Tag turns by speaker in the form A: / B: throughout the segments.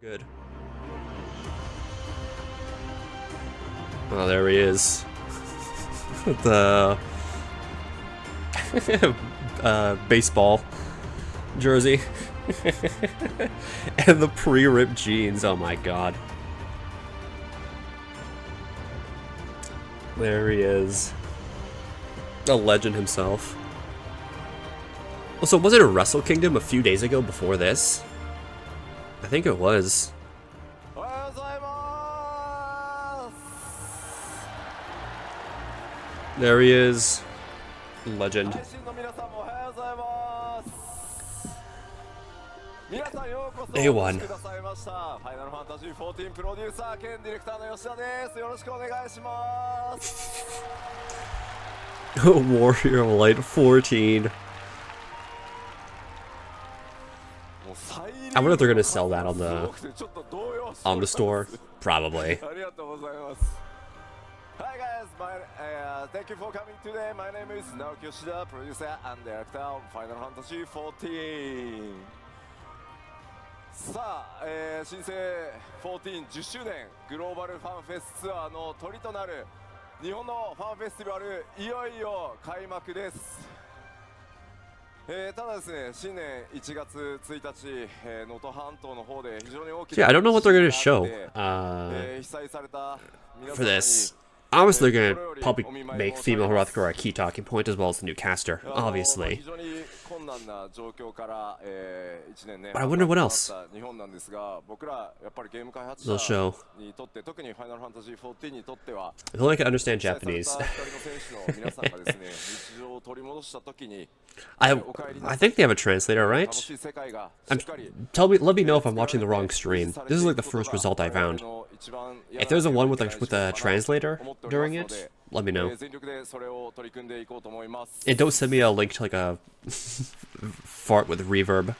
A: Good. Oh, there he is. The baseball jersey. And the pre-ripped jeans. Oh my god. There he is. A legend himself. So was it a Wrestle Kingdom a few days ago before this? I think it was. There he is. Legend. A1. Warrior Light 14. I wonder if they're gonna sell that on the store. Probably.
B: Hi guys, thank you for coming today. My name is Naoki Yoshida, producer and director of Final Fantasy XIV. さあ、新生14 10周年グローバルファンフェスツアーの鳥となる日本のファンフェスティバルいよいよ開幕です。ただですね、新年1月1日、能登半島の方で非常に大きな
A: Yeah, I don't know what they're gonna show
B: 被災された皆
A: for
B: 様に
A: this. Honestly, they're gonna probably make female Hrothgar a key talking point as well as the new caster, obviously. But I wonder what else they'll show. I feel like I understand Japanese. I think they have a translator, right? Let me know if I'm watching the wrong stream. This is like the first result I found. If there's a one with a translator during it, let me know. And don't send me a link to like a fart with reverb.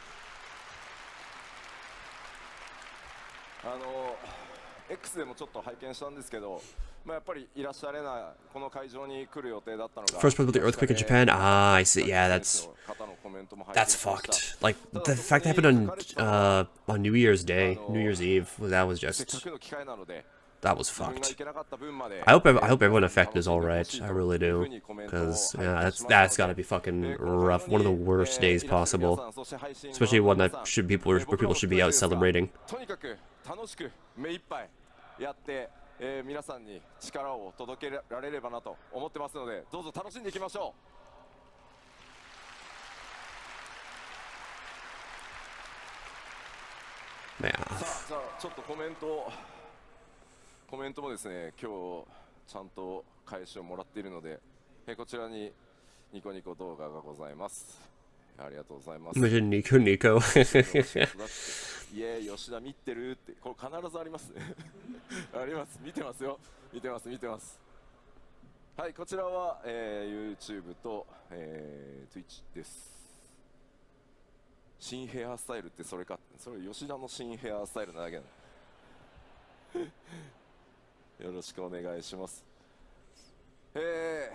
A: First one with the earthquake in Japan. Ah, I see. Yeah, that's fucked. Like the fact that happened on New Year's Day, New Year's Eve. That was just. That was fucked. I hope everyone affected is all right. I really do, because yeah, that's gotta be fucking rough. One of the worst days possible, especially one that where people should be out celebrating. 皆さんに力を届けられればなと思ってますので、どうぞ楽しんでいきましょう。じゃあちょっとコメントもですね、今日ちゃんと返しをもらっているので、こちらにニコニコ動画がございます。ありがとうございます。ニコニコ。いえ、吉田見てるって、これ必ずありますね。あります。見てますよ。見てます。はい、こちらは、YouTube と、Twitch です。新ヘアスタイルってそれか。それ吉田の新ヘアスタイルなだけだ。よろしくお願いします。I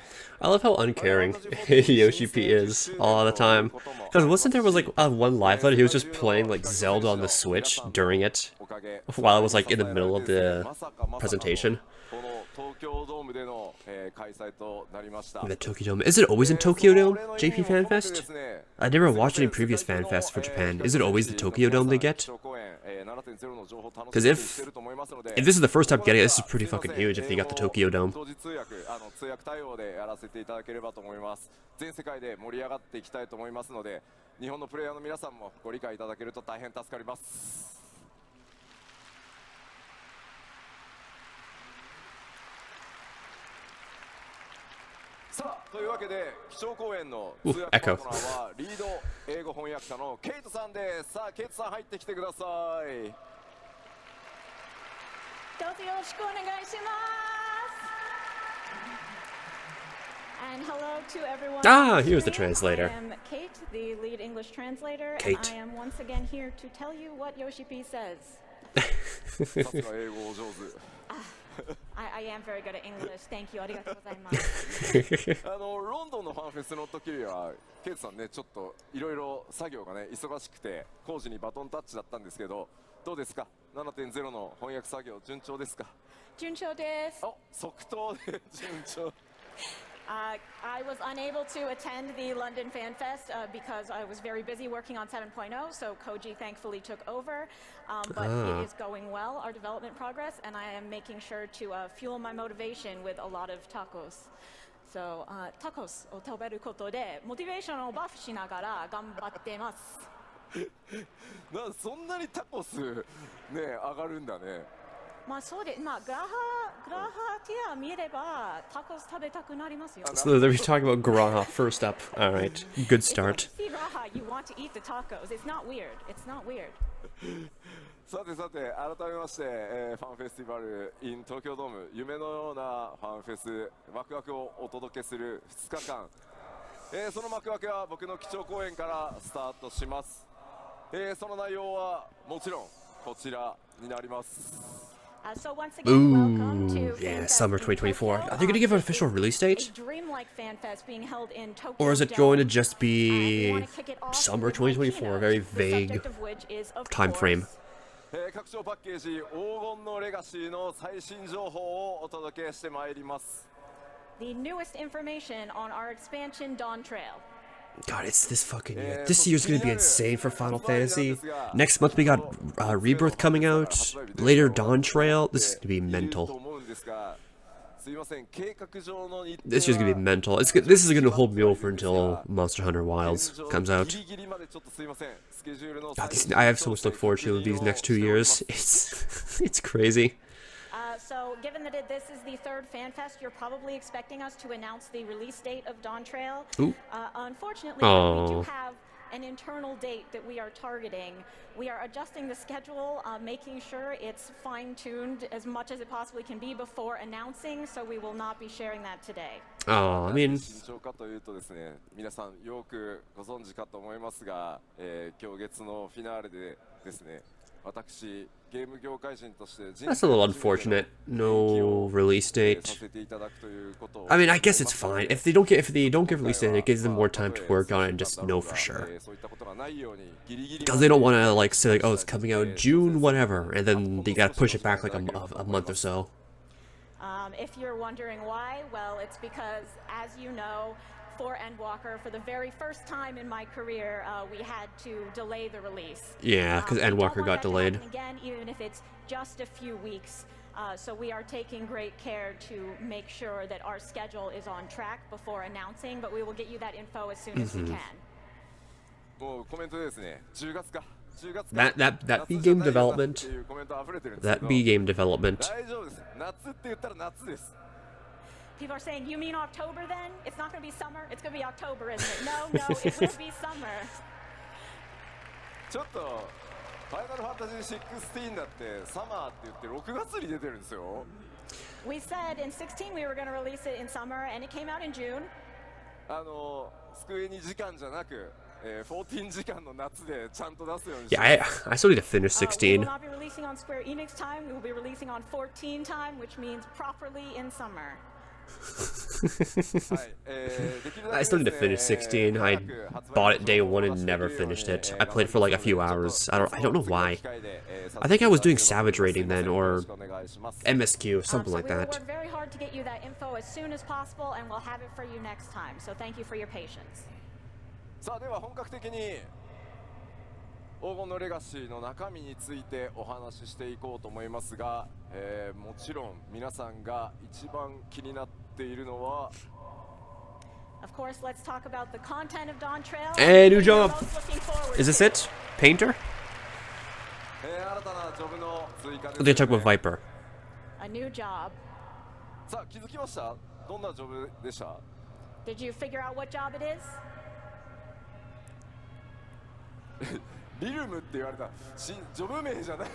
A: love how uncaring Yoshi P is all the time. Because wasn't there like one live that he was just playing like Zelda on the Switch during it while it was like in the middle of the presentation? The Tokyo Dome. Is it always in Tokyo Dome, JP Fanfest? I never watched any previous Fanfests for Japan. Is it always the Tokyo Dome they get? Because if this is the first time getting it, this is pretty fucking huge if they got the Tokyo Dome. Echo. リード英語翻訳者のケイトさんです。さあ、ケイトさん入ってきてください。どうぞよろしくお願いします。And hello to everyone. Ah, here's the translator. I am Kate, the lead English translator, Kate. And I am once again here to tell you what Yoshi P says. I am very good at English. Thank you. ありがとうございます。ロンドンのファンフェスの時はケイトさんね、ちょっといろいろ作業がね忙しくて工事にバトンタッチだったんですけど、どうですか？
B: 7.0 の翻訳作業順調ですか？
C: 順調です。
B: お、即答で順調。
C: I was unable to attend the London Fan Fest because I was very busy working on 7.0, so Koji thankfully took over. But it is going well, our development progress, and I am making sure to fuel my motivation with a lot of tacos. So, tacos を食べることでモチベーションをバフしながら頑張ってます。
B: そんなにタコスね上がるんだね。
C: まあそうで、まあグラハティア見ればタコス食べたくなりますよ。
A: So they're talking about Graha first up. All right, good start.
C: If you see Graha, you want to eat the tacos. It's not weird. It's not weird.
B: さてさて改めまして、ファンフェスティバル in 東京ドーム夢のようなファンフェスワクワクをお届けする2日間、その幕開けは僕の基調講演からスタートします。その内容はもちろんこちらになります。
C: So once again, welcome to
A: Yeah,
C: FanFest
A: summer
C: in
A: 2024.
C: Tokyo.
A: Are they going to give an official release date?
C: A dreamlike FanFest being held in Tokyo.
A: Or is it going to just be summer 2024? A very vague time frame.
B: 拡張パッケージ黄金のレガシーの最新情報をお届けしてまいります。
C: The newest information on our expansion Dawn Trail.
A: God, it's this fucking year. This year's gonna be insane for Final Fantasy. Next month we got Rebirth coming out. Later Dawn Trail. This is gonna be mental. This year's gonna be mental. This is gonna hold me over until Monster Hunter Wilds comes out. God, I have so much to look forward to these next 2 years. It's crazy.
C: So, given that this is the third FanFest, you're probably expecting us to announce the release date of Dawn Trail. Unfortunately, we do have an internal date that we are targeting. We are adjusting the schedule, making sure it's fine-tuned as much as it possibly can be before announcing, so we will not be sharing that today.
A: Oh, I mean...
B: 皆さんよくご存知かと思いますが、今日月のフィナーレでですね、私
A: That's a little unfortunate. No release date. I mean, I guess it's fine. If they don't get release date, it gives them more time to work on it and just know for sure. Because they don't want to like say like, oh, it's coming out June, whatever, and then they gotta push it back like a month or so.
C: If you're wondering why, well, it's because, as you know, for Endwalker, for the very first time in my career, we had to delay the release.
A: Yeah, because Endwalker got delayed.
C: Again, even if it's just a few weeks. So we are taking great care to make sure that our schedule is on track before announcing, but we will get you that info as soon as we can.
A: That B game development. That B game development.
C: People are saying, you mean October then? It's not going to be summer, it's going to be October, isn't it? No, it will be summer.
B: ちょっとファイナルファンタジー16だってサマーって言って6月に出てるんですよ。
C: We said in 16 we were going to release it in summer and it came out in June.
B: スクエニ時間じゃなく、14時間の夏でちゃんと出すように。
A: Yeah, I still need to finish 16.
C: We will not be releasing on Square Enix time. We will be releasing on 14 time, which means properly in summer.
A: I still need to finish 16. I bought it day one and never finished it. I played for like a few hours. I don't know why. I think I was doing Savage Rating then, or MSQ, something like that.
C: We will work very hard to get you that info as soon as possible, and we'll have it for you next time. So thank you for your patience.
B: さあでは本格的に黄金のレガシーの中身についてお話ししていこうと思いますが、もちろん皆さんが一番気になっているのは
C: Of course, let's talk about the content of Dawn Trail.
A: Hey, new job. Is this it? Painter?
B: 新たなジョブの追加です、ね。
A: They talk about Viper.
C: A new job.
B: さあ気づきました？どんなジョブでした？
C: Did you figure out what job it is?
B: リルムって言われたジョブ名じゃない。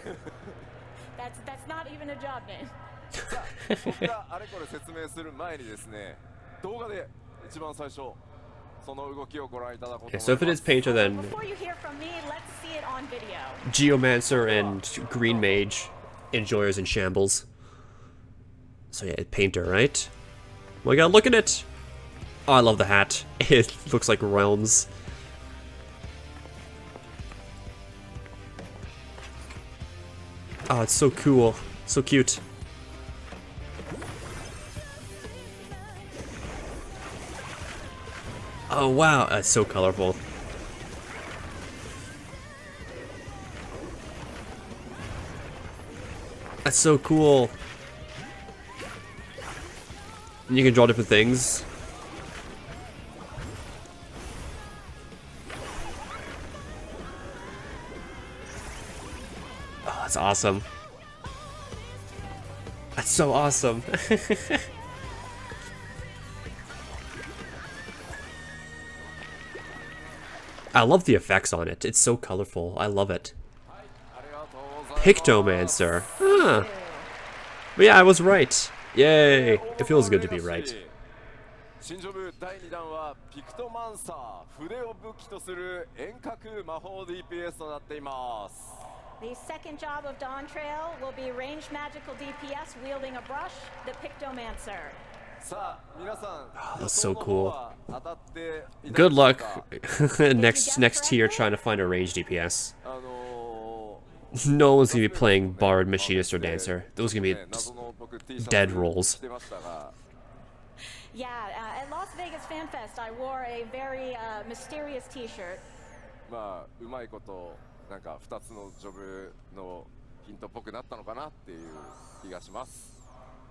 C: That's not even a job name.
B: さあ僕があれこれ説明する前にですね、動画で一番最初その動きをご覧いただこうと思います。
A: So if it is Painter, then
C: Before you hear from me, let's see it on video.
A: Geomancer and Green Mage, Enjoyers in Shambles. So yeah, Painter, right? Oh my god, look at it! Oh, I love the hat. It looks like realms. Oh, it's so cool. So cute. Oh wow, that's so colorful. That's so cool. And you can draw different things. Oh, that's awesome. That's so awesome. I love the effects on it. It's so colorful. I love it. Pictomancer. Huh. But yeah, I was right. Yay. It feels good to be right.
B: 新ジョブ第2弾はピクトマンサー、筆を武器とする遠隔魔法 DPS となっています。
C: The second job of Dawn Trail will be ranged magical DPS wielding a brush, the Pictomancer.
B: さあ皆さん、
A: That's so cool.
B: 当たっていただけ
A: Good
B: ます
A: luck
B: か？
A: next tier trying to find a ranged DPS. No one's gonna be playing Bard, Machinist, or Dancer. Those are gonna be just dead rolls.
C: Yeah, at Las Vegas Fan Fest, I wore a very mysterious T-shirt.
B: まあうまいことなんか2つのジョブのヒントっぽくなったのかなっていう気がします。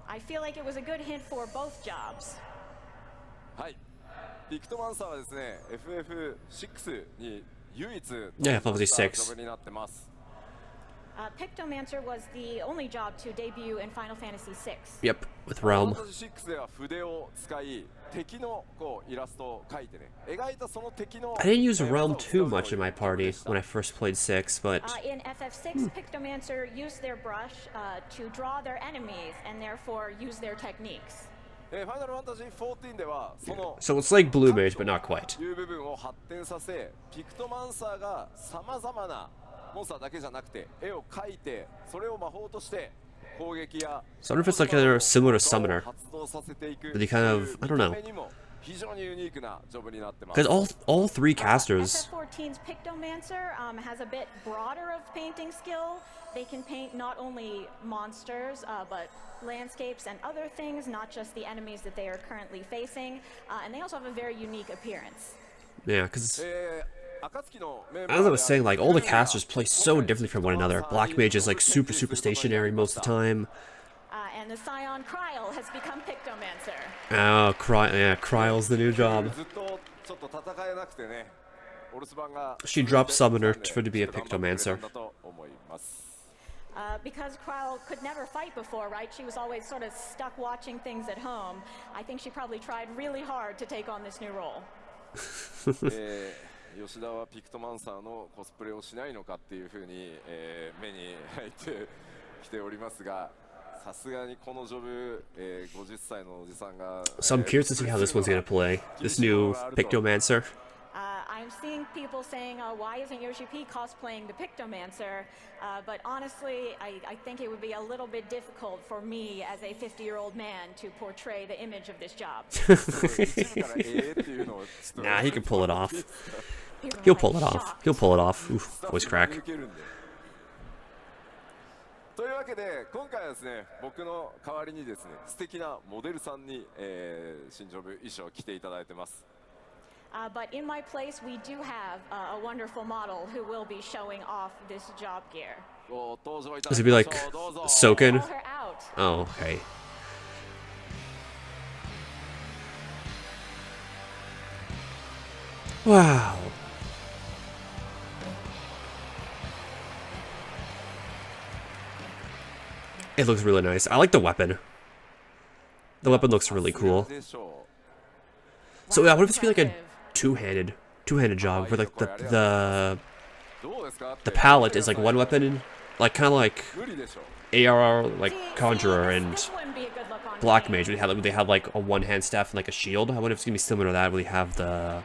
C: I feel like it was a good hint for both jobs.
B: はい。ピクトマンサーはですね、FF6 に唯一登
A: Yeah,
B: 場した
A: FFXIV.
B: ジョブになってます。
C: Pictomancer was the only job to debut in Final Fantasy VI.
A: Yep, with Realm.
B: 6では筆を使い、敵のこうイラストを描いてね、描いたその敵の
A: I didn't use Realm too much in my party when I first played 6, but
C: In FF6, Pictomancer used their brush to draw their enemies and therefore use their techniques.
B: ファイナルファンタジー14ではその
A: so it's like Blue Mage, but not quite.
B: いう部分を発展させ、ピクトマンサーがさまざまなモンスターだけじゃなくて絵を描いて、それを魔法として攻撃や
A: So I wonder if it's like a similar to Summoner.
B: 発動させていく
A: But they kind of, I don't know.
B: 見た目にも非常にユニークなジョブになってます。
A: Because all three casters,
C: FF14's Pictomancer has a bit broader of painting skill. They can paint not only monsters, but landscapes and other things, not just the enemies that they are currently facing. And they also have a very unique appearance.
A: yeah, because
B: 暁のメンバー
A: as I was saying, like all the casters play so differently from one another. Black Mage is like super stationary most of the time.
C: And the Scion Kryl has become Pictomancer.
A: Oh, Kryle's the new job.
B: ずっとちょっと戦えなくてね、お留守番が
A: She dropped Summoner for to be a Pictomancer.
B: だと思います。
C: Because Kryl could never fight before, right? She was always sort of stuck watching things at home. I think she probably tried really hard to take on this new role.
B: 吉田はピクトマンサーのコスプレをしないのかっていうふうに、目に入ってきておりますが、さすがにこのジョブ、50歳のおじさんが
A: So I'm curious to see how this one's gonna play. This new Pictomancer.
C: I'm seeing people saying, why isn't Yoshi P cosplaying the Pictomancer? But honestly, I think it would be a little bit difficult for me as a 50-year-old man to portray the image of this job.
A: Nah, he can pull it off. He'll pull it off. He'll pull it off. Oof, voice crack.
B: というわけで今回はですね、僕の代わりにですね、素敵なモデルさんに、新ジョブ衣装を着ていただいてます。
C: But in my place, we do have a wonderful model who will be showing off this job gear.
A: Does it be like Soken?
C: Call her out.
A: Oh, okay. Wow. It looks really nice. I like the weapon. The weapon looks really cool. So yeah, what if it's be like a two-handed job where like the palette is like one weapon, like kind of like ARR, like Conjurer and
C: This wouldn't be a good look on
A: Black
C: me.
A: Mage. They have like a one-hand staff and like a shield. I wonder if it's gonna be similar to that. Where they have the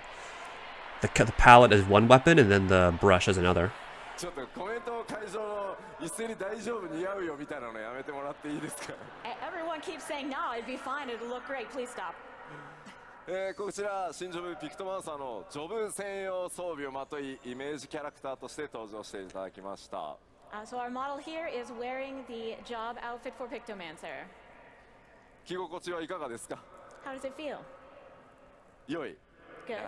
A: palette as one weapon and then the brush as another.
B: ちょっとコメント会場の一斉に大丈夫似合うよみたいなのやめてもらっていいですか。
C: Everyone keeps saying, no, it'd be fine, it'll look great, please stop.
B: こちら新ジョブピクトマンサーのジョブ専用装備をまといイメージキャラクターとして登場していただきました。
C: So our model here is wearing the job outfit for Pictomancer.
B: 着心地はいかがですか？
C: How does it feel?
B: 良い。
C: Good.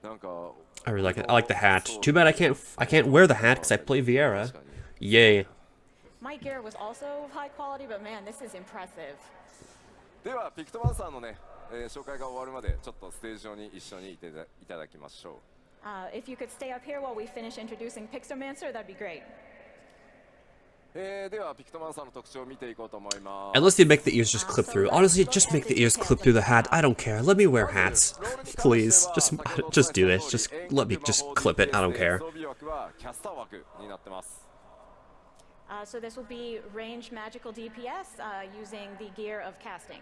B: なんか
A: I really like it. I like the hat. Too bad I can't wear the hat because I play Vieira. Yay.
C: My gear was also of high quality, but man, this is impressive.
B: ではピクトマンサーのね、紹介が終わるまでちょっとステージ上に一緒にいただきましょう。
C: If you could stay up here while we finish introducing Pictomancer, that'd be great.
B: ではピクトマンサーの特徴を見ていこうと思います。
A: Unless they make the ears just clip through. Honestly, just make the ears clip through the hat. I don't care. Let me wear hats. Please. Just do this. Just let me just clip it. I don't care.
B: 装備枠はキャスター枠になってます。
C: So this will be range magical DPS using the gear of casting.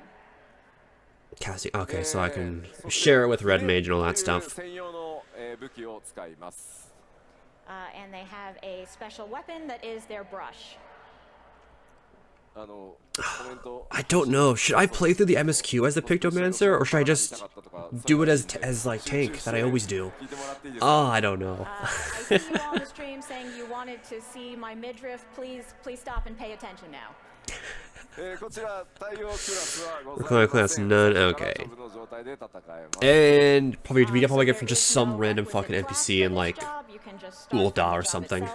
A: Casting. Okay, so I can share it with Red Mage and all that stuff.
B: 専用の武器を使います。
C: And they have a special weapon that is their brush.
B: コメント
A: I don't know. Should I play through the MSQ as the Pictomancer, or should I just do it as like tank that I always do? Oh, I don't know.
C: I see you on the stream saying you wanted to see my midriff. Please stop and pay attention now.
B: こちら対応クラスはございません。
A: Require class none. Okay.
B: 遊ぶの状態で戦えます。
A: And probably we probably get from just some random fucking NPC in like Ulda or something.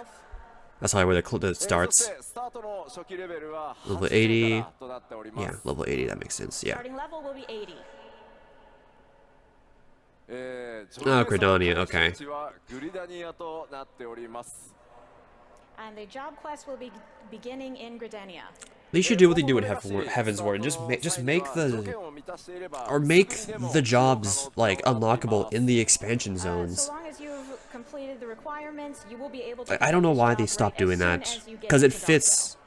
A: That's probably where the starts.
B: そしてスタートの初期レベルは
A: Level
B: 80
A: 80.
B: となっております。
A: Yeah, level 80. That makes sense. Yeah.
C: Starting level will be 80.
A: Oh, Gridania. Okay.
B: はグリダニアとなっております。
C: And the job quest will be beginning in Gridania.
A: They should do what they do in Heaven's Ward and just make the jobs like unlockable in the expansion
C: So
A: zones.
C: long as you've completed the requirements, you will be able to.
A: I don't know
C: finish
A: why
C: the
A: they
C: job
A: stopped
C: right
A: doing
C: as soon
A: that,
C: as you get
A: because
C: into
A: it
C: the
A: fits.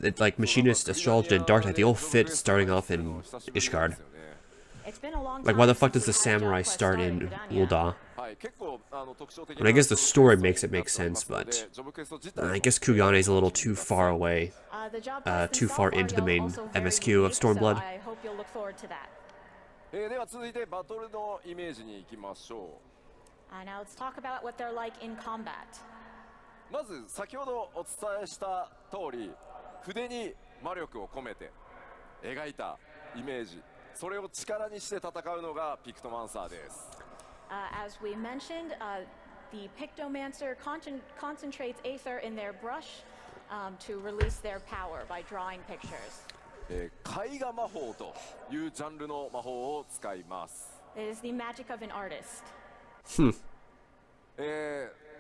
A: It like Machinist, Astrologer, and Dark Knight. They all fit starting off in Ishgard.
C: It's been a long
A: Like,
C: time
A: why the fuck
C: since
A: does the
C: we had job
A: samurai
C: quests
A: start
C: start
A: in
C: Gridania.
A: Ulda?
B: はい、結構特徴的
A: And I guess the story makes it make sense, but I guess Kugane is a little too far away,
C: The job quests
A: too far
C: themselves
A: into the
C: are
A: main
C: also very
A: MSQ of
C: unique,
A: Stormblood.
C: So I hope you'll look forward to that.
B: では続いてバトルのイメージに行きましょ
C: Now let's talk about what they're like in combat.
B: う。まず先ほどお伝えした通り、筆に魔力を込めて描いたイメージ、それを力にして戦うのがピクトマンサーです。
C: As we mentioned, the Pictomancer concentrates aether in their brush to release their power by drawing pictures.
B: 絵画魔法というジャンルの魔法を使います。
C: It is the magic of an artist.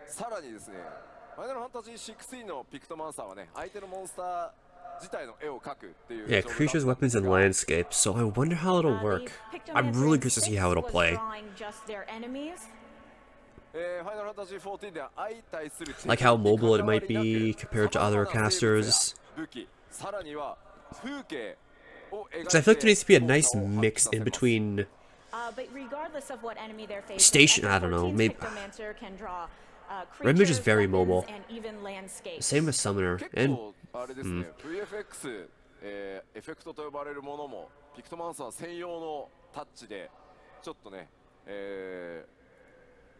B: さらにですね、ファイナルファンタジー16のピクトマンサーはね、相手のモンスター自体の絵を描くっていう。
A: Yeah, creatures, weapons, and landscapes. So I wonder how it'll work. I'm really curious to see how it'll play.
B: ファイナルファンタジー14では相対する
A: Like how mobile it might be compared to other casters.
B: 武器、さらには風景を描いて
A: Because I feel like there needs to be a nice mix in between
C: But regardless of what enemy they're facing,
A: Station- I don't know,
C: FF14's
A: maybe-
C: Pictomancer can draw
A: Red Mage is
C: creatures,
A: very
C: weapons,
A: mobile.
C: and even landscapes.
A: same as Summoner.
B: 結
A: And
B: 構あれですね、VFX、エフェクトと呼ばれるものもピクトマンサー専用のタッチでちょっとね、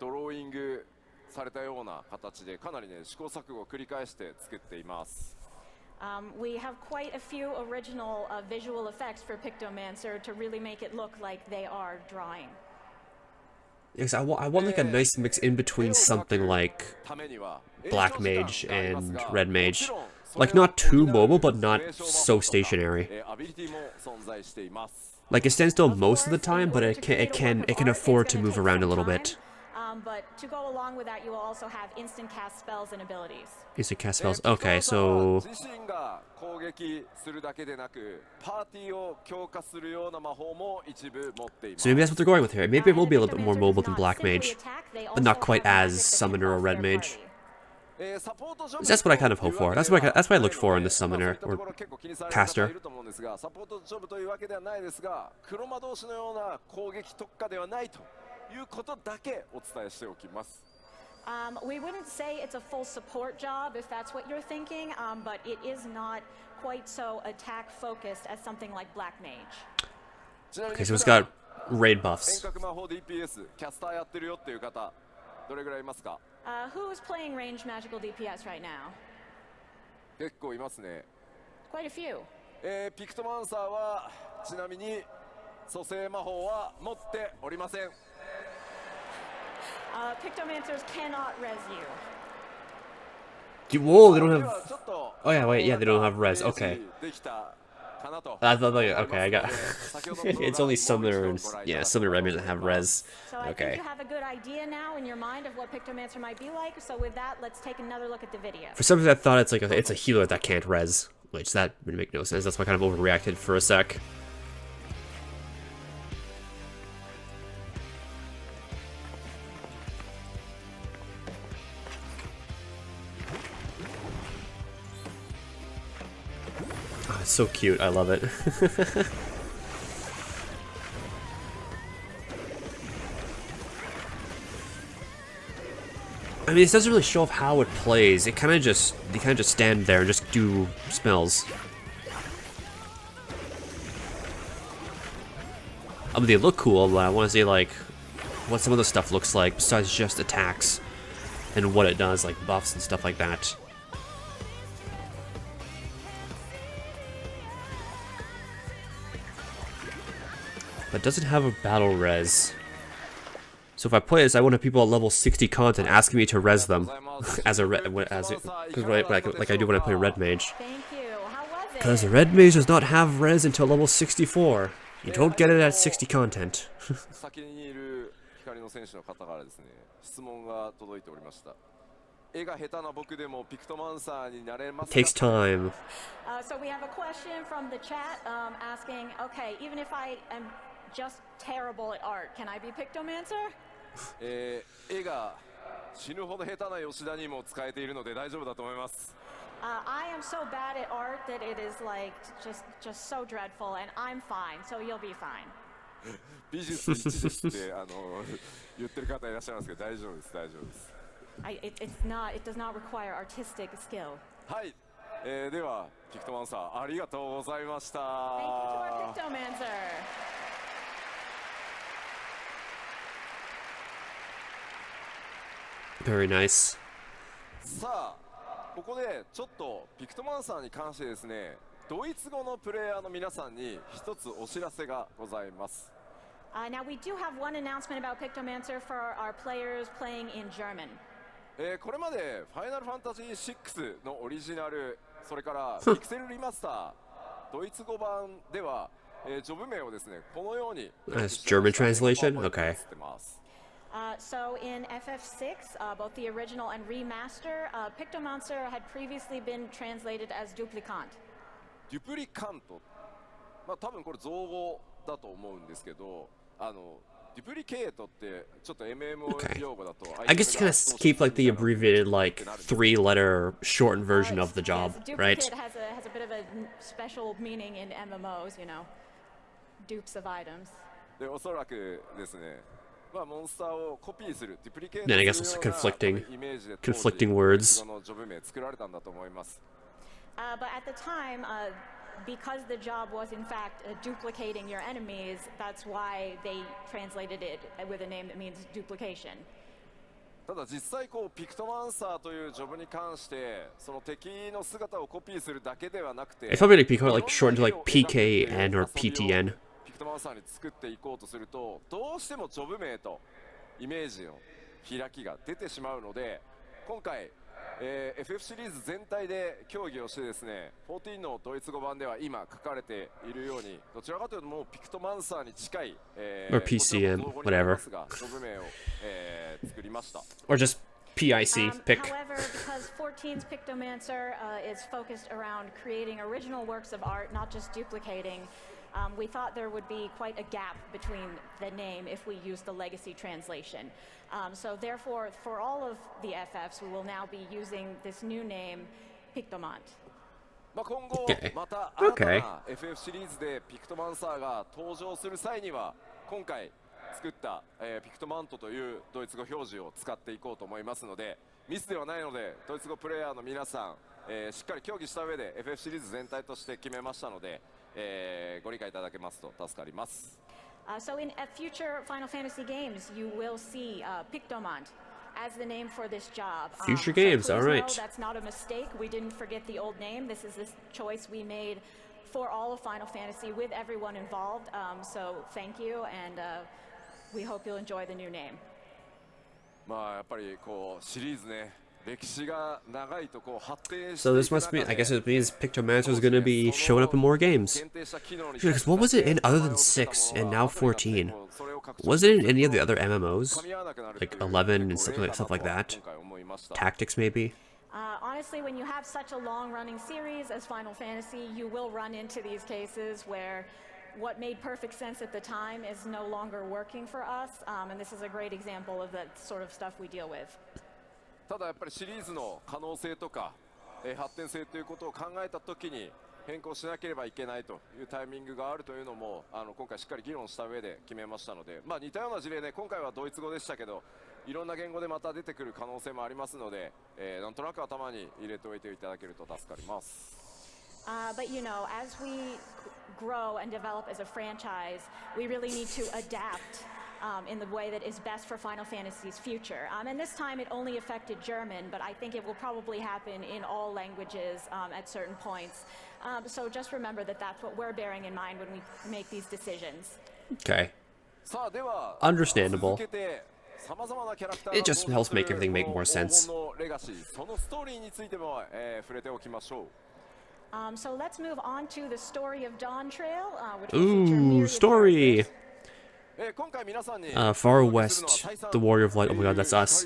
B: ドローイングされたような形でかなりね試行錯誤を繰り返して作っています。
C: We have quite a few original visual effects for Pictomancer to really make it look like they are drawing.
A: because I want like a nice mix in between something like Black Mage and Red Mage. Like not too mobile, but not so stationary. Like it stands still most of the time, but it can afford to move around a little bit.
C: But to go along with that, you will also have instant cast spells and abilities.
A: Instant cast spells. Okay, so
B: 自身が攻撃するだけでなくパーティーを強化するような魔法も一部持っています。
A: maybe that's what they're going with here. Maybe it will be a little bit more mobile than Black Mage, but not quite as Summoner or Red Mage. That's what I kind of hope for. That's what I looked for in the Summoner or Caster.
B: サポートジョブというわけではないですが、黒魔導士のような攻撃特化ではないということだけお伝えしておきます。
C: We wouldn't say it's a full support job if that's what you're thinking, but it is not quite so attack focused as something like Black Mage.
A: Okay, so it's got raid
B: 遠
A: buffs.
B: 隔魔法 DPS キャスターやってるよっていう方どれぐらいいますか？
C: Who is playing ranged magical DPS right now?
B: 結構いますね。
C: Quite a few.
B: ピクトマンサーはちなみに蘇生魔法は持っておりません。
C: Pictomancers cannot res you.
A: Whoa, they don't
B: で
A: have.
B: はちょっと
A: Oh yeah, wait, yeah, they don't have res.
B: イメー
A: Okay.
B: ジできたかなと
A: I thought,
B: 思い
A: okay, I
B: ま
A: got.
B: すので、先ほどの動画
A: It's only summoner
B: もう
A: and
B: 一度ご覧いた
A: yeah,
B: だ
A: summoner
B: こう
A: remnant
B: と
A: that
B: 思
A: have
B: います。
A: res.
C: So I think
A: Okay.
C: you have a good idea now in your mind of what Pictomancer might be like. So with that, let's take another look at the video.
A: For some reason, I thought it's a healer that can't res, which that would make no sense. That's why I kind of overreacted for a sec. Oh, it's so cute. I love it. I mean, this doesn't really show off how it plays. They kind of just stand there and just do spells. I mean, they look cool, but I want to see like what some of the stuff looks like besides just attacks and what it does, like buffs and stuff like that. But it doesn't have a battle res. So if I play this, I want to have people at level 60 content asking me to res them as a like I do when I play red mage.
C: Thank you. How was it?
A: Because the red mage does not have res until level 64. You don't get it at 60 content.
B: 先にいる光の選手の方からですね、質問が届いておりました。絵が下手な僕でもピクトマンサーになれますか?
A: Takes time.
C: So we have a question from the chat asking, okay, even if I am just terrible at art, can I be Pictomancer?
B: 絵が死ぬほど下手な吉田にも使えているので大丈夫だと思います。
C: I am so bad at art that it is like just so dreadful, and I'm fine, so you'll be fine.
B: 美術一ですって言ってる方いらっしゃいますけど大丈夫です大丈夫です。
C: It does not require artistic skill.
B: はい、ではピクトマンサーありがとうございました。
C: Thank you to our Pictomancer.
A: Very nice.
B: さあここでちょっとピクトマンサーに関してですね、ドイツ語のプレイヤーの皆さんに一つお知らせがございます。
C: Now we do have one announcement about Pictomancer for our players playing in German.
B: これまでファイナルファンタジー6のオリジナル、それからピクセルリマスタードイツ語版では、ジョブ名をですねこのように
A: That's German translation? Okay.
C: So in FF6, both the original and remaster, Pictomancer had previously been translated as Duplicant.
B: デュプリカント、まあ多分これ造語だと思うんですけど、デュプリケートってちょっと MMO 用語だと
A: I guess you kind of keep like the abbreviated like 3-letter shortened version of the job,
C: Yes,
A: right?
C: Duplicate has a bit of a special meaning in MMOs, you know, dupes of items.
B: でおそらくですね、まあモンスターをコピーするデュプリケート
A: Then
B: と
A: I
B: いう
A: guess it's
B: よう
A: conflicting-
B: なイメージで
A: conflicting words.
B: 当時ドイツ語のジョブ名作られたんだと思います。
C: But at the time, because the job was in fact duplicating your enemies, that's why they translated it with a name that means duplication.
B: ただ実際こうピクトマンサーというジョブに関してその敵の姿をコピーするだけではなくて
A: It's probably like shortened to like PKN or PTN.
B: ピクトマンサーに作っていこうとするとどうしてもジョブ名とイメージの開きが出てしまうので今回、FF シリーズ全体で協議をしてですね14のドイツ語版では今書かれているようにどちらかというともうピクトマンサーに近い、
A: Or PCM,
B: こちらも造語になり
A: whatever.
B: ますがジョブ名を、作りました。
A: Or just PIC, pick.
C: However, because 14's Pictomancer is focused around creating original works of art, not just duplicating, we thought there would be quite a gap between the name if we use the legacy translation. So therefore, for all of the FFs, we will now be using this new name, Pictomant.
B: まあ今後
A: Okay.
B: また新た
A: Okay.
B: な FF シリーズでピクトマンサーが登場する際には今回作った、ピクトマントというドイツ語表示を使っていこうと思いますのでミスではないのでドイツ語プレイヤーの皆さん、しっかり協議した上で FF シリーズ全体として決めましたので、ご理解いただけますと助かります。
C: So in future Final Fantasy games, you will see Pictomant as the name for this job.
A: Future games,
C: so
A: all
C: please
A: right.
C: know that's not a mistake. We didn't forget the old name. This is this choice we made for all of Final Fantasy with everyone involved. So thank you, and we hope you'll enjoy the new name.
B: まあやっぱりこうシリーズね。
A: So this must mean, I guess it means Pictomancer is going to be showing up in more games. Because what was it in other than 6 and now 14? Was it in any of the other MMOs? Like 11 and stuff like that? Tactics maybe?
C: Honestly, when you have such a long-running series as Final Fantasy, you will run into these cases where what made perfect sense at the time is no longer working for us, and this is a great example of the sort of stuff we deal with.
B: ただやっぱりシリーズの可能性とか、発展性ということを考えたときに変更しなければいけないというタイミングがあるというのも今回しっかり議論した上で決めましたので、まあ似たような事例ね、今回はドイツ語でしたけど、いろんな言語でまた出てくる可能性もありますので、なんとなく頭に入れておいていただけると助かります。
C: But you know, as we grow and develop as a franchise, we really need to adapt. In the way that is best for Final Fantasy's future. And this time it only affected German, but I think it will probably happen in all languages at certain points. So just remember that that's what we're bearing in mind when we make these decisions.
A: Okay. Understandable. It just helps make everything make more sense.
C: So let's move on to the story of Dawn Trail, which will feature
A: Ooh, story!
C: characters.
A: Far West, the Warrior of Light. Oh my god, that's us.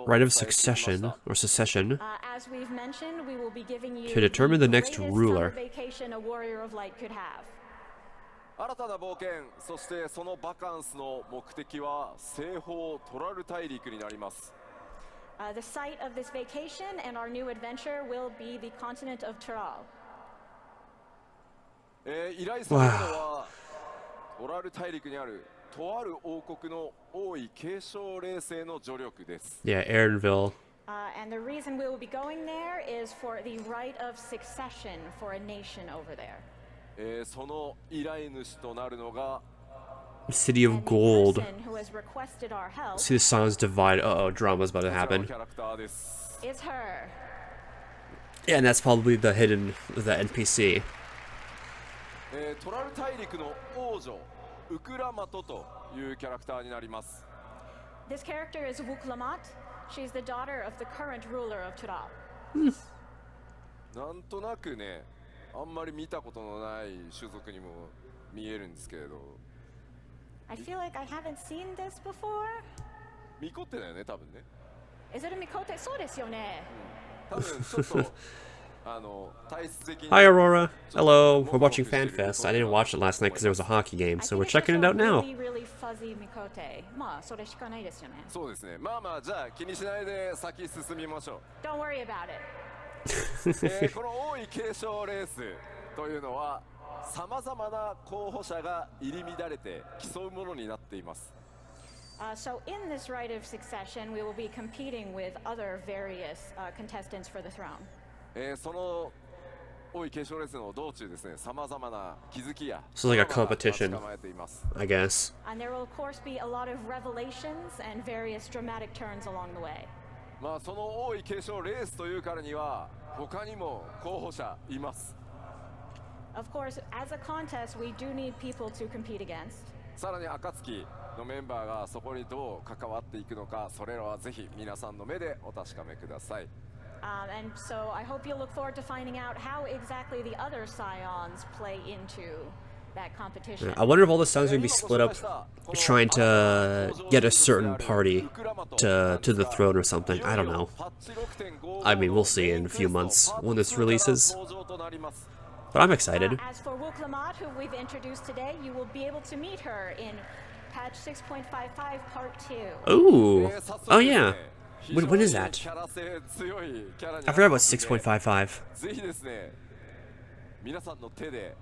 A: Right of succession, or secession,
C: As we've mentioned, we will be giving you
A: to determine the next
C: greatest
A: ruler.
C: summer vacation a Warrior of Light could have.
B: 新たな冒険、そしてそのバカンスの目的は西方トラル大陸になります。
C: The site of this vacation and our new adventure will be the continent of Tural.
B: 依頼されるのはトラル大陸にあるとある王国の王位継承令制の助力です。
A: Yeah, Aaronville.
C: And the reason we will be going there is for the right of succession for a nation over there.
B: その依頼主となるのが
A: City of
C: And the
A: Gold.
C: person who has requested our help
A: See the songs divide. Uh-oh, drama's about to
B: こちらの
A: happen.
B: キャラクターです。
C: is her.
A: Yeah, and that's probably the NPC.
B: トラル大陸の王女ウクラマトというキャラクターになります。
C: This character is Wuklamat. She's the daughter of the current ruler of Tural.
B: なんとなくね、あんまり見たことのない種族にも見えるんですけれど。
C: I feel like I haven't seen this before.
B: ミコってだよね、多分ね。
C: Is it a Mikote? そうですよね。
B: 多分ちょっと体質的に
A: Hi, Aurora. Hello. We're watching FanFest. I didn't watch it last night because there was a hockey game,
C: I
A: so
C: think
A: we're
C: it's
A: checking
C: just
A: it
C: a
A: out now.
C: Really, really fuzzy Mikote. まあそれしかないですよね。
B: そうですね。まあまあじゃあ気にしないで先進みましょ
C: Don't worry about it.
B: う。この王位継承レースというのはさまざまな候補者が入り乱れて競うものになっています。
C: So in this right of succession, we will be competing with other various contestants for the throne.
B: その王位継承レースの道中ですね、さまざまな気づきや
A: So like a
B: ドラマが
A: competition.
B: 待ち構えています。
A: I guess.
C: And there will of course be a lot of revelations and various dramatic turns along the way.
B: まあその王位継承レースというからには他にも候補者います。
C: Of course, as a contest, we do need people to compete against.
B: さらに暁のメンバーがそこにどう関わっていくのか、それらはぜひ皆さんの目でお確かめください。
C: And so I hope you'll look forward to finding out how exactly the other scions play into that competition.
A: I wonder if all the songs are going to be split up trying to get a certain party to the throne or something. I don't know. I mean, we'll see in a few months when this releases. But I'm excited.
C: As for Wuklamat, who we've introduced today, you will be able to meet her in patch 6.55 part 2.
A: Ooh. Oh, yeah. When is that? I forgot about 6.55.
B: ぜひですね、皆さんの手で、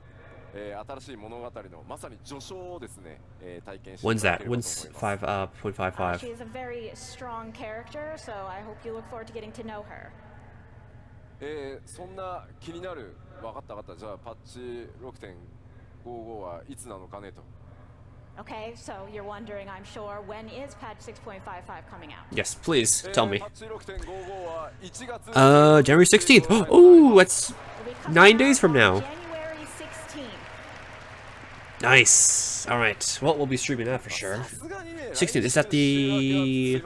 B: 新しい物語のまさに序章をですね、体験してい
A: When's
B: ただ
A: that?
B: ければと思い
A: When's
B: ます。
A: 5.55?
C: She is a very strong character, so I hope you look forward to getting to know her.
B: そんな気になる、分かった分かった、じゃあパッチ 6.55 はいつなのかねと
C: Okay, so you're wondering, I'm sure, when is patch 6.55 coming out?
A: Yes, please tell me.
B: パッチ6.55は1月
A: January 16th. Oh, that's
C: It'll be coming
A: 9
C: out
A: days from
C: on
A: now.
C: January 16th.
A: Nice. All right. Well, we'll be streaming that for sure. 16th. Is that the?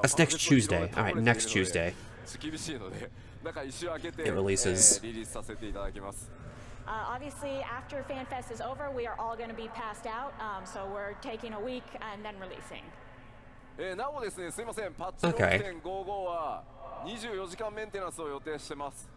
A: That's next Tuesday. All right, next Tuesday. It releases.
C: Obviously, after FanFest is over, we are all going to be passed out, so we're taking a week and then releasing.
B: なおですね、すいません、パッチ
A: Okay.
B: 6.55は24時間メンテナンスを予定してます。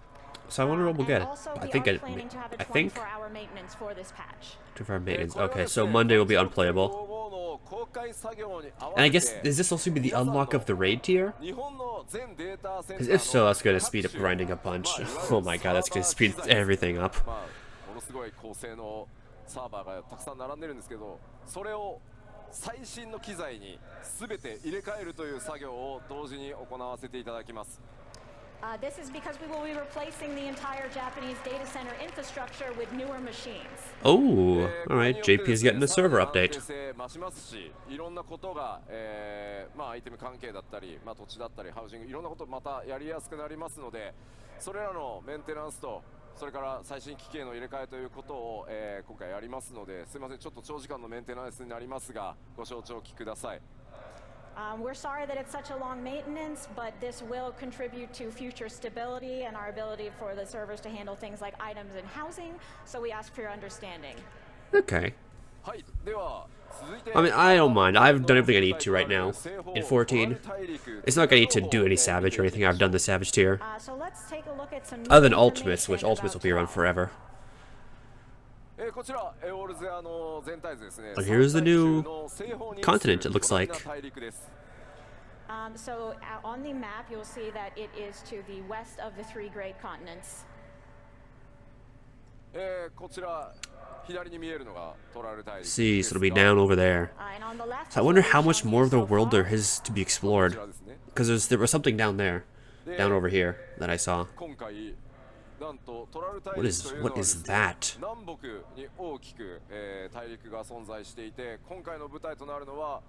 A: So I wonder what we'll
C: And
A: get.
C: also,
A: I
C: we
A: think
C: are
A: it.
C: planning to have a
A: I think
C: 24-hour maintenance for this patch.
A: 24-hour maintenance. Okay, so Monday will be unplayable.
B: の公開作業に合わ
A: And I
B: せ
A: guess
B: て
A: is this also be the unlock of the raid tier?
B: 日本の全データセンタ
A: Because
B: ー
A: if so,
B: の
A: that's gonna speed up grinding a bunch. Oh my god, that's gonna speed everything up.
B: まあものすごい高性能サーバーがたくさん並んでるんですけど、それを最新の機材に全て入れ替えるという作業を同時に行わせていただきます。
C: This is because we will be replacing the entire Japanese data center infrastructure with newer machines.
A: Oh, all right. JP is getting a server update.
B: 増しますし、いろんなことが、まあアイテム関係だったり、まあ土地だったり、ハウジングいろんなことまたやりやすくなりますので、それらのメンテナンスとそれから最新機器への入れ替えということを、今回やりますので、すみませんちょっと長時間のメンテナンスになりますが、ご承知おきください。
C: We're sorry that it's such a long maintenance, but this will contribute to future stability and our ability for the servers to handle things like items and housing, so we ask for your understanding.
A: Okay.
B: はい、では続いて
A: I mean, I don't mind. I've done everything I need to right now. In 14. It's not like I need to do any Savage or anything. I've done the Savage tier.
C: So let's take a look at some new
A: Other than Ultimates, which
C: information
A: Ultimates will be around
C: about
A: forever.
B: こちらオールゼアの全体図ですね。
A: Oh, here's the new continent, it looks like.
C: So on the map, you'll see that it is to the west of the three great continents.
B: こちら左に見えるのがトラル大陸
A: See, so it'll be down over there.
C: And on the left,
A: So I
C: is
A: wonder
C: what
A: how
C: we've
A: much
C: shown
A: more
C: you
A: of the
C: so
A: world there
C: far.
A: is to be explored. Because there was something down there. Down over here that I saw.
B: 今回なんとトラル大
A: What
B: 陸
A: is
B: というのは
A: what
B: です
A: is
B: ね
A: that?
B: 南北に大きく、大陸が存在していて、今回の舞台となるのは、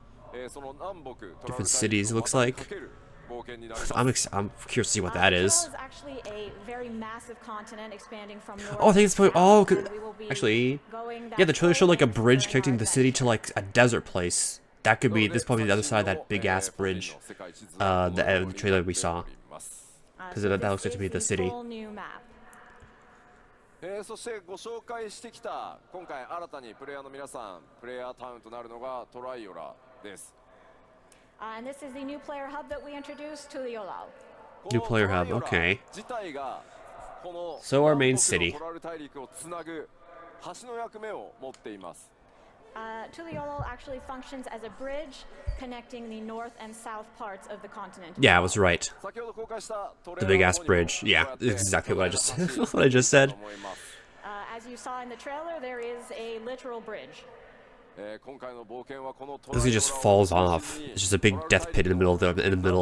B: その南北トラル
A: Different
B: 大陸
A: cities,
B: の
A: looks
B: 渡り
A: like.
B: かける冒険になります。
A: I'm curious to see what that
C: Trail
A: is.
C: is actually a very massive continent expanding from north
A: Oh, I think it's
C: to
A: probably. Oh,
C: south, and we will be
A: actually,
C: going
A: yeah,
C: that
A: the trailer showed like a
C: way
A: bridge
C: during
A: connecting
C: our
A: the city to
C: adventure.
A: like a desert place. That could be. This is probably the other side of that big ass bridge. The trailer we saw. 'Cause
C: So
A: that
C: this
A: looks like to be
C: is
A: the city.
C: full new map.
B: そしてご紹介してきた今回新たにプレイヤーの皆さんプレイヤータウンとなるのがトライオラです。
C: And this is the new player hub that we introduced to the Yolao.
A: New player hub, okay.
B: 自体がこの
A: So our main
B: 南北の
A: city.
B: トラル大陸をつなぐ橋の役目を持っています。
C: Tuliolo actually functions as a bridge connecting the north and south parts of the continent.
A: Yeah, I was right.
B: 先ほど公開したトレ
A: The
B: ーラー
A: big
B: の
A: ass
B: 方にも
A: bridge. Yeah,
B: こう
A: that's
B: やって
A: exactly what I just
B: 橋
A: what I just said.
B: と思います。
C: As you saw in the trailer, there is a literal bridge.
B: 今回の冒険はこのト
A: This
B: ライ
A: thing
B: オ
A: just
B: ラを
A: falls
B: 中
A: off.
B: 心に
A: It's just a big death pit in the middle of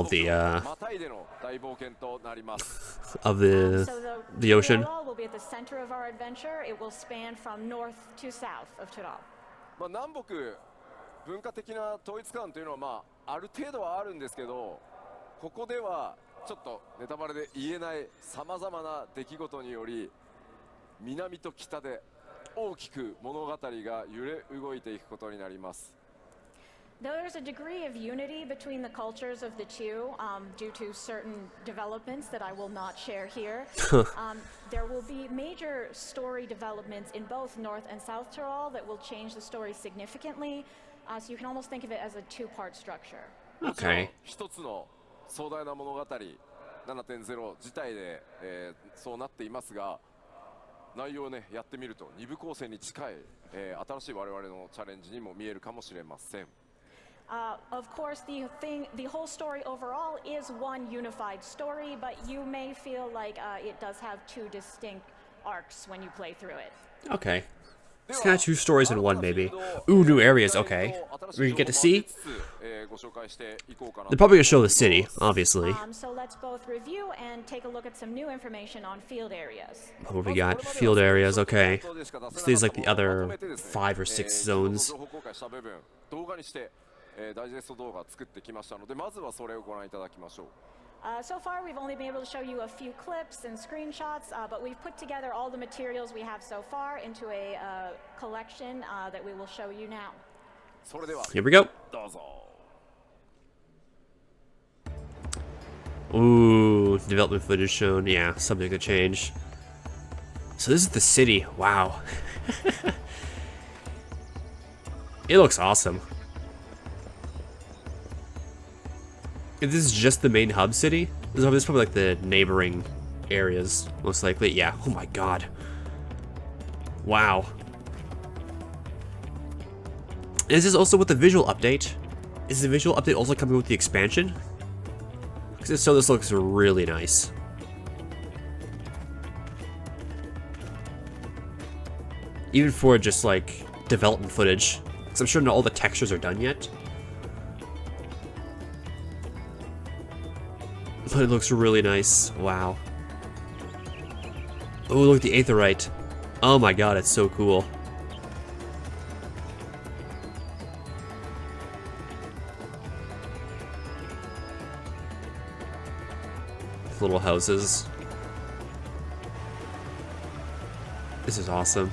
A: the
B: またいでの大冒険となります。
A: of the
C: So
A: the ocean.
C: Tuliolo will be at the center of our adventure. It will span from north to south of Tural.
B: まあ南北文化的な統一感というのはまあある程度はあるんですけど、ここではちょっとネタバレで言えないさまざまな出来事により南と北で大きく物語が揺れ動いていくことになります。
C: There's a degree of unity between the cultures of the two due to certain developments that I will not share here. There will be major story developments in both North and South Tyrol that will change the story significantly. So you can almost think of it as a two-part structure.
A: Okay.
B: 一つの壮大な物語 7.0 自体で、そうなっていますが、内容をねやってみると二部構成に近い、新しい我々のチャレンジにも見えるかもしれません。
C: Of course, the whole story overall is one unified story, but you may feel like it does have two distinct arcs when you play through it.
A: Okay. It's kind of two stories in one, maybe. Ooh, new areas. Okay. We get to see. They're probably gonna show the city, obviously.
C: So let's let's both review and take a look at some new information on field areas.
A: What do we got? Field areas, okay. So these like the other 5 or 6 zones.
C: So far, we've only been able to show you a few clips and screenshots, but we've put together all the materials we have so far into a collection that we will show you now.
A: Here we go. Ooh, development footage shown. Yeah, something could change. So this is the city. Wow. It looks awesome. If this is just the main hub city, this is probably like the neighboring areas, most likely. Yeah. Oh my god. Wow. Is this also with the visual update? Is the visual update also coming with the expansion? Because if so, this looks really nice. Even for just like development footage. Because I'm sure not all the textures are done yet. But it looks really nice. Wow. Oh, look at the aetherite. Oh my god, it's so cool. Little houses. This is awesome.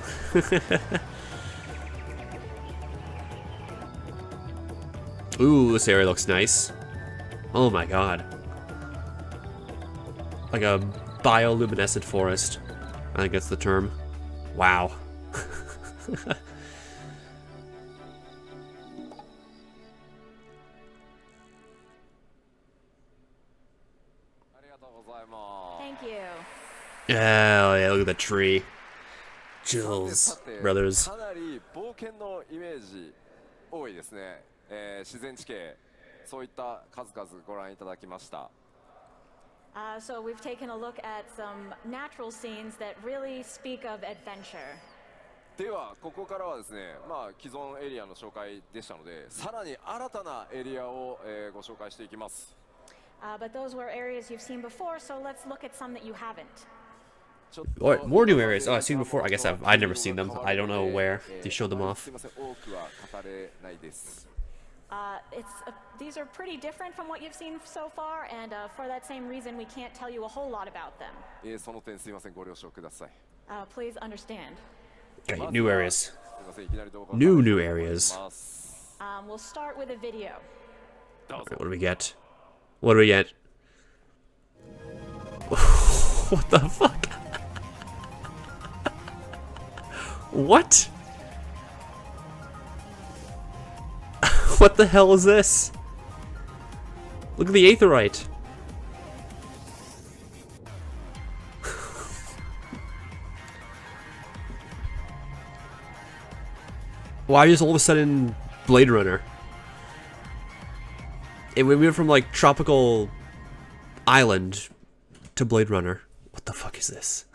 A: Ooh, this area looks nice. Oh my god. Like a bioluminescent forest. I think that's the term. Wow.
C: Thank you.
A: Oh yeah, look at the tree. Chills, brothers.
C: So we've taken a look at some natural scenes that really speak of adventure.
B: ではここからはですね、既存エリアの紹介でしたので、さらに新たなエリアをご紹介していきます。
C: But those were areas you've seen before, so let's look at some that you haven't.
A: What, more new areas? Oh, I've seen before. I guess I've never seen them. I don't know where they showed them off.
C: These are pretty different from what you've seen so far, and for that same reason, we can't tell you a whole lot about them.
B: その点すみません、ご了承ください。
C: Please understand.
A: Okay, new areas. New areas.
C: We'll start with a video.
A: Okay, what do we get? What do we get? What the fuck? What? What the hell is this? Look at the aetherite. Why just all of a sudden Blade Runner? We went from like tropical island to Blade Runner. What the fuck is this?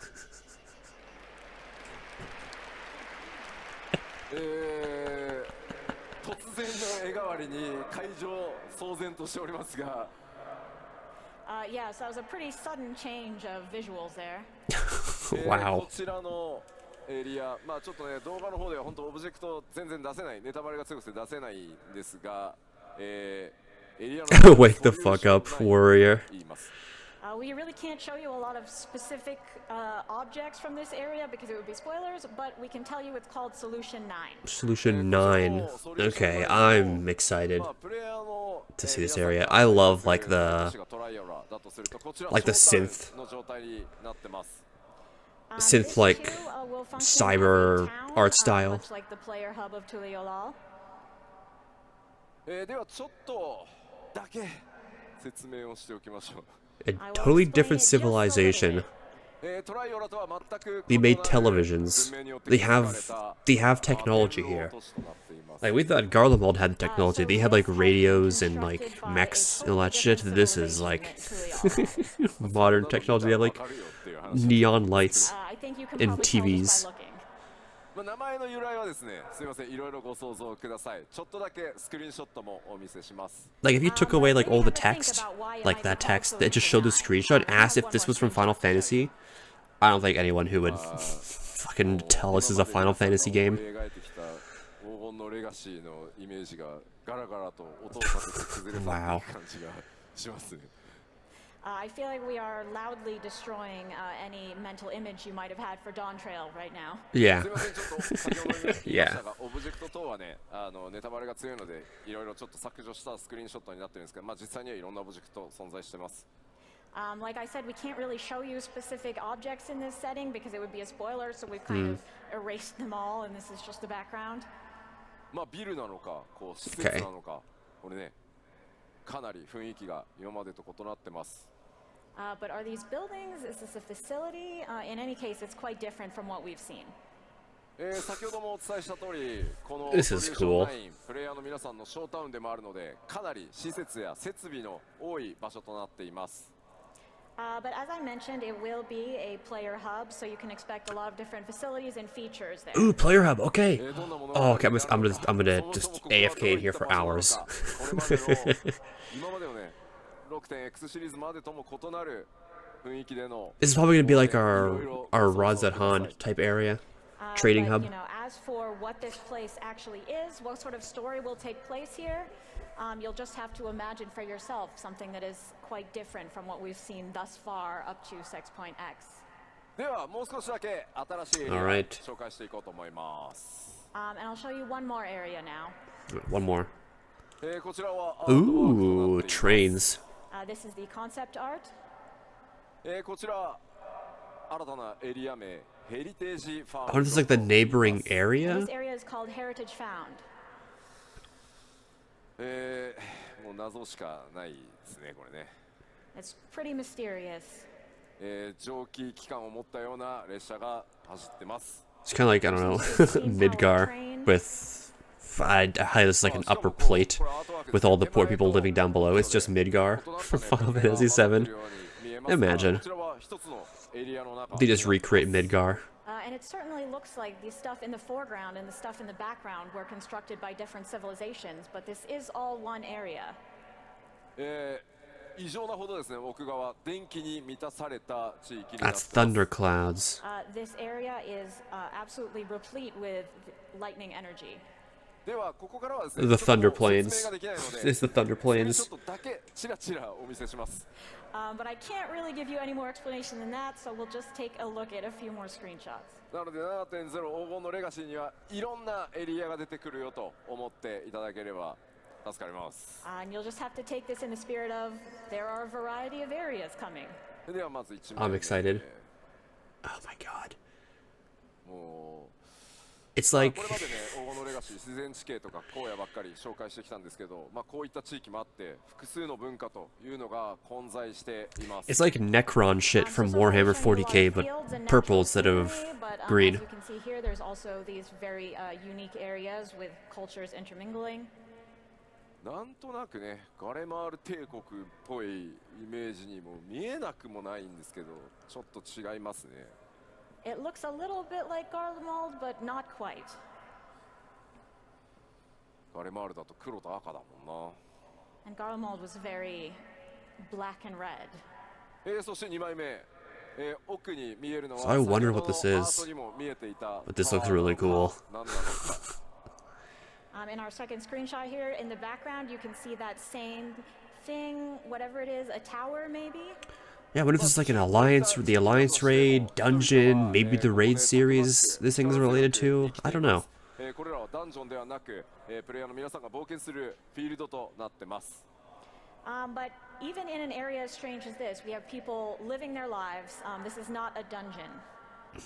B: 突然の絵代わりに会場騒然としておりますが。
C: Yes, that was a pretty sudden change of visuals there.
A: Wow.
B: こちらのエリア、ちょっとね動画の方では本当オブジェクト全然出せない、ネタバレが強くて出せないんですが、エリアの
A: Wake the fuck up, warrior.
C: We really can't show you a lot of specific objects from this area because it would be spoilers, but we can tell you it's called Solution 9.
A: Solution 9. Okay, I'm excited to see this area. I love like the synth like cyber art style.
C: Much like the player hub of Tuliolal.
B: ではちょっとだけ説明をしておきましょう。
A: A totally different civilization. They made televisions. They have technology here. Like we thought Garlemald had the technology. They had like radios and like mechs and all that shit. This is like modern technology. They have like neon lights and TVs.
B: 名前の由来はですね、すみません、いろいろご想像ください。ちょっとだけスクリーンショットもお見せします。
A: Like, if you took away, like, all the text, like that text, that just showed the screenshot, asked if this was from Final Fantasy, I don't think anyone who would fucking tell this is a Final Fantasy game.
B: 黄金のレガシーのイメージがガラガラと音を立てて崩れたっていう感じがしますね。
C: I feel like we are loudly destroying any mental image you might have had for Dawn Trail right now.
A: Yeah.
B: すみません、ちょっと先ほど言いましたが、オブジェクト等はね、ネタバレが強いので、いろいろちょっと削除したスクリーンショットになってるんですけど、まあ実際にはいろんなオブジェクト存在してます。
C: Like I said, we can't really show you specific objects in this setting because it would be a spoiler, so we've kind of erased them all, and this is just the background.
B: まあビルなのか、こう施設なのか、これね、かなり雰囲気が今までと異なってます。
C: But are these buildings? Is this a facility? In any case, it's quite different from what we've seen.
B: 先ほどもお伝えした通り、この
A: This is cool.
B: プレイヤーの皆さんのショータウンでもあるので、かなり施設や設備の多い場所となっています。
C: But as I mentioned, it will be a player hub, so you can expect a lot of different facilities and features there.
A: Ooh, player hub. Okay. Oh, okay. I'm gonna just AFK in here for hours.
B: 今までのね、6.X シリーズまでとも異なる雰囲気での。
A: This is probably gonna be like our Razathan type area, trading
C: but,
A: hub.
C: You know, as for what this place actually is, what sort of story will take place here, you'll just have to imagine for yourself something that is quite different from what we've seen thus far up to 6.X.
B: ではもう少しだけ新しいエリアを紹介していこうと思います。
C: And I'll show you one more area now.
A: One more.
B: こちらは
A: Ooh, trains.
C: This is the concept art.
B: こちら新たなエリア名ヘリテージファーム。
A: I wonder if it's like the neighboring area.
C: This area is called Heritage Found.
B: もう謎しかないですね、これね。
C: It's pretty mysterious.
B: 蒸気機関を持ったような列車が走ってます。
A: It's kind of like, I don't know, Midgar with this is like an upper plate with all the poor people living down below. It's just Midgar from Final Fantasy VII. Imagine. They just recreate Midgar.
C: And it certainly looks like the stuff in the foreground and the stuff in the background were constructed by different civilizations, but this is all one area.
B: 異常なほどですね、奥側電気に満たされた地域になってます。
A: That's thunderclouds.
C: This area is absolutely replete with lightning energy.
B: ではここからはですね、
A: The Thunder Plains.
B: 説明ができないので、
A: It's the Thunder
B: ちょ
A: Plains.
B: っとだけちらちらお見せします。
C: But I can't really give you any more explanation than that, so we'll just take a look at a few more screenshots.
B: なので 7.0 黄金のレガシーにはいろんなエリアが出てくるよと思っていただければ助かります。
C: And you'll just have to take this in the spirit of there are a variety of areas coming.
B: ではまず1枚目。
A: I'm excited. Oh my god.
B: もう
A: It's like
B: これまでね、黄金のレガシー自然地形とか荒野ばっかり紹介してきたんですけど、まあこういった地域もあって複数の文化というのが混在しています。
A: it's like Necron shit from Warhammer 40k, but purple instead of green.
C: As you can see here, there's also these very unique areas with cultures intermingling.
B: なんとなくね、ガレマール帝国っぽいイメージにも見えなくもないんですけど、ちょっと違いますね。
C: It looks a little bit like Garlemald, but not quite.
B: ガレマールだと黒と赤だもんな。
C: And Garlemald was very black and red.
B: そして2枚目。奥に見えるのは
A: So I wonder what this is.
B: にも見えていた
A: But this looks really cool.
B: 何なのか。
C: In our second screenshot here, in the background, you can see that same thing, whatever it is, a tower maybe?
A: Yeah, what if this is like an alliance, the alliance raid, dungeon, maybe the raid series this thing is related to? I don't know.
B: これらはダンジョンではなく、プレイヤーの皆さんが冒険するフィールドとなってます。
C: But even in an area as strange as this, we have people living their lives. This is not a dungeon.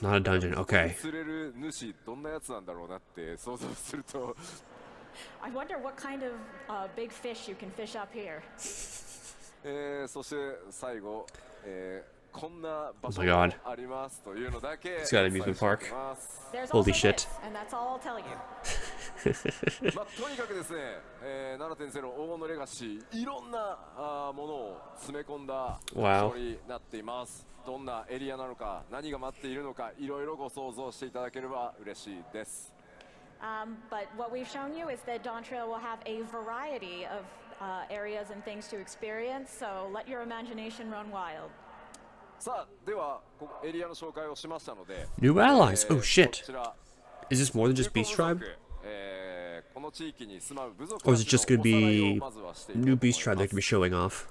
A: Not a dungeon, okay.
B: 釣れる主どんなやつなんだろうなって想像すると。
C: I wonder what kind of big fish you can fish up here.
B: そして最後、こんな場
A: Oh
B: 所
A: my
B: が
A: god.
B: ありますというのだけ。
A: It's got an amusement park.
C: There's
A: Holy
C: also
A: shit.
C: this, and that's all I'll tell you.
B: まあとにかくですね、7.0 黄金のレガシー、いろんなものを詰め込んだ勝利になっています。どんなエリアなのか、何が待っているのか、いろいろご想像していただければ嬉しいです。
C: But what we've shown you is that Dawn Trail will have a variety of areas and things to experience, so let your imagination run wild.
B: さあ、ではエリアの紹介をしましたので、
A: New allies. Oh shit.
B: こちら
A: Is this more than just Beast Tribe?
B: この地域に住まう部族
A: Or is it just gonna
B: たちのおさらい
A: be
B: をまずはしていこうと
A: new
B: 思います。
A: Beast Tribe that can be showing off?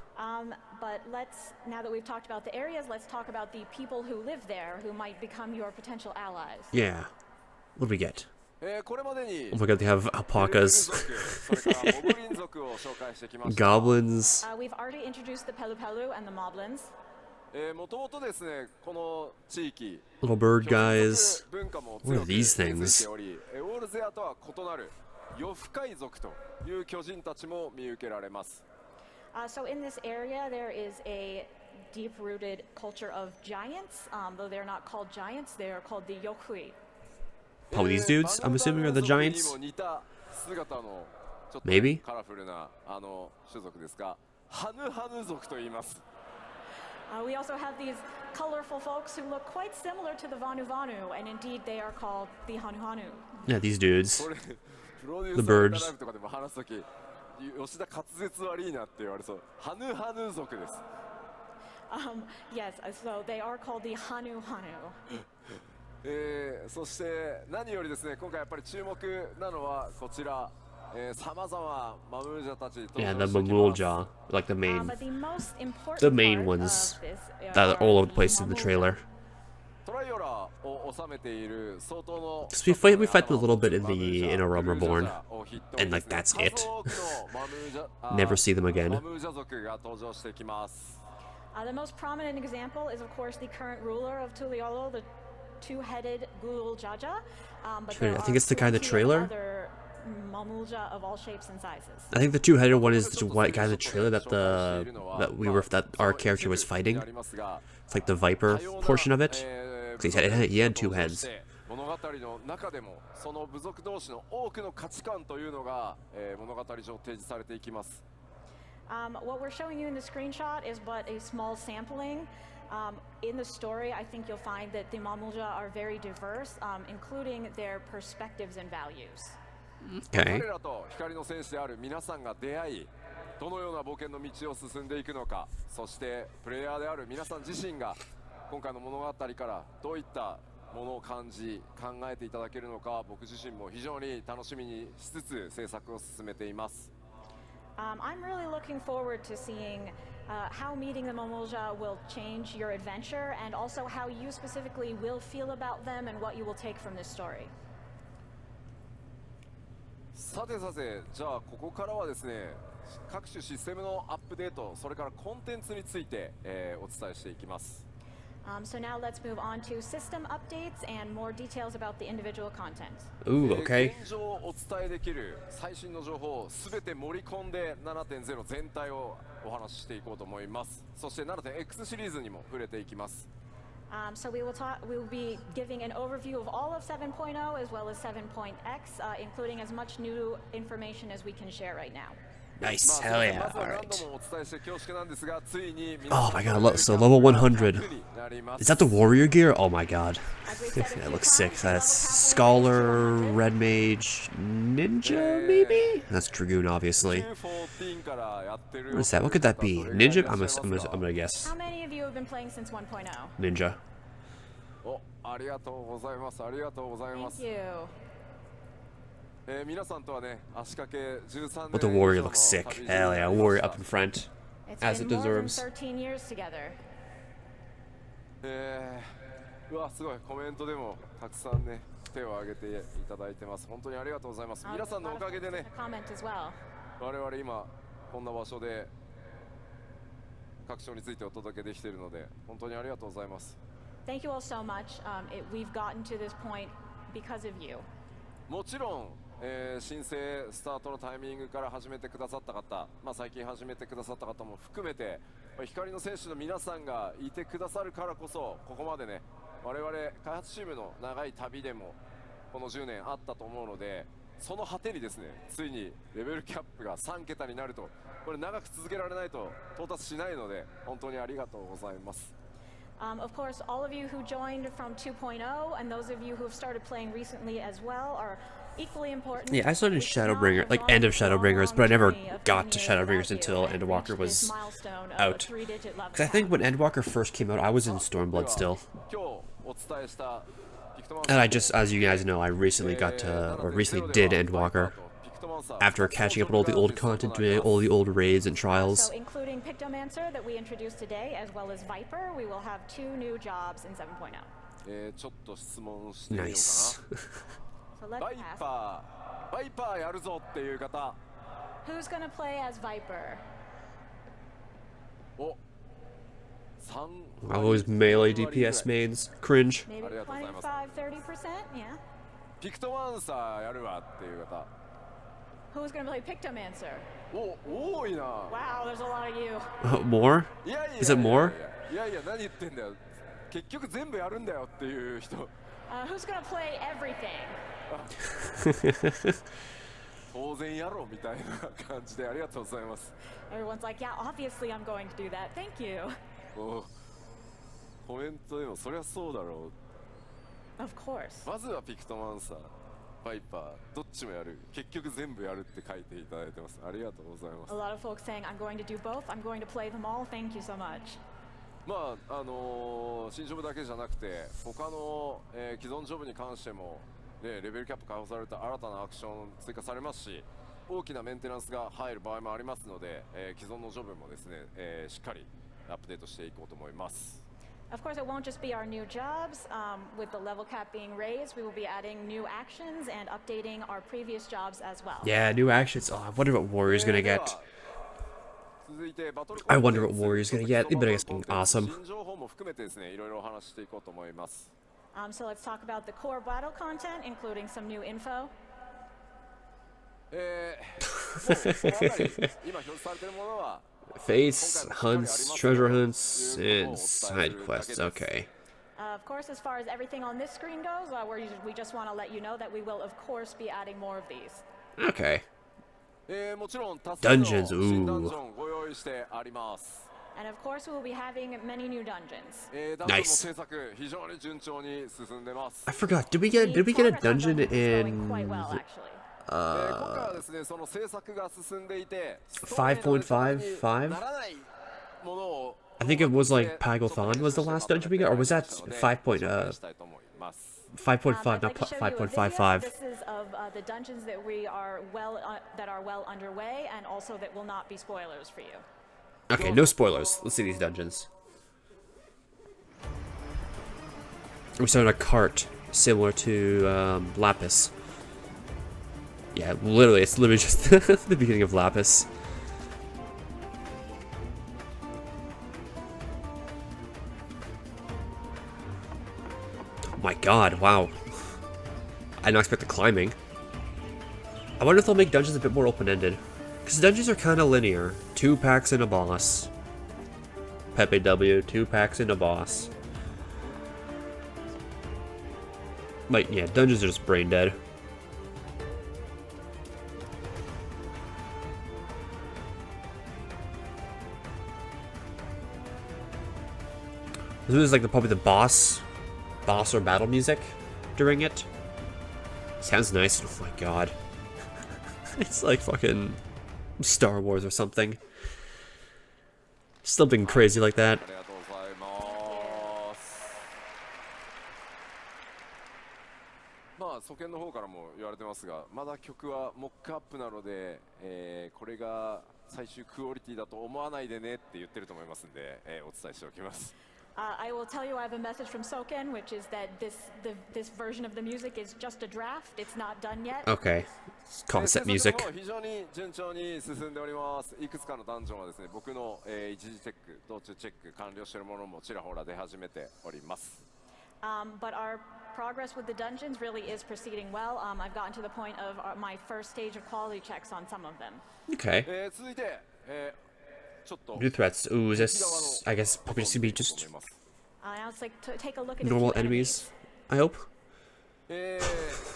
C: But now that we've talked about the areas, let's talk about the people who live there who might become your potential allies.
A: Yeah. What do we get?
B: これまでに
A: Oh my god, they have alpacas.
B: それからモブリン族を紹介してきました。
A: Goblins.
C: We've already introduced the Pelu Pelu and the Moblins.
B: もともとですね、この地域
A: Little bird
B: 居
A: guys.
B: 族文化も
A: What
B: 強
A: are
B: く
A: these
B: 根付い
A: things?
B: ており、オールゼアとは異なる夜深海族という巨人たちも見受けられます。
C: So in this area, there is a deep-rooted culture of giants. Though they're not called giants, they are called the Yokui.
A: Probably these dudes, I'm assuming, are the giants.
B: にも似た姿のちょっと
A: Maybe?
B: カラフルな種族ですが、ハヌハヌ族と言います。
C: We also have these colorful folks who look quite similar to the Vanu Vanu, and indeed they are called the Hanu Hanu.
A: Yeah, these dudes.
B: これプロデュー
A: The
B: サー
A: birds.
B: ライブとかでも話すとき、吉田滑舌悪いなって言われそう。ハヌハヌ族です。
C: Yes, so they are called the Hanu Hanu.
B: そして何よりですね、今回やっぱり注目なのはこちら、さまざまマムージャたち登
A: Yeah,
B: 場
A: the
B: してきます。
A: Mamulja. Like the main.
C: But the most important
A: The main
C: part
A: ones
C: of this
A: that are all over the place in the
C: Mamulja.
A: trailer.
B: トライオラを収めている相当の
A: So we fight them a little bit in A Realm Reborn, and like that's it. Never see them again.
B: マムージャ族が登場してきます。
C: The most prominent example is, of course, the current ruler of Tuliolo, the two-headed Gulul Jaja. But there
A: I think it's the guy in the
C: are plenty of
A: trailer.
C: other Mamulja of all shapes and sizes.
A: I think the two-headed one is the white guy in the trailer that our character was fighting. It's like the Viper portion of it. 'Cause he had two heads.
B: 物語の中でもその部族同士の多くの価値観というのが、物語上提示されていきます。
C: What we're showing you in the screenshot is but a small sampling. In the story, I think you'll find that the Mamulja are very diverse, including their perspectives and values.
A: Okay.
B: 彼らと光の戦士である皆さんが出会い、どのような冒険の道を進んでいくのか、そしてプレイヤーである皆さん自身が今回の物語からどういったものを感じ考えていただけるのか、僕自身も非常に楽しみにしつつ制作を進めています。
C: I'm really looking forward to seeing how meeting the Mamulja will change your adventure, and also how you specifically will feel about them and what you will take from this story.
B: さてさて、じゃあここからはですね、各種システムのアップデート、それからコンテンツについて、お伝えしていきます。
C: So now let's move on to system updates and more details about the individual content.
A: Ooh, okay.
B: 現状お伝えできる最新の情報をすべて盛り込んで 7.0 全体をお話ししていこうと思います。そして 7.x シリーズにも触れていきます。
C: So we will be giving an overview of all of 7.0 as well as 7.x, including as much new information as we can share right now.
A: Nice. Hell yeah.
B: まずは
A: All
B: 何
A: right.
B: 度もお伝えして恐縮なんですが、ついに
A: Oh my god, so level 100. Is that the warrior gear? Oh my god. That looks sick. That's Scholar, Red Mage, Ninja, maybe? That's Dragoon, obviously.
B: 14からやってる
A: What is that? What could that be? Ninja? I'm gonna guess.
C: How many of you have been playing since 1.0?
A: Ninja.
B: お、ありがとうございます。ありがとうございま
C: Thank
B: す。
C: you.
B: 皆さんとはね、足掛け13
A: But the
B: 年
A: warrior
B: 以上の
A: looks sick.
B: 旅路に
A: Hell
B: な
A: yeah,
B: りま
A: warrior
B: した
A: up in front.
C: It's
A: As
C: been
A: it
C: more than
A: deserves.
C: 13 years together.
B: うわ、すごいコメントでもたくさんね手を挙げていただいてます。本当にありがとうございます。皆さんのおかげでね、
C: Comment as well.
B: 我々今こんな場所で各章についてお届けできているので、本当にありがとうございます。
C: Thank you all so much. We've gotten to this point because of you.
B: もちろん、申請スタートのタイミングから始めてくださった方、最近始めてくださった方も含めて、光の選手の皆さんがいてくださるからこそ、ここまでね、我々開発チームの長い旅でもこの10年あったと思うので、その果てにですね、ついにレベルキャップが3桁になると、これ長く続けられないと到達しないので、本当にありがとうございます。
C: Of course, all of you who joined from 2.0 and those of you who have started playing recently as well are equally important.
A: Yeah, I started Shadowbringer, like end of Shadowbringers, but I never got to Shadowbringers until Endwalker was out. Because I think when Endwalker first came out, I was in Stormblood still. And I just, as you guys know, I recently got to, or recently did Endwalker. After catching up with all the old content, doing all the old raids and trials.
C: So including Pictomancer that we introduced today, as well as Viper, we will have 2 new jobs in 7.0.
A: Nice.
C: So let's ask. Who's gonna play as Viper?
B: Oh.
A: Those melee DPS mains. Cringe.
C: Maybe 25-30%, yeah.
B: Pictomancer やるわっていう方。
C: Who's gonna play Pictomancer?
B: 多いな。
C: Wow, there's a lot of you.
A: More? Is it more?
B: いやいや、何言ってんだよ。結局全部やるんだよっていう人。
C: Who's gonna play everything?
B: 当然やろうみたいな感じでありがとうございます。
C: Everyone's like, yeah, obviously I'm going to do that. Thank you.
B: コメントでもそりゃそうだろう。
C: Of course.
B: まずはピクトマンサー、バイパー、どっちもやる。結局全部やるって書いていただいてます。ありがとうございます。
C: A lot of folks saying, I'm going to do both. I'm going to play them all. Thank you so much.
B: まあ新ジョブだけじゃなくて他の、既存ジョブに関しても、ね、レベルキャップ解放された新たなアクション追加されますし、大きなメンテナンスが入る場合もありますので、既存のジョブもですね、しっかりアップデートしていこうと思います。
C: Of course, it won't just be our new jobs. With the level cap being raised, we will be adding new actions and updating our previous jobs as well.
A: Yeah, new actions. Oh, I wonder what Warrior's gonna get. I wonder what Warrior's gonna get. It better get something awesome.
C: So let's talk about the core battle content, including some new info.
A: Face, hunts, treasure hunts, and side quests. Okay.
C: Of course, as far as everything on this screen goes, we just want to let you know that we will, of course, be adding more of these.
A: Okay. Dungeons, ooh.
C: And of course, we will be having many new dungeons.
A: Nice. I forgot. Did we get a dungeon in
C: quite well, actually.
A: 5.55? I think it was like Pagothon was the last dungeon we got, or was that 5.5, not 5.55?
C: This is of the dungeons that are well underway, and also that will not be spoilers for you.
A: Okay, no spoilers. Let's see these dungeons. We started a cart similar to Lapis. Yeah, literally, it's literally just the beginning of Lapis. Oh my god, wow. I didn't expect the climbing. I wonder if they'll make dungeons a bit more open-ended. Because dungeons are kind of linear. 2 packs and a boss. Pepe W, 2 packs and a boss. Like, yeah, dungeons are just brain dead. This is like probably the boss or battle music during it. Sounds nice. Oh my god. It's like fucking Star Wars or something. Something crazy like that.
B: まあ祖権の方からも言われてますが、まだ曲はモックアップなので、これが最終クオリティだと思わないでねって言ってると思いますんで、お伝えしておきます。
C: I will tell you I have a message from Soken, which is that this version of the music is just a draft. It's not done yet.
A: Okay. Concept music.
B: 非常に順調に進んでおります。いくつかのダンジョンはですね、僕の、一時チェック、道中チェック完了しているものもちらほら出始めております。
C: But our progress with the dungeons really is proceeding well. I've gotten to the point of my first stage of quality checks on some of them.
A: Okay.
B: 続いて、
A: New threats. Ooh, is this, I guess, probably just gonna be just
C: Now let's take a look at
A: normal enemies, I hope.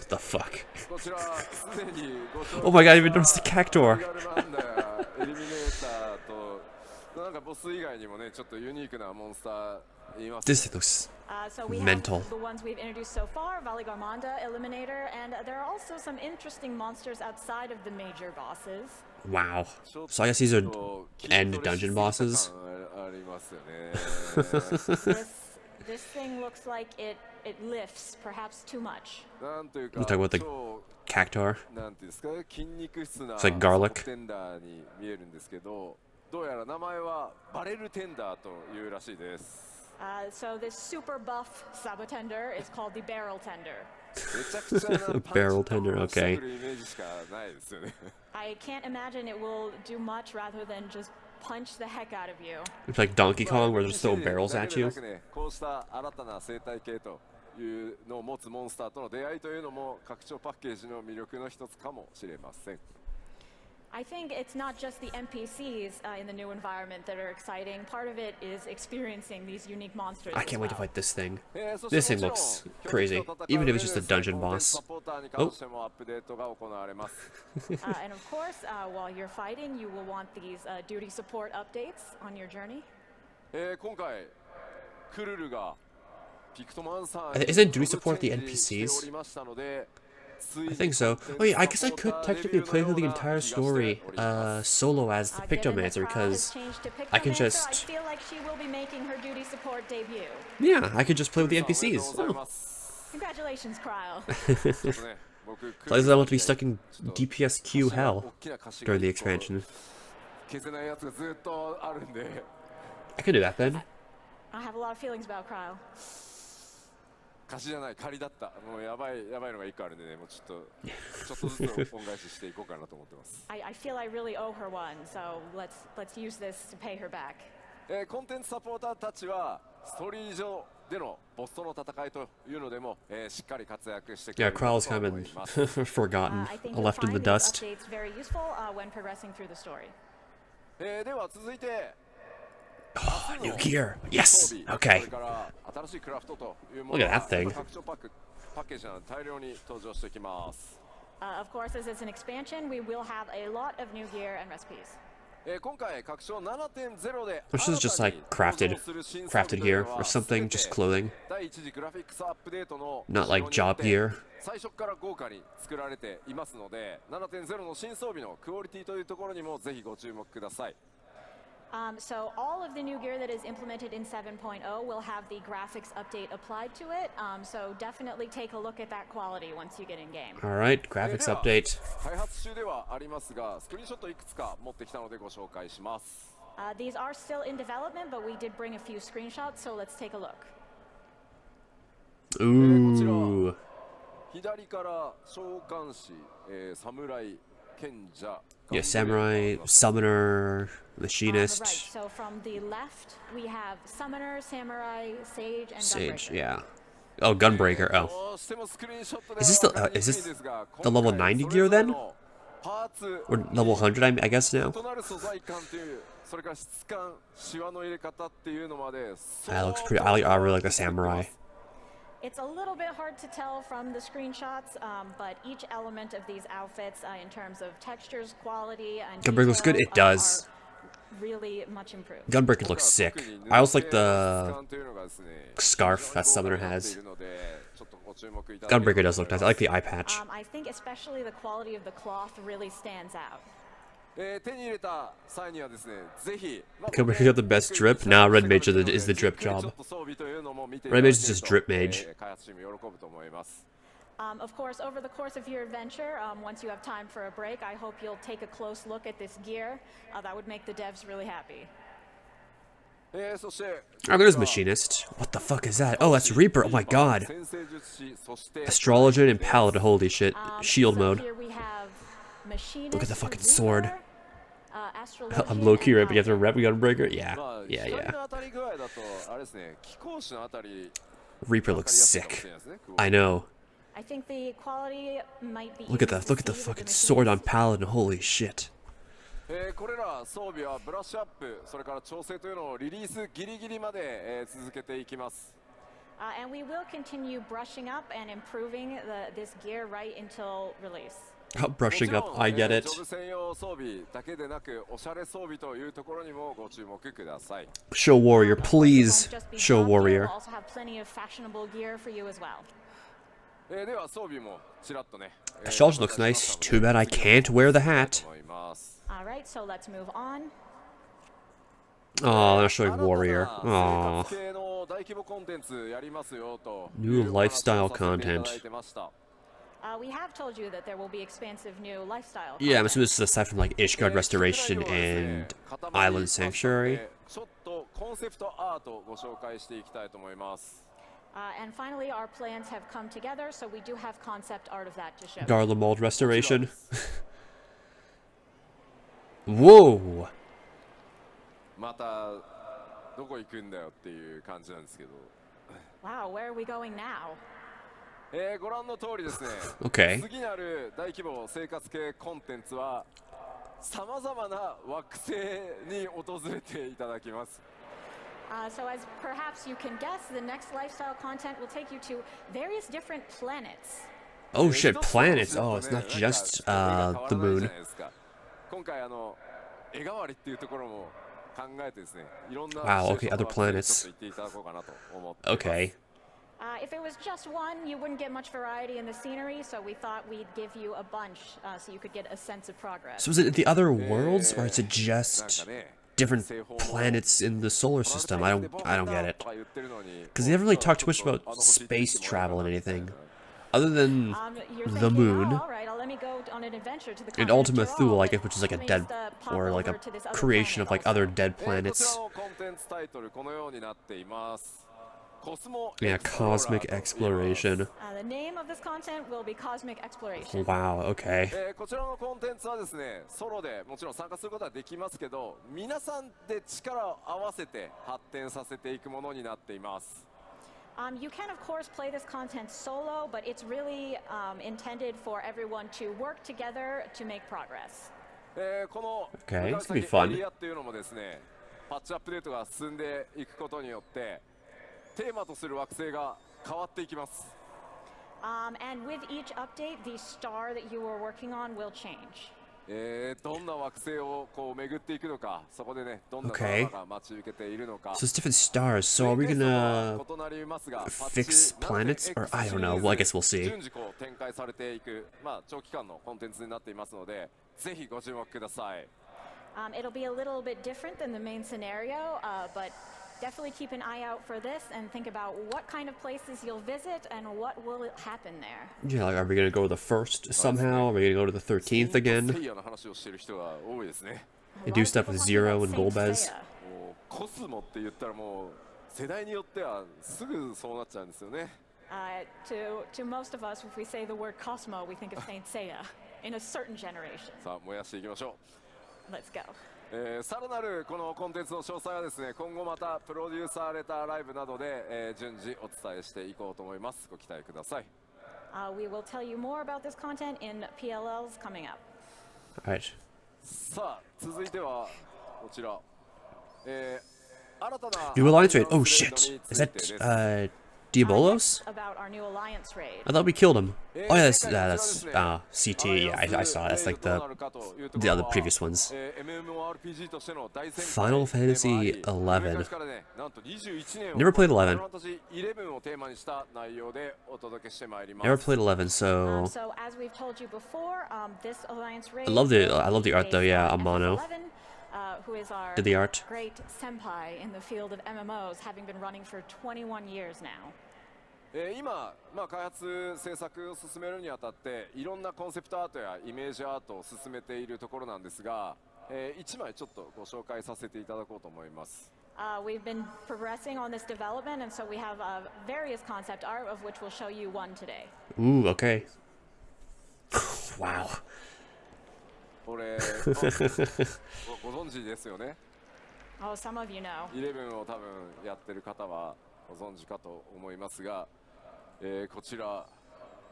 A: The fuck?
B: こちらすでにご紹介
A: Oh my god, I even noticed the cactuar.
B: リガルマンダーエリミネーターとなんかボス以外にもねちょっとユニークなモンスターいます。
A: This looks
C: So we
A: mental.
C: have the ones we've introduced so far, Valigarmanda, Eliminator, and there are also some interesting monsters outside of the major bosses.
A: Wow. So I guess these are end dungeon bosses.
B: ありますよね。
C: This thing looks like it lifts, perhaps too much.
B: なんというか
A: You talk about the
B: 超
A: cactuar?
B: なんていうんですか筋肉質な
A: It's like garlic.
B: サボテンダーに見えるんですけど、どうやら名前はバレルテンダーというらしいです。
C: So this super buff Sabotender is called the Barrel Tender.
B: めちゃくちゃなパンチ
A: Barrel tender,
B: をして
A: okay.
B: くるイメージしかないですよね。
C: I can't imagine it will do much rather than just punch the heck out of you.
A: It's like Donkey Kong where they just throw barrels at you.
B: こうした新たな生態系というのを持つモンスターとの出会いというのも拡張パッケージの魅力の一つかもしれません。
C: I think it's not just the NPCs in the new environment that are exciting. Part of it is experiencing these unique monsters.
A: I
C: as
A: can't wait to
C: well.
A: fight this thing. This thing looks crazy, even if it's just a dungeon boss. Oh.
C: And of course, while you're fighting, you will want these duty support updates on your journey.
B: 今回クルルがピクトマンサ
A: Isn't duty support the NPCs? I think so. Oh yeah, I guess I could technically play through the entire story solo as the
C: Given that
A: Pictomancer
C: Kyle has
A: because
C: changed to
A: I can
C: Pictomancer,
A: just-
C: I feel like she will be making her duty support debut.
A: yeah, I could just play with the NPCs. Oh.
C: Congratulations, Kyle.
A: At least I don't have to be stuck in DPSQ hell during the expansion.
B: 消せないやつがずっとあるんで
A: I could do that then.
C: I have a lot of feelings about Kyle.
B: 貸しじゃない借りだったもうやばいのが1個あるんでねもうちょっとずつ恩返ししていこうかなと思ってます
C: I feel I really owe her one, so let's use this to pay her back.
B: コンテンツサポーターたちはストーリー上でのボスとの戦いというのでも、しっかり活躍してくれ
A: Yeah,
B: る
A: Kral's
B: と
A: kind
B: 思い
A: of
B: ま
A: been
B: す
A: forgotten,
C: I think you'll
A: left in the
C: find these
A: dust.
C: updates very useful when progressing through the story.
B: では続いて
A: Oh, new gear. Yes. Okay.
B: それから新しいクラフトというも
A: Look
B: の
A: at
B: が
A: that thing.
B: 拡張パッケージなど大量に登場してきます
C: Of course, as it's an expansion, we will have a lot of new gear and recipes.
B: 今回拡張 7.0 で
A: This is just like crafted gear or something, just clothing.
B: 第一次グラフィックスアップデートの
A: Not like job gear.
B: 最初から豪華に作られていますので 7.0 の新装備のクオリティというところにもぜひご注目ください
C: So all of the new gear that is implemented in 7.0 will have the graphics update applied to it. So definitely take a look at that quality once you get in game.
A: All right, graphics update.
B: 開発中ではありますがスクリーンショットいくつか持ってきたのでご紹介します
C: These are still in development, but we did bring a few screenshots, so let's take a look.
A: Ooh.
B: 左から召喚士、侍、賢者
A: Yeah, samurai, summoner, machinist,
C: Right, so from the left, we have Summoner, Samurai, Sage, and
A: sage.
C: Gunbreaker.
A: Yeah. Oh, gunbreaker. Oh,
B: どうしてもスクリーンショットで
A: Is this the-
B: は分かりにくい
A: is this
B: ですが
A: the level 90 gear then?
B: パーツ
A: or level 100. I guess now.
B: 異なる素材感というそれから質感シワの入れ方っていうのまで
A: That looks pretty. I really like the samurai.
C: It's a little bit hard to tell from the screenshots, but each element of these outfits, in terms of textures, quality, and
A: Gunbreaker looks good?
C: detail,
A: It does.
C: are really much improved.
A: Gunbreaker looks sick. I also like the
B: 質感というのがですね
A: scarf that summoner has.
B: 非常に豪華になっているのでちょっとご注目いただければ
A: Gunbreaker does look nice. I like the eye patch.
C: I think especially the quality of the cloth really stands out.
B: 手に入れた際にはですねぜひ
A: Gunbreaker got the best drip? Nah, Red Mage is the drip job. Red Mage is just drip mage.
B: 開発チーム喜ぶと思います
C: Of course, over the course of your adventure, once you have time for a break, I hope you'll take a close look at this gear. That would make the devs really happy.
B: そして
A: Oh, there's Machinist. What the fuck is that? Oh, that's Reaper. Oh my god.
B: 先生術師そして
A: Astrologian and Paladin. Holy shit. Shield
C: so
A: mode.
C: Here we have Machinist,
A: Look at the fucking sword.
C: Reaper, Astrologian,
A: I'm low key right, but you have
C: and
A: to rep Gunbreaker? Yeah.
B: まあ
A: Yeah,
B: 光
A: yeah.
B: の当たり具合だとあれですね貴公子のあたり
A: Reaper
B: 分か
A: looks
B: りやすいかも
A: sick.
B: しれないですね
A: I know.
C: I think the quality might be.
A: Look at
C: easier
A: the
C: to
A: look at the
C: see with
A: fucking
C: the
A: sword on
C: Machinist.
A: Paladin. Holy shit.
B: これら装備はブラッシュアップそれから調整というのをリリースギリギリまで、続けていきます
C: And we will continue brushing up and improving this gear right until release.
A: Brushing up, I get it. Show warrior, please. Show warrior.
C: We'll also have plenty of fashionable gear for you as well.
A: The shoulders looks nice. Too bad I can't wear the hat.
C: Alright, so let's move on.
A: Oh, they're showing warrior. Oh. New lifestyle content.
C: We have told you that there will be expansive new lifestyle
A: Yeah, I'm
C: content.
A: assuming this is aside from like Ishgard Restoration and Island Sanctuary.
C: And finally, our plans have come together, so we do have concept art of that to show.
A: Garlemald Restoration. Whoa!
C: Wow, where are we going now?
B: ご覧の通りですね。
A: Okay.
B: 次なる大規模生活系コンテンツは様々な惑星に訪れていただきます。
C: So as perhaps you can guess, the next lifestyle content will take you to various different planets.
A: Oh shit, planets. Oh, it's not just the moon.
B: 今回絵代わりっていうところも考えてですね。いろんな
A: Wow, okay, other planets.
B: ちょっと言っていただこうかなと思っています。
A: Okay.
C: If it was just one, you wouldn't get much variety in the scenery, so we thought we'd give you a bunch so you could get a sense of progress.
A: So is it the other worlds, or is it just different planets in the solar system? I don't get it. Because they never really talked too much about space travel and anything, other than
C: You're
A: the
C: thinking,
A: moon
C: oh, all right, let me go on an adventure to the
A: and
C: continent of
A: Ultima
C: Tyrol,
A: Thule, I
C: but
A: guess, which is like a
C: makes
A: dead
C: the pop
A: or like a
C: over to this other
A: creation of
C: planet
A: like
C: also.
A: other dead
B: こち
A: planets.
B: らのコンテンツタイトルこのようになっています。
A: Yeah, cosmic exploration.
C: The name of this content will be Cosmic Exploration.
A: Wow. Okay.
B: こちらのコンテンツはですね、ソロでもちろん参加することはできますけど、皆さんで力を合わせて発展させていくものになっています。
C: You can, of course, play this content solo, but it's really intended for everyone to work together to make progress.
B: この
A: Okay,
B: 向
A: it's
B: か
A: gonna
B: う
A: be
B: 先
A: fun.
B: エリアっていうのもですね、パッチアップデートが進んでいくことによって、テーマとする惑星が変わっていきます。
C: And with each update, the star that you were working on will change.
B: どんな惑星をこう巡っていくのか、そこでね、どんなド
A: Okay.
B: ラマが待ち受けているのか。
A: So it's different stars. So are we gonna
B: 異なりますが、
A: fix planets, or I don't know. Well, I guess we'll see.
B: 順次こう展開されていく、長期間のコンテンツになっていますので、ぜひご注目ください。
C: It'll be a little bit different than the main scenario, but definitely keep an eye out for this and think about what kind of places you'll visit and what will happen there.
A: Yeah, like, are we gonna go to the first somehow? Are we gonna go to the 13th
B: セ
A: again
B: イヤの話をしている人が多いですね。
C: A
A: and
C: lot
A: do
C: of
A: stuff
C: people
A: with
C: talking
A: Zero
C: about
A: and
C: Saint
A: Golbez?
C: Seiya.
B: もうコスモって言ったらもう世代によってはすぐそうなっちゃうんですよね。
C: To most of us, if we say the word Cosmo, we think of Saint Seiya in a certain generation.
B: さあ燃やしていきましょう。
C: Let's go.
B: さらなるこのコンテンツの詳細はですね、今後またプロデューサーレターライブなどで、順次お伝えしていこうと思います。ご期待ください。
C: We will tell you more about this content in PLLs coming up.
A: Alright.
B: さあ続いてはこちら、新たな
A: New Alliance raid. Oh
B: ア
A: shit.
B: ップデートに
A: Is
B: つい
A: that
B: てです。
A: Diabolos?
C: About our new alliance raid.
A: I thought we killed him. Oh yeah, that's CT. Yeah, I saw it. That's like the other previous ones.
B: MMORPG としての大先輩
A: Final Fantasy
B: でもあり、
A: 11.
B: 昔からね、なんと21年を
A: Never played 11.
B: Final Fantasy 11をテーマにした内容でお届けしてまいります。
A: Never played 11, so
C: So as we've told you before, this alliance raid.
A: I love the art though. Yeah, Amano
C: FFXIV, who is our
A: did the art.
C: great senpai in the field of MMOs, having been running for 21 years now.
B: 今、開発制作を進めるにあたっていろんなコンセプトアートやイメージアートを進めているところなんですが、1枚ちょっとご紹介させていただこうと思います。
C: We've been progressing on this development, and so we have various concept art, of which we'll show you one today.
A: Ooh, okay. Wow.
B: これご存知ですよね。
C: Oh, some of you know.
B: 11を多分やってる方はご存知かと思いますが、こちら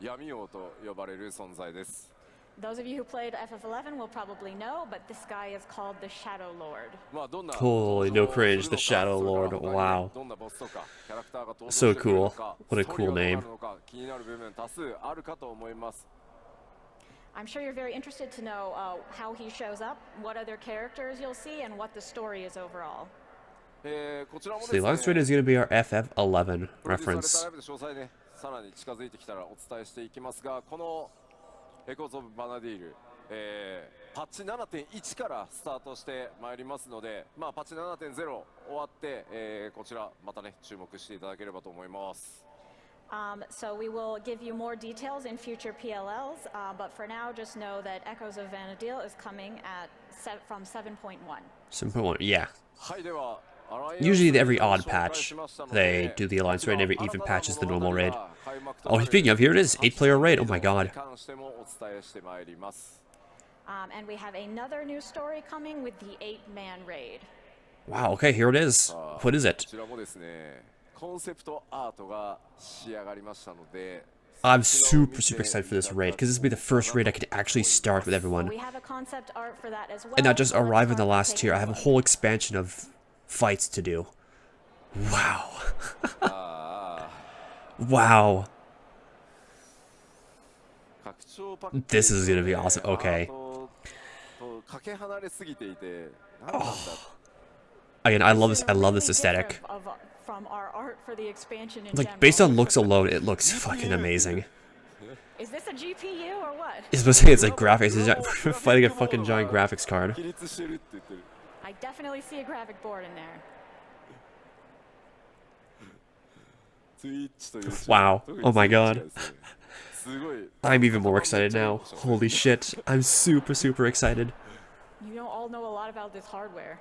B: 闇王と呼ばれる存在です。
C: Those of you who played FF11 will probably know, but this guy is called the Shadow Lord.
A: Holy no cringe, the Shadow Lord. Wow. So cool. What a cool name.
C: I'm sure you're very interested to know how he shows up, what other characters you'll see, and what the story is overall.
A: So the last raid is going to be our FF11 reference.
B: エコーズ・オブ・バナディール、パッチ 7.1 からスタートしてまいりますので、パッチ 7.0 終わって、こちらまたね注目していただければと思います。
C: So we will give you more details in future PLLs, but for now just know that Echoes of Vanadil is coming from 7.1.
A: 7.1, yeah.
B: はい、では
A: Usually every odd patch, they do the alliance raid, and every even patch is the normal raid. Oh, speaking of, here it is, 8-player raid, oh my god.
C: And we have another new story coming with the 8-man raid.
A: Wow, okay, here it is. What is it? I'm super excited for this raid, because this will be the first raid I can actually start with everyone.
C: We have a concept art for that as well.
A: And not just arrive in the last tier, I have a whole expansion of fights to do. Wow. Wow. This is gonna be awesome. Okay. Oh. Again, I love this aesthetic.
C: From our art for the expansion in
A: like, based on looks alone, it looks fucking amazing.
C: Is this a GPU or what?
A: I was supposed to say it's like graphics. We're fighting a fucking giant graphics card.
C: I definitely see a graphic board in there.
A: Wow. Oh my god. I'm even more excited now. Holy shit. I'm super excited.
C: You don't all know a lot about this hardware.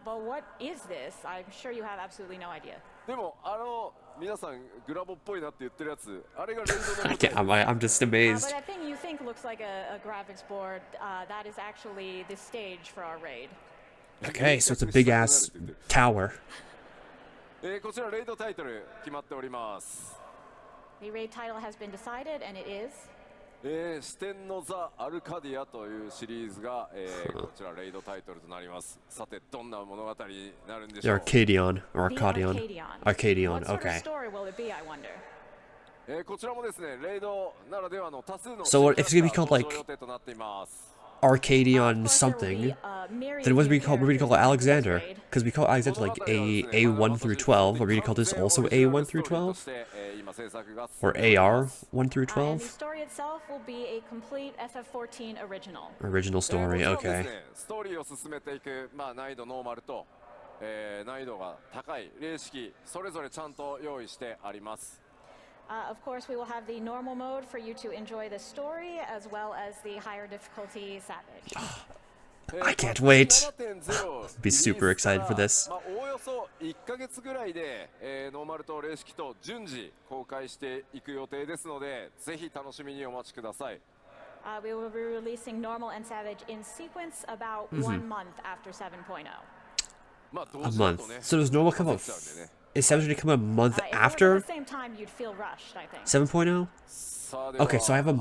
C: But what is this? I'm sure you have absolutely no idea.
A: I'm just amazed.
C: But that thing you think looks like a graphics board, that is actually the stage for our raid.
A: Okay, so it's a big ass tower.
C: The raid title has been decided, and it is
B: 四天のザ・アルカディアというシリーズが、こちらレイドタイトルとなります。さてどんな物語になるんでしょう。
A: Arcadion,
C: What sort of
A: okay.
C: story will it be, I wonder?
B: こちらもですね、レイドならではの多数の
A: So if it's gonna be called like
B: 予定となっています。
A: Arcadion something, then what do we call Alexander? Because we call Alexander like A1 through 12, or we call this also A1 through 12? Or AR 1 through 12?
C: And the story itself will be a complete FF14 original.
A: Original story, okay.
B: ストーリーを進めていく、難易度ノーマルと、難易度が高い例式それぞれちゃんと用意してあります。
C: Of course, we will have the normal mode for you to enjoy the story, as well as the higher difficulty Savage.
A: I can't wait. Be super excited for this.
B: およそ1ヶ月ぐらいで、ノーマルと例式と順次公開していく予定ですので、ぜひ楽しみにお待ちください。
C: We will be releasing normal and Savage in sequence about 1 month after 7.0.
A: A month. So does normal come out? Is Savage going to come a month after 7.0? Okay, so I have a.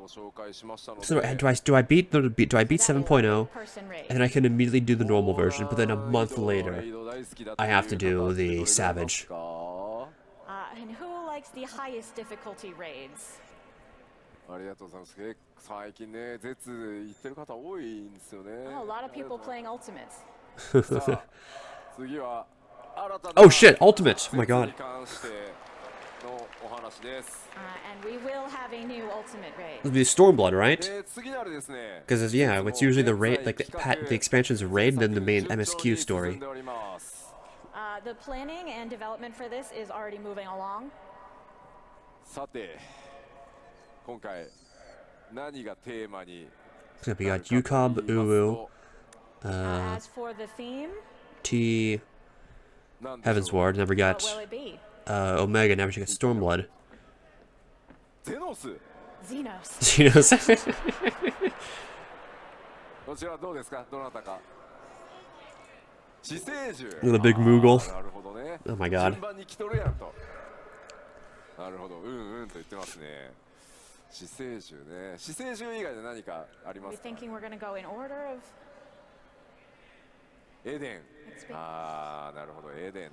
A: So do I beat 7.0, and then I can immediately do the normal version, but then a month later, I have to do the Savage.
C: And who likes the highest difficulty raids?
B: ありがとうございます。最近ね、絶言ってる方多いんですよね。
C: Oh, a lot of people playing ultimates.
B: 次は
A: Oh shit, ultimate! Oh my god.
C: And we will have a new ultimate raid.
A: It'll be Stormblood, right? Because yeah, it's usually the raid, like the expansion's raid, and then the main MSQ story.
C: The planning and development for this is already moving along.
B: さて、今回何がテーマに
A: So we got Yukab, Uru,
C: As for the theme,
A: T, Heaven's Ward, never got
C: what will it be?
A: Omega, never got Stormblood.
B: ゼノス
C: Xenos.
B: こちらどうですか、どなたか
A: With a big Moogle.
B: なるほどね
A: Oh my god.
B: 順番に来とるやんとなるほど、うんうんと言ってますね。死生獣ね。死生獣以外で何かありますか？
C: We're thinking we're going to go in order of
B: エデン。ああ、なるほど、エデンね。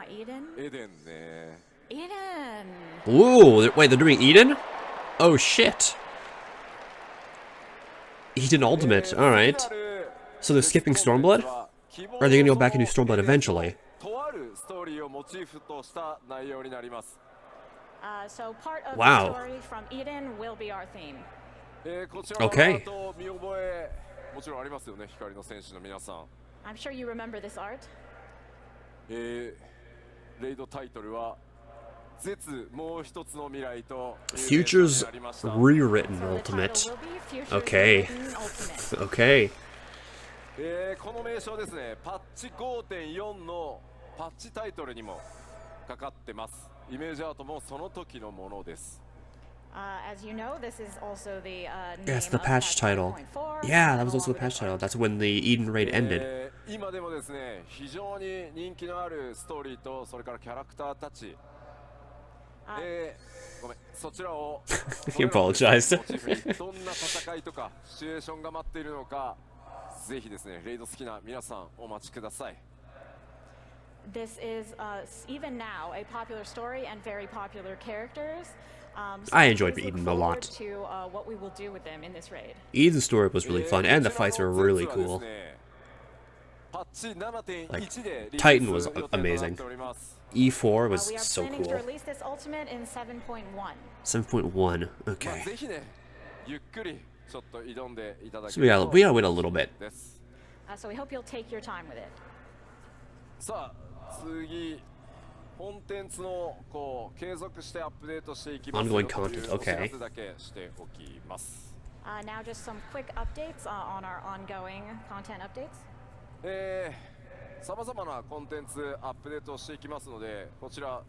C: Eden.
B: エデンね。
C: Eden.
A: Ooh, wait, they're doing Eden? Oh shit. Eden Ultimate, alright. So they're skipping Stormblood? Or are they gonna go back and do Stormblood eventually?
B: とあるストーリーをモチーフとした内容になります。
C: So part of
A: Wow.
C: the story from Eden will be our theme.
B: こちらは
A: Okay.
B: と見覚えもちろんありますよね、光の戦士の皆さん。
C: I'm sure you remember this art.
B: レイドタイトルは絶もう一つの未来と
A: Futures Rewritten
C: So the title
A: Ultimate.
C: will be Futures
A: Okay.
C: Rewritten Ultimate.
A: Okay.
B: この名称ですね、パッチ 5.4 のパッチタイトルにもかかってます。イメージアートもその時のものです。
C: As you know, this is also the name
A: Yeah, it's the
C: of
A: patch title.
C: patch 5.4,
A: Yeah, that was
C: along
A: also the
C: with
A: patch
C: art.
A: title. That's when the Eden raid ended.
B: 今でもですね、非常に人気のあるストーリーとそれからキャラクターたち、ごめん、そちらを
A: He apologized.
B: どんな戦いとかシチュエーションが待っているのか、ぜひですね、レイド好きな皆さんお待ちください。
C: This is even now a popular story and very popular characters. So
A: I enjoyed
C: please look
A: Eden a lot.
C: forward to what we will do with them in this raid.
A: Eden's story was really fun, and the fights were really cool.
B: パッチ 7.1 で
A: Titan was
B: リリース予定とな
A: amazing.
B: っております。
A: E4 was
C: We are
A: so
C: planning to
A: cool.
C: release this ultimate in 7.1.
A: 7.1.
B: まあ
A: Okay.
B: ぜひね、ゆっくりちょっと挑んでいただけ
A: So
B: る
A: we gotta wait a little bit.
B: です。
C: So we hope you'll take your time with it.
B: さあ次コンテンツのこう継続してアップデートしていきますよ
A: Ongoing
B: という
A: content,
B: お知ら
A: okay.
B: せだけしておきます。
C: Now just some quick updates on our ongoing content updates.
B: さまざまなコンテンツアップデートをしていきますので、こちら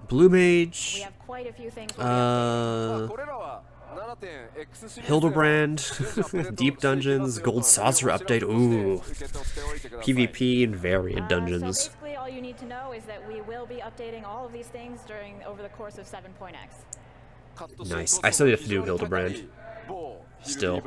A: Blue
C: We
A: Mage,
C: have quite a few things we'll be updating.
B: これらは 7.X シリーズ
A: Hildebrand, Deep Dungeons, Gold Saucer update. Ooh, PvP and variant
C: So
A: dungeons.
C: basically all you need to know is that we will be updating all of these things over the course of 7.x.
A: Nice. I still have to do Hildebrand. Still.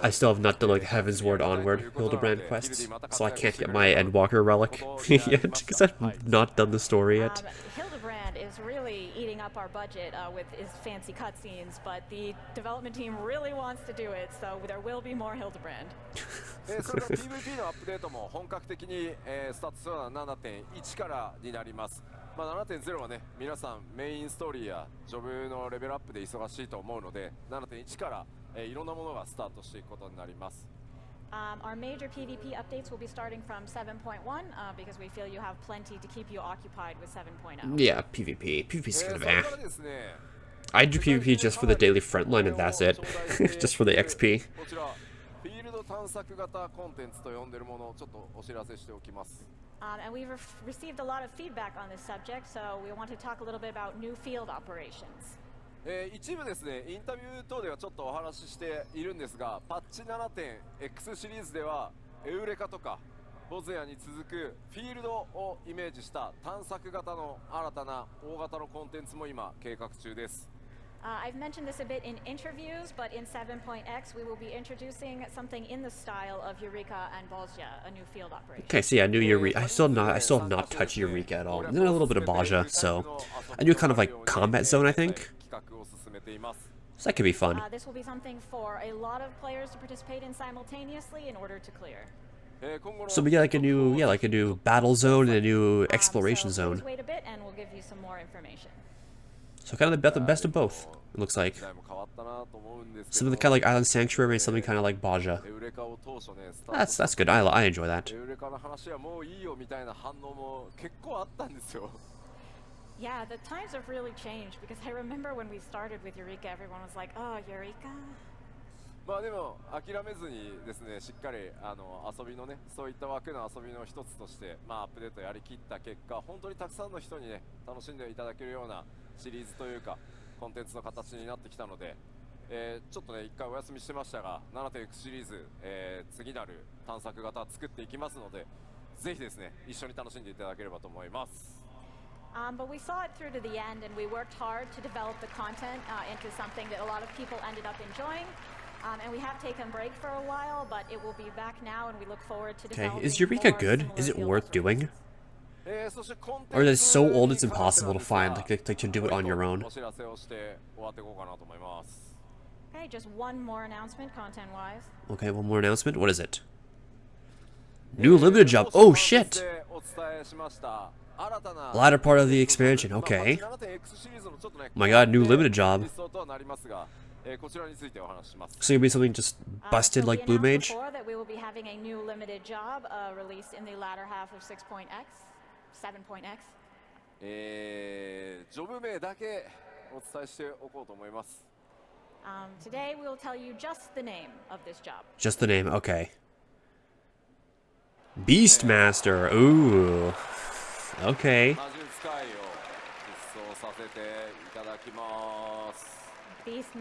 A: I still have not done like Heaven's Ward Onward Hildebrand quests, so I can't get my Endwalker relic yet, because I've not done the story yet.
C: Hildebrand is really eating up our budget with his fancy cutscenes, but the development team really wants to do it, so there will be more Hildebrand.
B: それから PVP のアップデートも本格的にスタートするのは 7.1 からになります。まあ、7.0 はね、皆さんメインストーリーやジョブのレベルアップで忙しいと思うので、7.1 からいろんなものがスタートしていくことになります。
C: Our major PvP updates will be starting from 7.1 because we feel you have plenty to keep you occupied with 7.0.
A: Yeah, PvP. PvP's kind of
B: それ
A: eh.
B: からですね、
A: I do PvP just for the daily frontline and that's it. Just for the XP.
B: こちらフィールド探索型コンテンツと呼んでいるものをちょっとお知らせしておきます。
C: And we've received a lot of feedback on this subject, so we want to talk a little bit about new field operations.
B: 一部ですね、インタビュー等ではちょっとお話ししているんですが、パッチ 7.X シリーズではエウレカとかボズヤに続くフィールドをイメージした探索型の新たな大型のコンテンツも今計画中です。
C: I've mentioned this a bit in interviews, but in 7.x we will be introducing something in the style of Eureka and Bolzia, a new field operation.
A: Okay, so yeah, new Eureka. I still have not touched Eureka at all. And then a little bit of Baja, so I do kind of like combat zone, I think. So that could be fun.
C: This will be something for a lot of players to participate in simultaneously in order to clear.
A: So we get like a new battle zone and a new exploration
C: So
A: zone.
C: please wait a bit and we'll give you some more information.
A: So kind of the best of both. It looks like something kind of like Island Sanctuary and something kind of like Baja. That's good. I enjoy that.
C: Yeah, the times have really changed because I remember when we started with Eureka, everyone was like, "Oh, Eureka."
B: まあでも諦めずにですね、しっかり遊びのね、そういった枠の遊びの一つとして、まあアップデートやりきった結果、本当にたくさんの人にね、楽しんでいただけるようなシリーズというかコンテンツの形になってきたので、ちょっとね一回お休みしてましたが、7.X シリーズ、次なる探索型作っていきますので、ぜひですね一緒に楽しんでいただければと思います。
C: But we saw it through to the end, and we worked hard to develop the content into something that a lot of people ended up enjoying. And we have taken a break for a while, but it will be back now, and we look forward to developing.
A: Okay, is Eureka good? Is it worth doing? Or is it so old it's impossible to find, like to do it on your own?
C: Okay, just one more announcement, content-wise.
A: Okay, one more announcement. What is it? New limited job. Oh shit! Latter part of the expansion. Okay. Oh my god, new limited job. So it'll be something just busted like Blue Mage?
C: Before that we will be having a new limited job released in the latter half of 6.x, 7.x.
B: ジョブ名だけお伝えしておこうと思います。
C: Today we will tell you just the name of this job.
A: Just the name, okay. Beastmaster, ooh. Okay.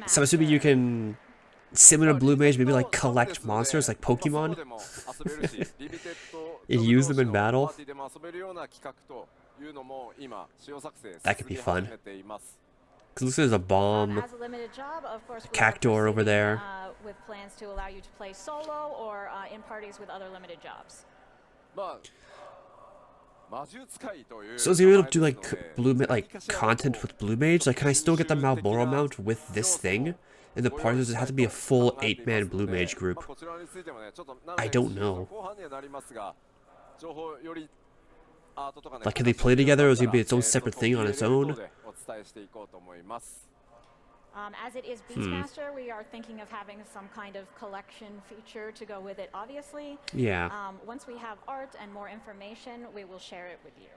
A: So I'm assuming you can, similar to Blue Mage, maybe like collect monsters like Pokemon? And use them in battle? That could be fun. Because looks like there's a bomb,
C: As a limited job, of course,
A: a cactuar over there.
C: With plans to allow you to play solo or in parties with other limited jobs.
A: So is he able to do like content with Blue Mage? Like, can I still get the Malboro mount with this thing? In the parties, does it have to be a full 8-man Blue Mage group? I don't know. Like, can they play together, or is it gonna be its own separate thing on its own?
C: As it is Beastmaster, we are thinking of having some kind of collection feature to go with it, obviously.
A: Yeah.
C: Once we have art and more information, we will share it with you.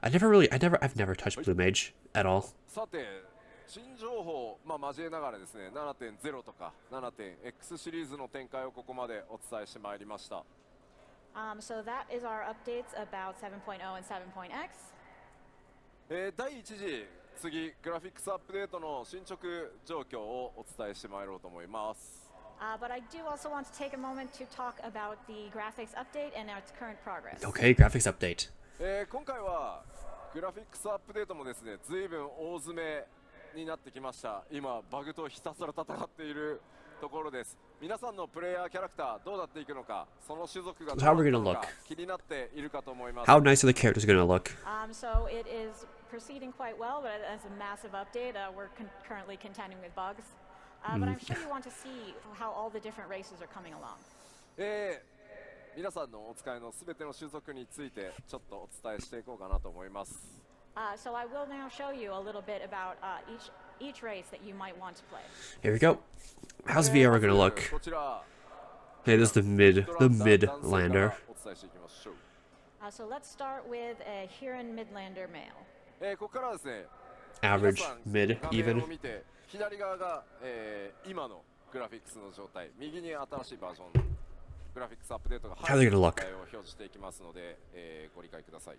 A: I've never touched Blue Mage at all.
B: 新情報、交えながらですね、7.0 とか 7.x シリーズの展開をここまでお伝えしてまいりました。
C: So that is our updates about 7.0 and 7.x.
B: 第1次、次、グラフィックスアップデートの進捗状況をお伝えしてまいろうと思います。
C: But I do also want to take a moment to talk about the graphics update and its current progress.
A: Okay, graphics update.
B: 今回はグラフィックスアップデートもですね、随分大詰めになってきました。今バグとひたすら戦っているところです。皆さんのプレイヤーキャラクターどうなっていくのか、その種族がどうなっていくのか気になっているかと思います。
A: How nice are the characters gonna look?
C: So it is proceeding quite well, but as a massive update, we're currently contending with bugs. But I'm sure you want to see how all the different races are coming along.
B: 皆さんのお使いのすべての種族についてちょっとお伝えしていこうかなと思います。
C: So I will now show you a little bit about each race that you might want to play.
A: Here we go. How's VR gonna look? Hey, this is the mid lander.
C: So let's start with a Huron Midlander male.
B: ここからですね、
A: Average, mid,
B: 画面
A: even.
B: を見て左側が、今のグラフィックスの状態、右に新しいバージョン、グラフィックスアップデートが
A: How are they gonna
B: 状
A: look?
B: 態を表示していきますので、ご理解ください。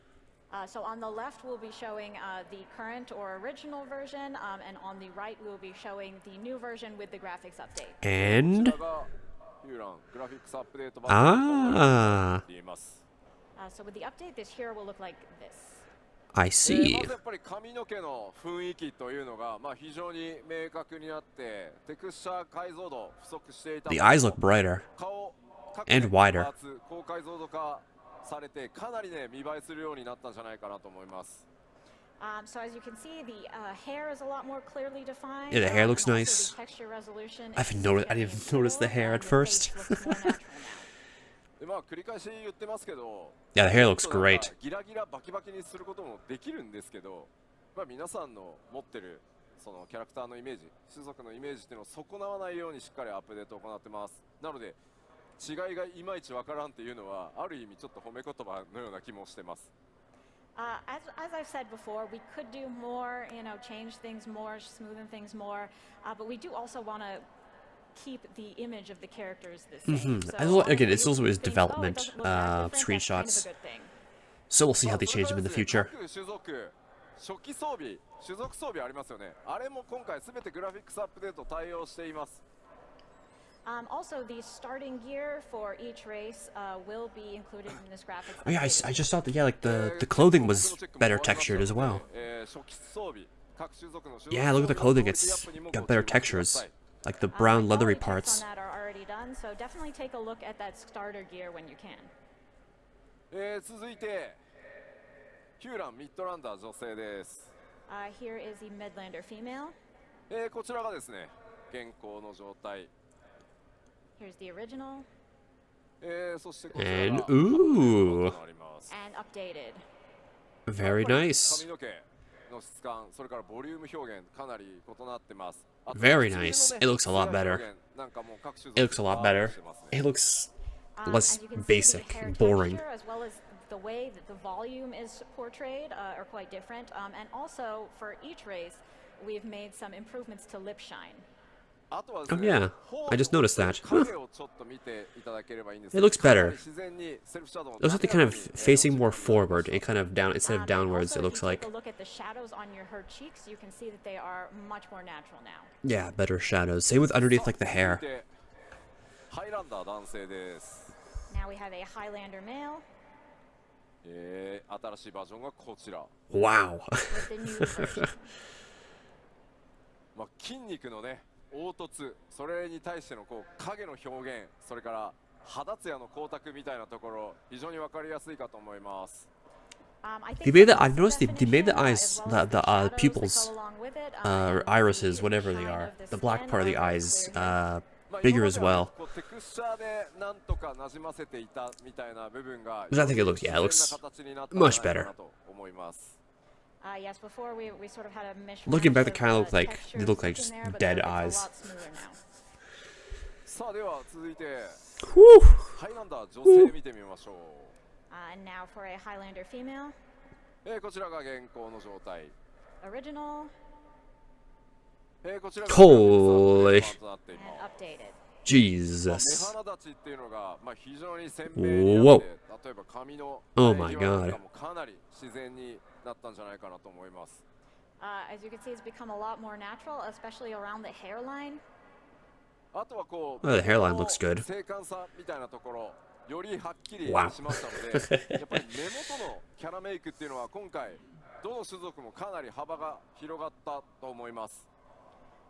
C: So on the left, we'll be showing the current or original version, and on the right, we'll be showing the new version with the graphics update.
A: And
B: こちらがヒューラングラフィックスアップデートバージョンになっています。
C: So with the update, this here will look like this.
A: I see.
B: まずやっぱり髪の毛の雰囲気というのが、非常に明確になってテクスチャー解像度不足していた
A: The eyes look brighter
B: 顔
A: and wider.
B: パーツ高解像度化されてかなりね見栄えするようになったんじゃないかなと思います。
C: So as you can see, the hair is a lot more clearly defined.
A: Yeah, the hair looks
C: and also
A: nice.
C: the texture resolution
A: I
C: is
A: didn't even notice the hair at
C: and the
A: first.
C: face looks more natural now.
B: で繰り返し言ってますけど、
A: Yeah, the hair looks
B: ちょっとなん
A: great.
B: かギラギラバキバキにすることもできるんですけど、皆さんの持ってるそのキャラクターのイメージ、種族のイメージっていうのを損なわないようにしっかりアップデートを行ってます。なので違いがいまいちわからんっていうのはある意味ちょっと褒め言葉のような気もしてます。
C: As I've said before, we could do more, change things more, smoothen things more, but we do also want to keep the image of the characters the same. So
A: Again, it's also his
C: think,
A: development,
C: it doesn't look that different, that's kind of a
A: screenshots.
C: good thing.
A: So we'll see how they change them in the future.
B: 各種族初期装備、種族装備ありますよね。あれも今回すべてグラフィックスアップデート対応しています。
C: Also, the starting gear for each race will be included in this graphics.
A: Oh yeah, I just thought that, yeah, like the clothing was better textured as well. Yeah, look at the clothing, it's got better textures. Like the brown leathery parts.
C: On that are already done, so definitely take a look at that starter gear when you can.
B: 続いてヒューランミッドランダー女性です。
C: Here is the Midlander female.
B: こちらがですね、現行の状態。
C: Here's the original.
B: そしてこちらが
A: And ooh,
C: And updated.
A: very nice.
B: 髪の毛の質感、それからボリューム表現かなり異なってます。
A: Very nice. It looks a lot better. It looks a lot better. It looks less basic, boring.
C: As well as the way that the volume is portrayed are quite different. And also for each race, we've made some improvements to lip shine.
A: Oh yeah, I just noticed that. Huh. It looks better. It looks like they're kind of facing more forward, and kind of down instead of downwards. It looks like.
C: If you take a look at the shadows on her cheeks, you can see that they are much more natural now.
A: Yeah, better shadows. Same with underneath, like the hair.
C: Now we have a Highlander male.
A: Wow.
C: With the new version.
B: 筋肉のね凹凸、それに対してのこう影の表現、それから肌ツヤの光沢みたいなところ、非常にわかりやすいかと思います。
A: They made the. I noticed they made the eyes, the pupils, or irises, whatever they are, the black part of the eyes, bigger as well. Which I think it looks. Yeah, it looks much better.
C: Yes, before we sort of had a mishmash.
A: Looking back, they
C: of,
A: kind of look like
C: textures
A: they look like
C: in
A: just
C: there, but
A: dead
C: it's a
A: eyes.
C: lot smoother now.
B: さあでは続いて
A: Whew.
B: ハイランダー女性見てみましょう。
C: And now for a Highlander female.
B: こちらが現行の状態。
C: Original
B: こちらが
A: Holy.
C: and updated.
A: Jesus.
B: 目鼻立ちっていうのが非常に鮮明になって例えば髪の
A: Oh my
B: 際なん
A: god.
B: かもかなり自然になったんじゃないかなと思います。
C: As you can see, it's become a lot more natural, especially around the hairline.
B: あとはこう
A: Oh, the hairline looks good.
B: 精悍さみたいなところよりはっきりし
A: Wow.
B: ましたのでやっぱり目元のキャラメイクっていうのは今回どの種族もかなり幅が広がったと思います。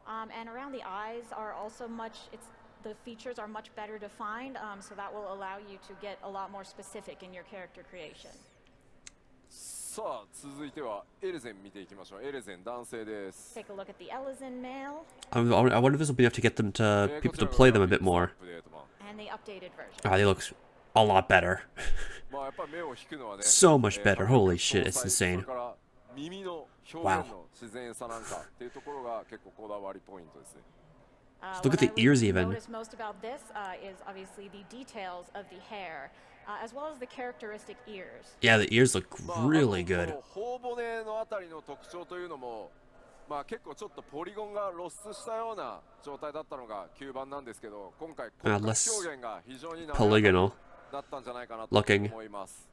C: And around the eyes are also the features are much better defined, so that will allow you to get a lot more specific in your character creation.
B: さあ続いてはエレゼン見ていきましょう。エレゼン男性です。
C: Take a look at the Elysian male
A: I wonder if this will be enough to get them to people to play them a bit more.
C: and the updated version.
A: Ah, they look a lot better.
B: まあやっぱり目を引くのはね
A: So much better. Holy shit, it's insane.
B: それから耳の表現の自然さなんかっていうところが結構こだわりポイントですね。
A: Look at
C: What
A: the
C: I
A: ears
C: would
A: even.
C: notice most about this is obviously the details of the hair, as well as the characteristic ears.
A: Yeah, the ears look really good.
B: 頬骨のあたりの特徴というのも、結構ちょっとポリゴンが露出したような状態だったのが9番なんですけど、今回骨格表現が非常に
A: Polygonal
B: だったんじゃないかなと
A: looking.
B: 思います。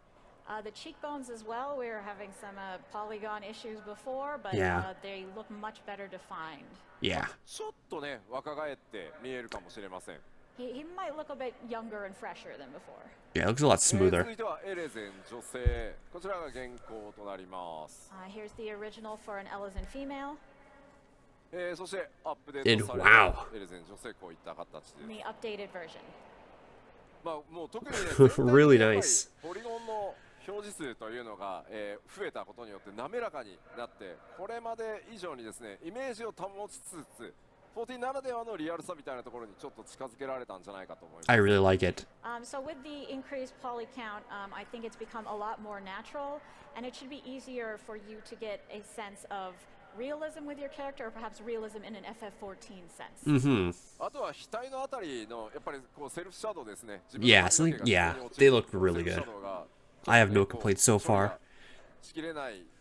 C: The cheekbones as well. We were having some polygon issues before, but
A: Yeah.
C: They look much better defined.
A: Yeah.
B: ちょっとね若返って見えるかもしれません。
C: He might look a bit younger and fresher than before.
A: Yeah, it looks a lot
B: 続
A: smoother.
B: いてはエレゼン女性、こちらが現行となります。
C: Here's the original for an Elysian female.
B: そしてアップデートされた
A: Wow.
B: エレゼン女性こういった形です。
C: The updated version.
B: もう特にね
A: Really
B: 全体的にやっぱり
A: nice.
B: ポリゴンの表示数というのが、増えたことによって滑らかになってこれまで以上にですねイメージを保ちつつ14ならではのリアルさみたいなところにちょっと近づけられたんじゃないかと思います。
A: I really like it.
C: So with the increased poly count, I think it's become a lot more natural, and it should be easier for you to get a sense of realism with your character, or perhaps realism in an FF14 sense.
A: Mm-hmm.
B: あとは額のあたりのやっぱりこうセルフシャドウですね。
A: Yeah, something. Yeah, they look really good. I have no complaints so far.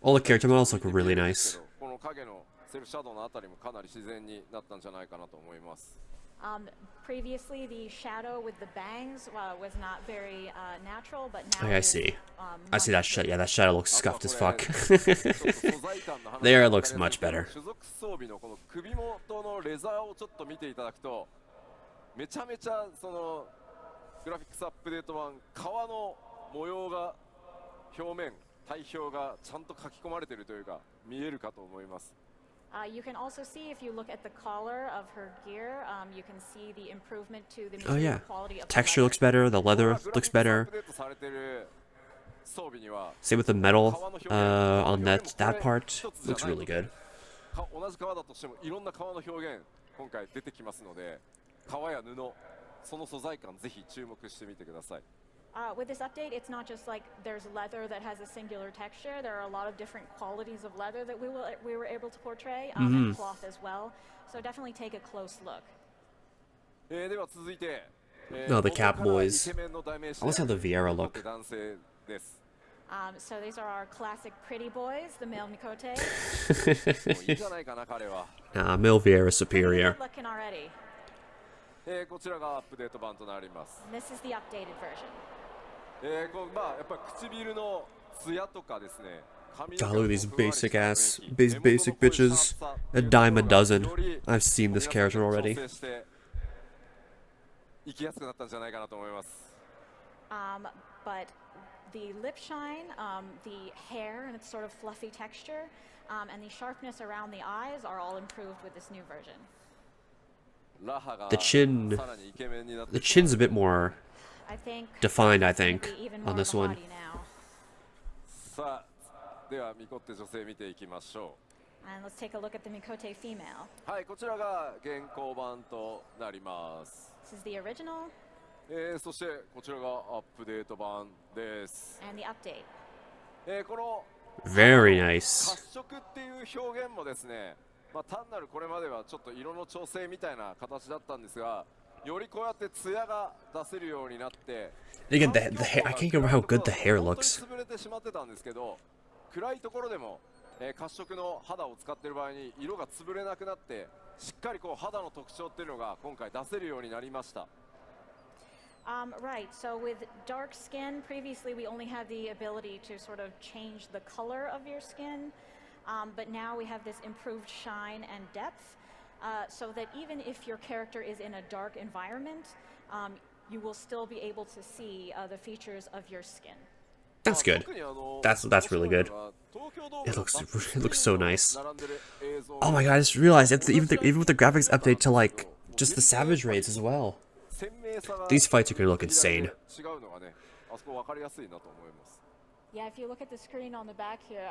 A: All the character models look really nice.
B: この影のセルフシャドウのあたりもかなり自然になったんじゃないかなと思います。
C: Previously, the shadow with the bangs was not very natural, but now
A: Okay, I
C: it's,
A: see. I
C: much
A: see that
C: better.
A: Yeah, that shadow looks scuffed as fuck. There it looks much better.
B: 種族装備のこの首元のレザーをちょっと見ていただくとめちゃめちゃそのグラフィックスアップデート版皮の模様が表面体表がちゃんと書き込まれているというか見えるかと思います。
C: You can also see if you look at the collar of her gear, you can see the improvement to the
A: Oh yeah,
C: quality of
A: texture looks better. The leather looks better. Same with the metal on that part. Looks really good.
B: 同じ革だとしてもいろんな革の表現今回出てきますので、革や布その素材感ぜひ注目してみてください。
C: With this update, it's not just like there's leather that has a singular texture. There are a lot of different qualities of leather that we were able to portray, and cloth as well. So definitely take a close look.
B: では続いて、
A: Oh, the Cap Boys. I almost have the Vieira look.
B: 男性です。
C: So these are our classic pretty boys, the male Mikote.
B: いいじゃないかな彼は。
A: Nah, Mil Vieira is superior.
C: Good looking already.
B: こちらがアップデート版となります。
C: And this is the updated version.
B: まあやっぱり唇のツヤとかですね。
A: God, look at these basic bitches. A dime a dozen. I've seen this character already.
B: 生きやすくなったんじゃないかなと思います。
C: But the lip shine, the hair and its sort of fluffy texture, and the sharpness around the eyes are all improved with this new version.
A: The chin's a bit more defined, I think, on this one.
B: さあ、ではミコって女性見ていきましょう。
C: And let's take a look at the Mikote female.
B: はい、こちらが現行版となります。
C: This is the original.
B: そしてこちらがアップデート版です。
C: And the update.
B: この
A: Very nice.
B: 褐色っていう表現もですね、まあ単なるこれまではちょっと色の調整みたいな形だったんですが、よりこうやってツヤが出せるようになって、
A: Again, the hair. I can't get over how good the hair
B: 本当に
A: looks.
B: 潰れてしまってたんですけど、暗いところでも、褐色の肌を使っている場合に色が潰れなくなって、しっかりこう肌の特徴っていうのが今回出せるようになりました。
C: Right, so with dark skin, previously we only had the ability to sort of change the color of your skin, but now we have this improved shine and depth, so that even if your character is in a dark environment, you will still be able to see the features of your skin.
A: That's good. That's really good. It looks so nice. Oh my god! I just realized even with the graphics update to like just the savage raids as well. These fights are gonna look insane.
C: Yeah, if you look at the screen on the back here,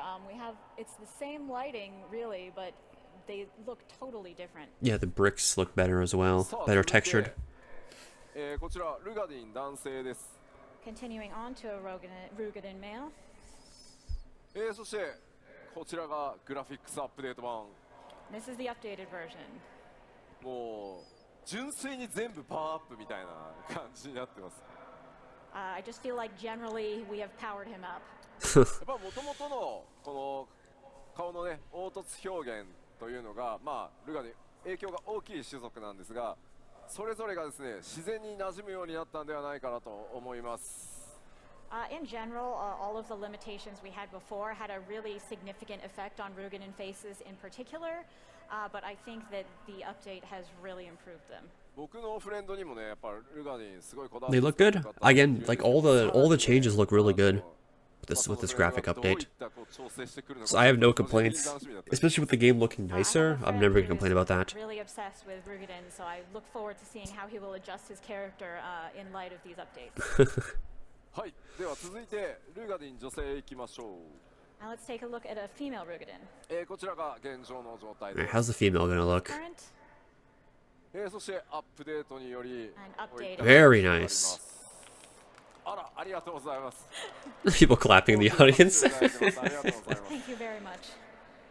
C: it's the same lighting really, but they look totally different.
A: Yeah, the bricks look better as well, better textured.
C: Continuing on to a Rugadin male.
B: そしてこちらがグラフィックスアップデート版。
C: This is the updated version.
B: もう純粋に全部パワーアップみたいな感じになってます。
C: I just feel like generally we have powered him up.
B: やっぱ元々のこの顔のね凹凸表現というのがまあルガに影響が大きい種族なんですが、それぞれがですね自然に馴染むようになったんではないかなと思います。
C: In general, all of the limitations we had before had a really significant effect on Rugadin faces in particular, but I think that the update has really improved them.
B: 僕のフレンドにもねやっぱルガディすごいこだわり
A: They look good. Again, like all the changes look really good with this graphic update. So I have no complaints, especially with the game looking nicer. I'm never gonna complain about that.
C: Really obsessed with Rugadin, so I look forward to seeing how he will adjust his character in light of these updates.
B: はい、では続いてルガディン女性へ行きましょう。
C: Now let's take a look at a female Rugadin.
B: こちらが現状の状態で
A: Alright, how's the female gonna look?
C: Current
B: そしてアップデートにより
C: and updated.
A: Very nice.
B: あら、ありがとうございます。
A: People clapping in the audience.
B: ありがとうございます。
C: Thank you very much.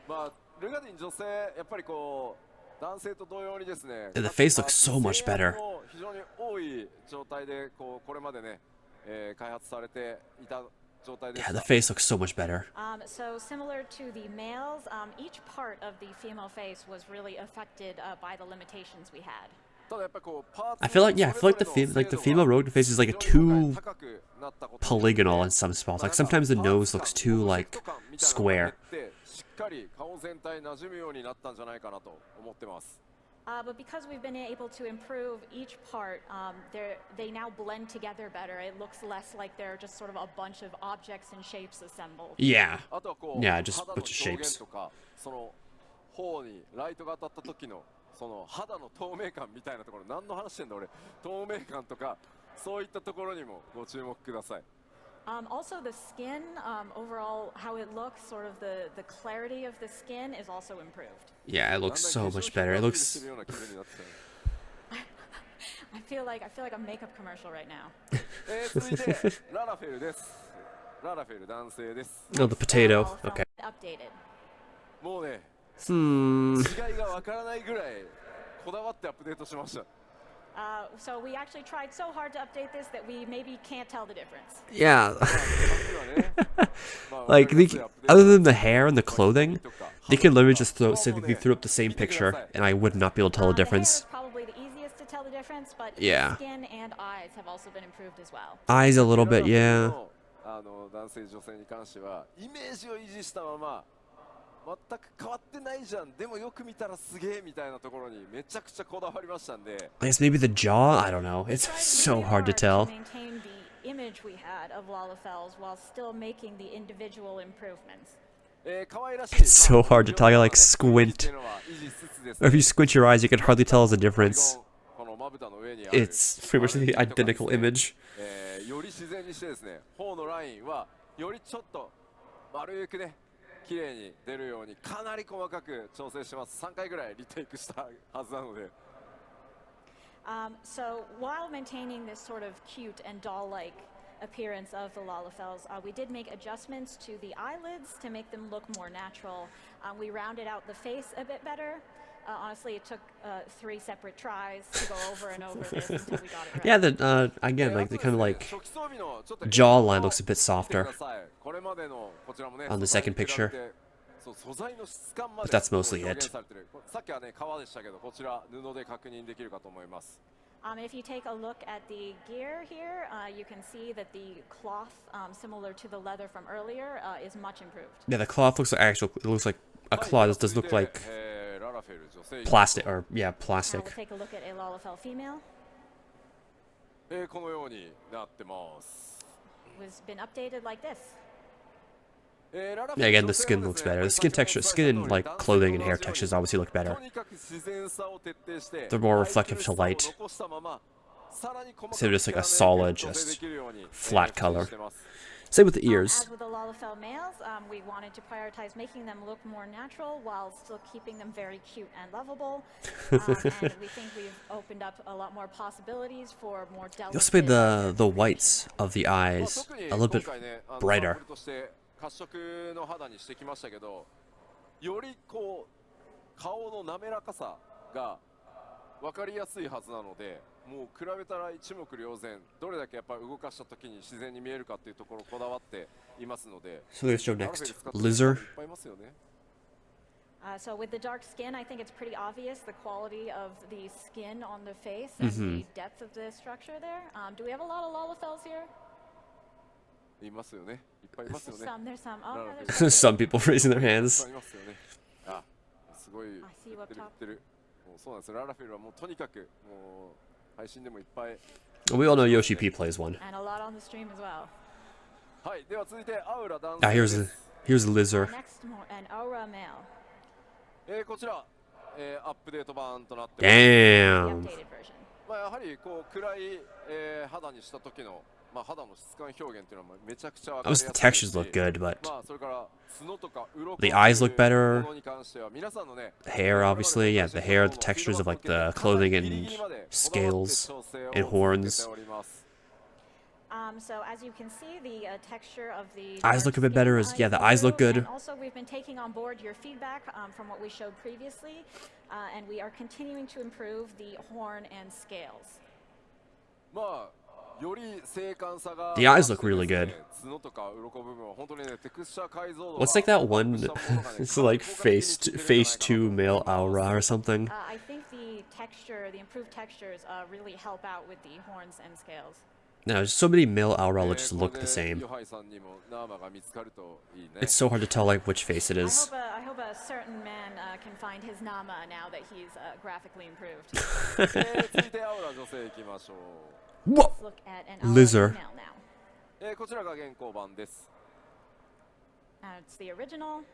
B: まあルガディン女性やっぱりこう男性と同様にですね。
A: And the face looks so much better.
B: 非常に多い状態でこれまでね、開発されていた状態で
A: Yeah, the face looks so much better.
C: So similar to the males, each part of the female face was really affected by the limitations we had.
A: I feel like the female rogue face is like too polygonal in some spots. Like sometimes the nose looks too like square.
C: But because we've been able to improve each part, they now blend together better. It looks less like they're just sort of a bunch of objects and shapes assembled.
A: Yeah.
B: あとはこう
A: Yeah, just
B: 肌
A: a
B: の
A: bunch of
B: 表現
A: shapes.
B: とかその頬にライトが当たった時のその肌の透明感みたいなところ何の話してんだ俺透明感とかそういったところにもご注目ください
C: Also, the skin, overall, how it looks, sort of the clarity of the skin is also improved.
A: Yeah, it looks so much better. It looks.
C: I feel like a makeup commercial right now.
B: 続いてララフェルですララフェル男性です
A: Oh, the potato.
C: All
A: Okay.
C: Updated.
B: もうね
A: Hmm.
B: 違いがわからないぐらいこだわってアップデートしました
C: So we actually tried so hard to update this that we maybe can't tell the difference.
A: Yeah.
B: まあ
A: Like, other than the hair and the clothing, they could literally just say they threw up the same picture, and I would not be able to tell the
C: The hair
A: difference.
C: is probably the easiest to tell the difference, but
A: Yeah.
C: skin and eyes have also been improved as well.
A: Eyes a little bit, yeah.
B: 男性女性に関してはイメージを維持したまま全く変わってないじゃんでもよく見たらすげえみたいなところにめちゃくちゃこだわりましたんで
A: I guess maybe the jaw? I don't know. It's
C: Tried
A: so
C: really
A: hard to tell.
C: maintain the image we had of Lalafels while still making the individual improvements.
B: 可愛らしい
A: It's so hard to tell. You like squint.
B: っていうのは維持しつつです
A: Or if
B: ね
A: you squint your eyes, you can hardly tell the difference.
B: このまぶたの上にある
A: It's pretty much the identical image.
B: より自然にしてですね頬のラインはよりちょっと丸くね綺麗に出るようにかなり細かく調整してます3回ぐらいリテイクしたはずなので
C: So while maintaining this sort of cute and doll-like appearance of the Lalafels, we did make adjustments to the eyelids to make them look more natural. We rounded out the face a bit better. Honestly, it took 3 separate tries to go over and over this until we got it right.
A: Yeah, the again, like the kind of like jawline looks a bit softer on the second picture. But that's mostly it.
B: さっきはね革でしたけどこちら布で確認できるかと思います
C: If you take a look at the gear here, you can see that the cloth, similar to the leather from earlier, is much improved.
A: Yeah, the cloth looks like actual. It looks like a cloth. It does look like
B: ララフェル女性
A: plastic, or yeah,
C: Now
A: plastic.
C: we'll take a look at a Lalafell female.
B: このようになってます
C: Who's been updated like this.
A: Yeah, again, the skin looks better. The skin texture, skin and like clothing and hair textures obviously look better.
B: とにかく自然さを徹底して
A: They're more reflective to light.
B: 残したままさらに細かく
A: Instead of just like a solid,
B: 調整
A: just
B: できるように
A: flat color.
B: してます
A: Same with the ears.
C: As with the Lalafell males, we wanted to prioritize making them look more natural while still keeping them very cute and lovable. And we think we've opened up a lot more possibilities for more delicate.
A: You also made the whites of the eyes
B: 特に
A: a little bit
B: 今回ね
A: brighter.
B: サンプルとして褐色の肌にしてきましたけどよりこう顔の滑らかさが分かりやすいはずなのでもう比べたら一目瞭然どれだけやっぱり動かした時に自然に見えるかっていうところこだわっていますので
A: So let's show
B: ララフェ
A: next.
B: ル使ってる人い
A: Lizard.
B: っぱいいますよね
C: So with the dark skin, I think it's pretty obvious the quality of the skin on the face and the depth of the structure there. Do we have a lot of Lalafells here?
B: いますよねいっぱいいますよ
C: There's
B: ね
C: some, there's some. Oh,
B: No,
C: yeah, there's some.
A: Some people raising their
B: いっぱ
A: hands.
B: いいますよねあすごい
C: see
B: 言
C: what
B: ってる
C: top.
B: 言ってるもうそうなんですよララフェルはもうとにかくもう配信でもいっぱい
A: We all know Yoshi P plays one.
C: And a lot on the stream as well.
B: はいでは続いてアウラ男
A: Ah,
B: 性
A: here's
B: で
A: the
B: す
A: here's the lizard.
C: Next, an aura male.
B: こちら、アップデート版となってます
C: The
A: Damn.
C: updated version.
B: まあやはりこう暗い、肌にした時の、まあ、肌の質感表現っていうのはめちゃくちゃ分かりやす
A: Obviously
B: い
A: the
B: です
A: textures
B: し
A: look good, but
B: まあそれから角とか鱗
A: The eyes look better.
B: ものに関しては皆さんのね
A: hair, obviously, yeah, the hair, the textures of like the clothing and scales and horns.
C: So as you can see, the texture of the
A: Eyes look a bit better as- yeah, the eyes look good.
C: And also, we've been taking on board your feedback from what we showed previously, and we are continuing to improve the horn and scales.
B: まあより精悍さが
A: The eyes look really good.
B: 角とか鱗部分は本当にねテクスチャー解像度
A: What's like that
B: が
A: one?
B: アップしたものがね
A: It's like face two male aura or something.
C: I think the improved textures really help out with the horns and scales.
A: No, so many male Aura just look the same. It's so hard to tell like which face it is.
C: I hope a certain man can find his Nama now that he's graphically improved.
A: Whoa!
C: Let's look at an Aura
A: Lizard.
C: female now. It's the original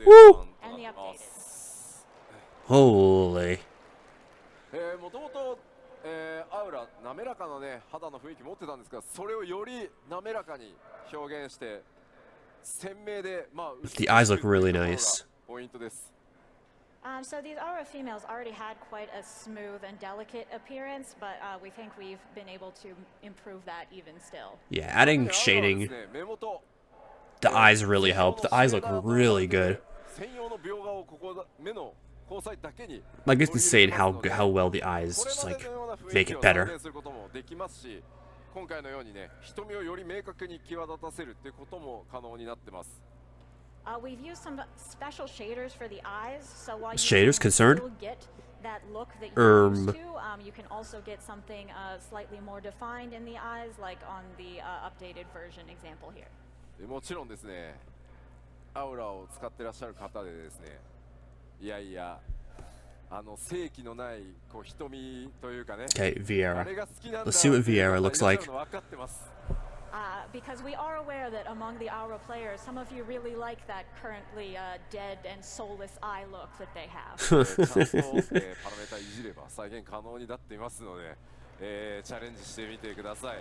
A: Woo!
C: and the updated.
A: Holy.
B: もともとアウラ滑らかなね肌の雰囲気持ってたんですが、それをより滑らかに表現して鮮明で
A: The eyes look really nice.
B: ポイントです。
C: So these Aura females already had quite a smooth and delicate appearance, but we think we've been able to improve that even still.
A: Yeah, adding shading. The eyes really help. The eyes look really good. Like it's insane how well the eyes just like make it better.
B: 今回のようにね、瞳をより明確に際立たせるっていうことも可能になってます。
C: We've used some special shaders for the eyes, so while you
A: Shaders
C: can
A: concerned?
C: still get that look that you're used to, you can also get something slightly more defined in the eyes, like on the updated version example here.
B: もちろんですね、アウラを使ってらっしゃる方でですね、いやいや、正気のないこう瞳というかね。
A: Okay, Vieira. Let's see what Vieira looks like.
C: Because we are aware that among the Aura players, some of you really like that currently dead and soulless eye look that they have.
B: パラメータいじれば再現可能になっていますので、チャレンジしてみてください。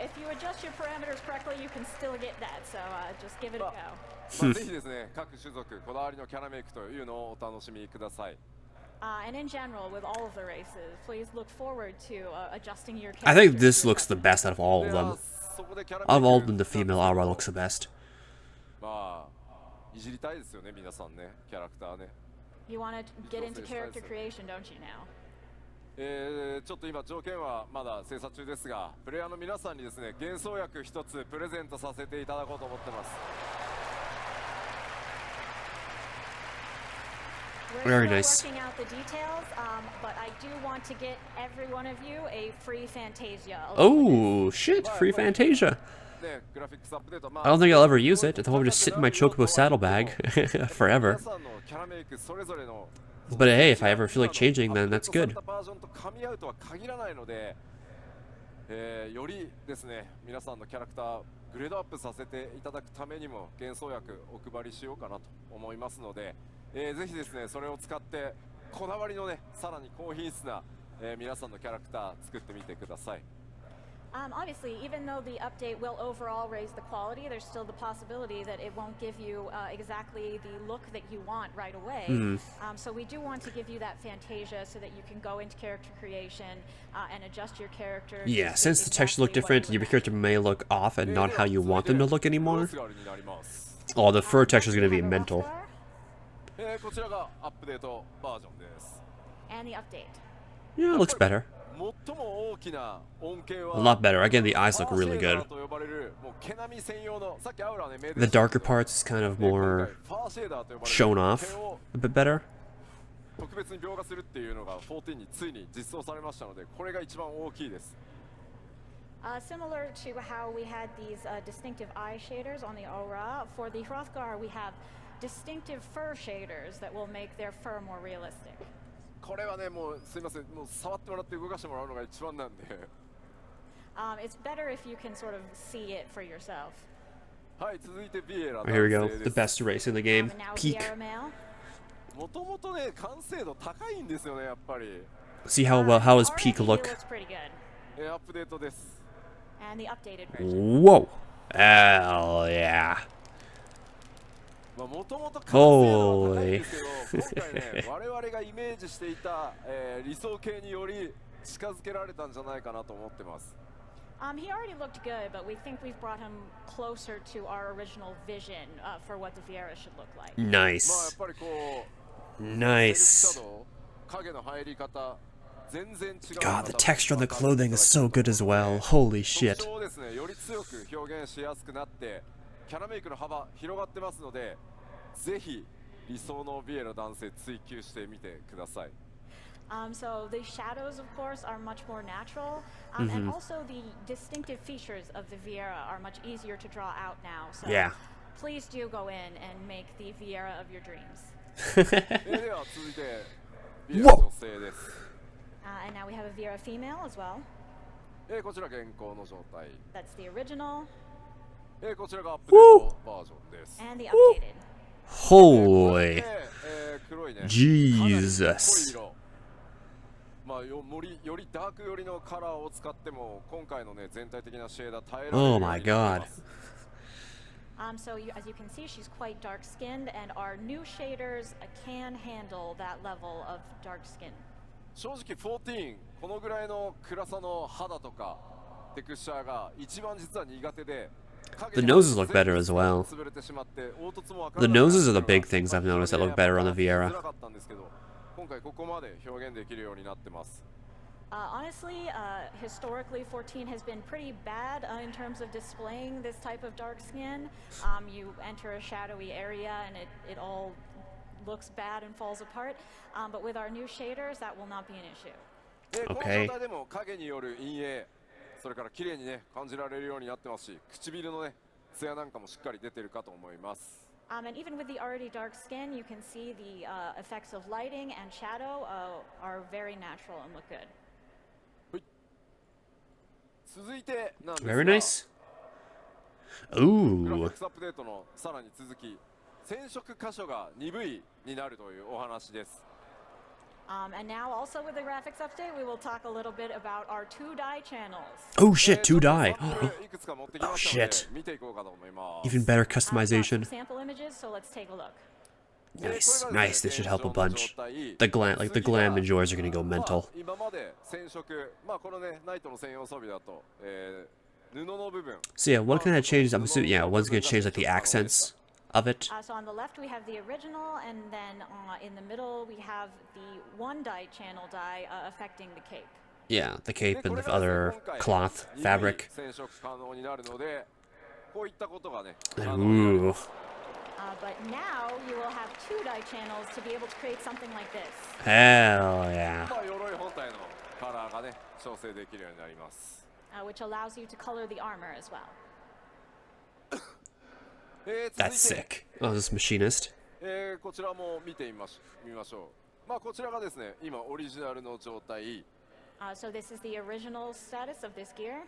C: If you adjust your parameters correctly, you can still get that. So just give it a go.
B: ぜひですね、各種族こだわりのキャラメイクというのをお楽しみください。
C: And in general, with all of the races, please look forward to adjusting your character.
A: I think this looks the best out of all of them. Out of all of them, the female Aura looks the best.
B: まあ、いじりたいですよね、皆さんね、キャラクターね。
C: You want to get into character creation, don't you now?
B: ちょっと今条件はまだ精査中ですが、プレイヤーの皆さんにですね、幻想薬一つプレゼントさせていただこうと思ってます。
A: Very
C: We're
A: nice.
C: still working out the details, but I do want to get every one of you a free Fantasia.
A: Oh, shit, free Fantasia. I don't think I'll ever use it. I'll probably just sit in my Chocobo saddlebag forever. But hey, if I ever feel like changing, then that's good.
B: よりですね、皆さんのキャラクターグレードアップさせていただくためにも幻想薬お配りしようかなと思いますので、ぜひですね、それを使ってこだわりのね、さらに高品質な、皆さんのキャラクター作ってみてください。
C: Obviously, even though the update will overall raise the quality, there's still the possibility that it won't give you exactly the look that you want right away. So we do want to give you that Fantasia so that you can go into character creation and adjust your character.
A: Yeah, since the textures look different, your character may look off and not how you want them to look anymore. Oh, the fur texture is going to be mental.
B: こちらがアップデートバージョンです。
C: And the update.
A: Yeah, it looks better. A lot better. Again, the eyes look really good. The darker parts is kind of more shown off a bit better.
B: 特別に描画するっていうのが14についに実装されましたので、これが一番大きいです。
C: Similar to how we had these distinctive eye shaders on the Aura, for the Hrothgar we have distinctive fur shaders that will make their fur more realistic.
B: これはね、もうすいません、もう触ってもらって動かしてもらうのが一番なんで。
C: It's better if you can sort of see it for yourself.
B: はい、続いてビエラ。
A: Here we go. The best race in the game. Peak.
B: もともとね、完成度高いんですよね、やっぱり。
A: See how does Peak look?
B: アップデートです。
C: And the updated
A: version. Whoa! Hell yeah!
B: もともと完成度は高いんですけど、今回ね、我々がイメージしていた、理想形により近づけられたんじゃないかなと思ってます。
C: He already looked good, but we think we've brought him closer to our original vision for what the Vieira should look like.
A: Nice.
B: まあやっぱりこう、
A: Nice.
B: 影の入り方。
A: God, the texture on the clothing is so good as well. Holy shit.
B: 特徴をですね、より強く表現しやすくなって、キャラメイクの幅広がってますので、ぜひ理想のビエラ男性追求してみてください。
C: So the shadows, of course, are much more natural, and also the distinctive features of the Vieira are much easier to draw out now. So
A: Yeah.
C: please do go in and make the Vieira of your dreams.
B: では続いてビエラ女性です。
C: And now we have a Vieira female as well.
B: こちら現行の状態。
C: That's the original
B: こちらがアップデートバージョンです。
C: and the updated.
A: Holy
B: 黒いね。
A: Jesus.
B: 濃い色。まあよりダーク寄りのカラーを使っても今回のね全体的なシェーダー耐えられるよう
A: Oh
B: にな
A: my
B: っていま
A: god.
B: す。
C: So as you can see, she's quite dark-skinned, and our new shaders can handle that level of dark skin.
B: 正直14このぐらいの暗さの肌とかテクスチャーが一番実は苦手で。
A: The noses look better as well. The noses are the big things I've noticed that look better on the Vieira.
C: Honestly, historically, 14 has been pretty bad in terms of displaying this type of dark skin. You enter a shadowy area and it all looks bad and falls apart. But with our new shaders, that will not be an issue.
A: Okay.
B: それから綺麗にね感じられるようになってますし、唇のねツヤなんかもしっかり出てるかと思います。
C: And even with the already dark skin, you can see the effects of lighting and shadow are very natural and look good.
B: 続いてなんですが、
A: Very nice.
B: グラフィ
A: Ooh.
B: ックスアップデートのさらに続き、染色箇所が鈍いになるというお話です。
C: And now also with the graphics update, we will talk a little bit about our 2-dye channels.
A: Oh shit, 2-dye.
B: いくつか持ってきましたので見ていこうかと思います。
A: Even better
C: Got some
A: customization.
C: sample images, so let's take a look.
A: Nice, nice. This should help a bunch. The glam enjoyers are gonna go mental.
B: 今まで染色、まあこのねナイトの専用装備だと、布の部分。
A: So yeah, what kind of changes? I'm assuming, yeah, one's gonna change like the accents of it.
C: So on the left we have the original, and then in the middle we have the 1-dye channel dye affecting the cape.
A: Yeah, the cape and the other cloth fabric.
B: 染色可能になるので、こういったことがね。
A: Ooh.
C: But now you will have 2-dye channels to be able to create something like this.
A: Hell yeah.
B: まあ鎧本体のカラーがね調整できるようになります。
C: Which allows you to color the armor as well.
A: That's sick. Oh, this machinist.
B: こちらも見てみましょう。まあこちらがですね今オリジナルの状態。
C: So this is the original status of this gear.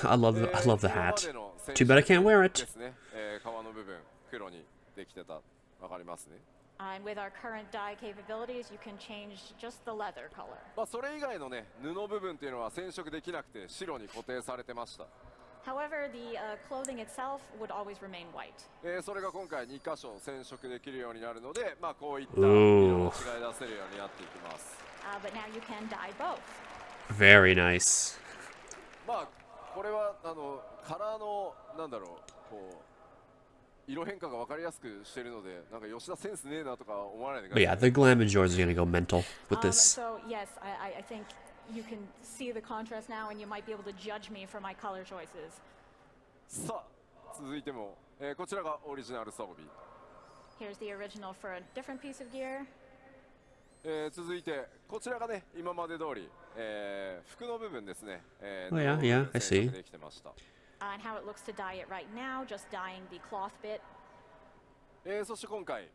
A: I love the hat. Too bad I can't wear it.
B: ですね。皮の部分黒にできてた。わかりますね。
C: And with our current dye capabilities, you can change just the leather color.
B: まあそれ以外のね布部分っていうのは染色できなくて白に固定されてました。
C: However, the clothing itself would always remain white.
B: それが今回2箇所染色できるようになるので、まあこういった色の違い出せるようになっていきます。
C: But now you can dye both.
A: Very nice.
B: まあこれはカラーのなんだろうこう色変化が分かりやすくしているので、なんか吉田センスねえなとか思わないでく
A: But
B: だ
A: yeah,
B: さい。
A: the glam enjoyers are gonna go mental with this.
C: So yes, I think you can see the contrast now, and you might be able to judge me for my color choices.
B: さあ続いても、こちらがオリジナル装備。
C: Here's the original for a different piece of gear.
B: 続いてこちらがね今まで通り、服の部分ですね。
A: Oh, yeah, yeah, I see.
B: できてました。
C: And how it looks to dye it right now, just dyeing the cloth bit.
B: そして今回、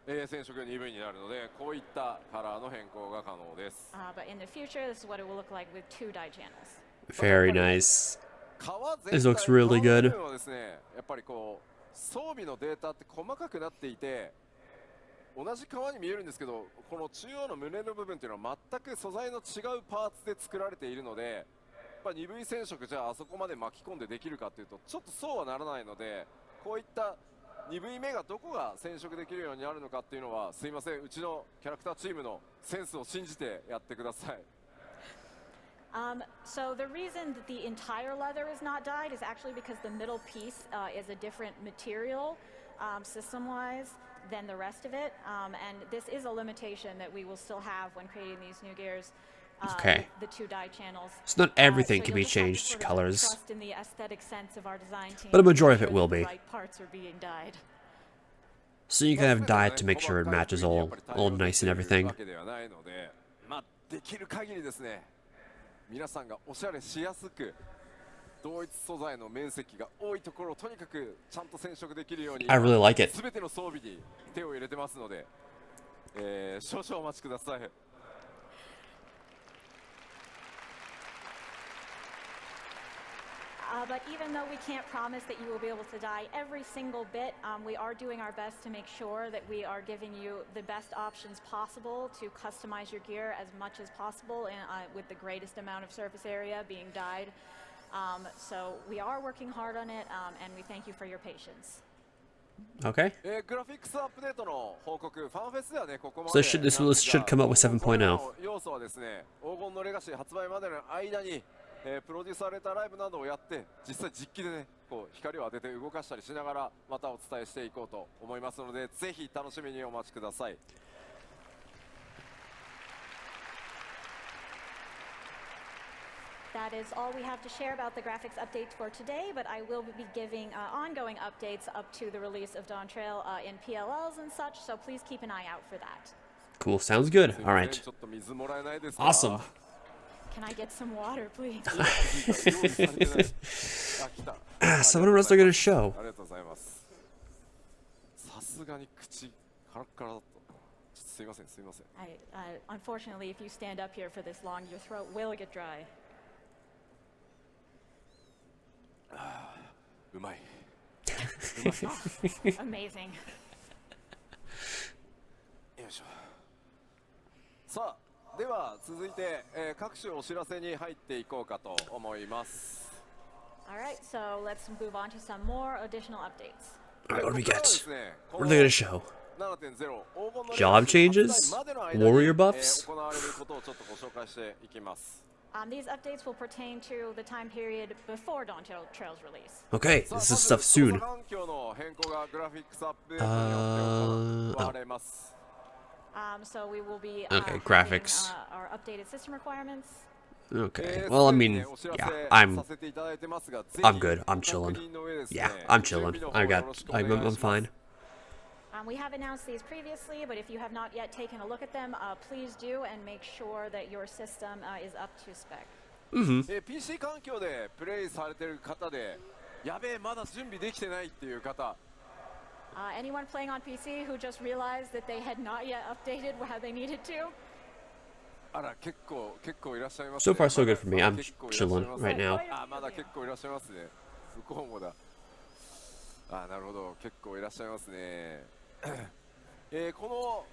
B: 染色が鈍いになるのでこういったカラーの変更が可能です。
C: But in the future, this is what it will look like with 2-dye channels.
A: Very nice.
B: 皮
A: This looks really
B: 全体
A: good.
B: の部分はですねやっぱりこう装備のデータって細かくなっていて同じ皮に見えるんですけどこの中央の胸の部分っていうのは全く素材の違うパーツで作られているのでやっぱ鈍い染色じゃあそこまで巻き込んでできるかっていうとちょっとそうはならないのでこういった鈍い目がどこが染色できるようになるのかっていうのはすいませんうちのキャラクターチームのセンスを信じてやってください。
C: So the reason that the entire leather is not dyed is actually because the middle piece is a different material system-wise than the rest of it. And this is a limitation that we will still have when creating these new gears.
A: Okay.
C: The 2-dye channels.
A: So not everything
C: So
A: can
C: you'll
A: be
C: just have to
A: changed
C: sort of
A: colors.
C: trust in the aesthetic sense of our design team
A: But a
C: to
A: majority of
C: make
A: it
C: sure
A: will
C: that the
A: be.
C: right parts are being dyed.
A: So you can have dye it to make sure it matches all nice and everything.
B: できる限りですね、皆さんがおしゃれしやすく同一素材の面積が多いところをとにかくちゃんと染色できるように
A: I really like it.
B: 全ての装備に手を入れてますので、少々お待ちください。
C: But even though we can't promise that you will be able to dye every single bit, we are doing our best to make sure that we are giving you the best options possible to customize your gear as much as possible and, with the greatest amount of surface area being dyed. So we are working hard on it, and we thank you for your patience.
A: Okay.
B: グラフィックスアップデートの報告、ファンフェスではね、ここま
A: So
B: で
A: this should come out with 7.0.
B: 要素はですね、黄金のレガシー発売までの間に、プロデュースされたライブなどをやって、実際実機でね、こう光を当てて動かしたりしながらまたお伝えしていこうと思いますので、ぜひ楽しみにお待ちください。
C: That is all we have to share about the graphics updates for today, but I will be giving ongoing updates up to the release of Dawn Trail in PLLs and such, so please keep an eye out for that.
A: Cool. Sounds good. All right.
B: ちょっと水もらえないですか？
A: Awesome.
C: Can I get some water, please?
A: So what else are gonna show?
B: ありがとうございます。さすがに口カラッカラだった。すいません、すいません。
C: Unfortunately, if you stand up here for this long, your throat will get dry.
B: うまい。
C: Amazing.
B: よいしょ。さあ、では続いて、各種お知らせに入っていこうかと思います。
C: All right, so let's move on to some more additional updates.
A: All right, what do we
B: ここからは
A: get?
B: ですね、
A: What are they gonna show?
B: 7.0 黄金の
A: Job changes?
B: までの間に
A: Warrior buffs?
B: 行われることをちょっとご紹介していきます。
C: These updates will pertain to the time period before Dawn Trail's release.
A: Okay, this is stuff soon.
B: 環境の変更がグラフィックスアップデートによって行われます。
C: So we will be
A: Okay,
C: having,
A: graphics.
C: Our updated system requirements.
A: Okay. Well, I mean, yeah, I'm good. I'm chilling. Yeah, I'm chilling. I'm fine.
C: We have announced these previously, but if you have not yet taken a look at them, please do and make sure that your system is up to spec.
B: PC 環境でプレイされている方で、やべえまだ準備できてないっていう方。
C: Anyone playing on PC who just realized that they had not yet updated how they needed to?
B: あら結構いらっしゃいます
A: So
B: ね。
A: far, so good for me. I'm chilling right now.
B: あ、まだ結構いらっしゃいますね。向こうもだ。あ、なるほど、結構いらっしゃいますね。この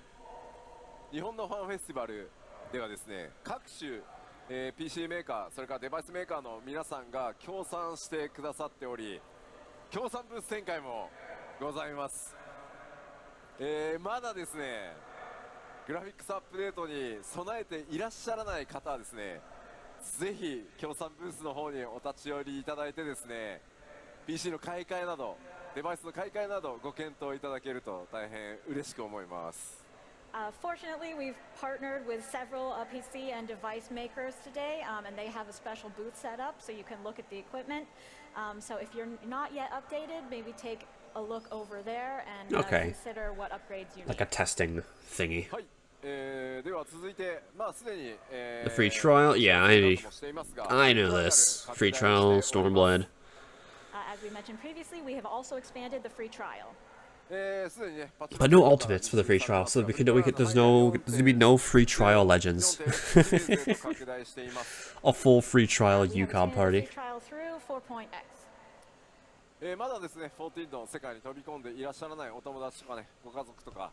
B: 日本のファンフェスティバルではですね、各種、PC メーカー、それからデバイスメーカーの皆さんが協賛してくださっており、協賛ブース展開もございます。まだですね、グラフィックスアップデートに備えていらっしゃらない方はですね、ぜひ協賛ブースの方にお立ち寄りいただいてですね、PC の買い替えなどデバイスの買い替えなどご検討いただけると大変嬉しく思います。
C: Fortunately, we've partnered with several PC and device makers today, and they have a special booth set up so you can look at the equipment. So if you're not yet updated, maybe take a look over there and consider what upgrades you need.
A: Like a testing thingy.
B: はい。では続いて、まあすでに、
A: The free trial? Yeah, I know this. Free trial, Stormblood.
C: As we mentioned previously, we have also expanded the free trial.
A: But no ultimates for the free trial, so there's gonna be no free trial legends. A full free trial Yukon party.
C: Free trial through 4.x.
B: まだですね、14の世界に飛び込んでいらっしゃらないお友達とかね、ご家族とか、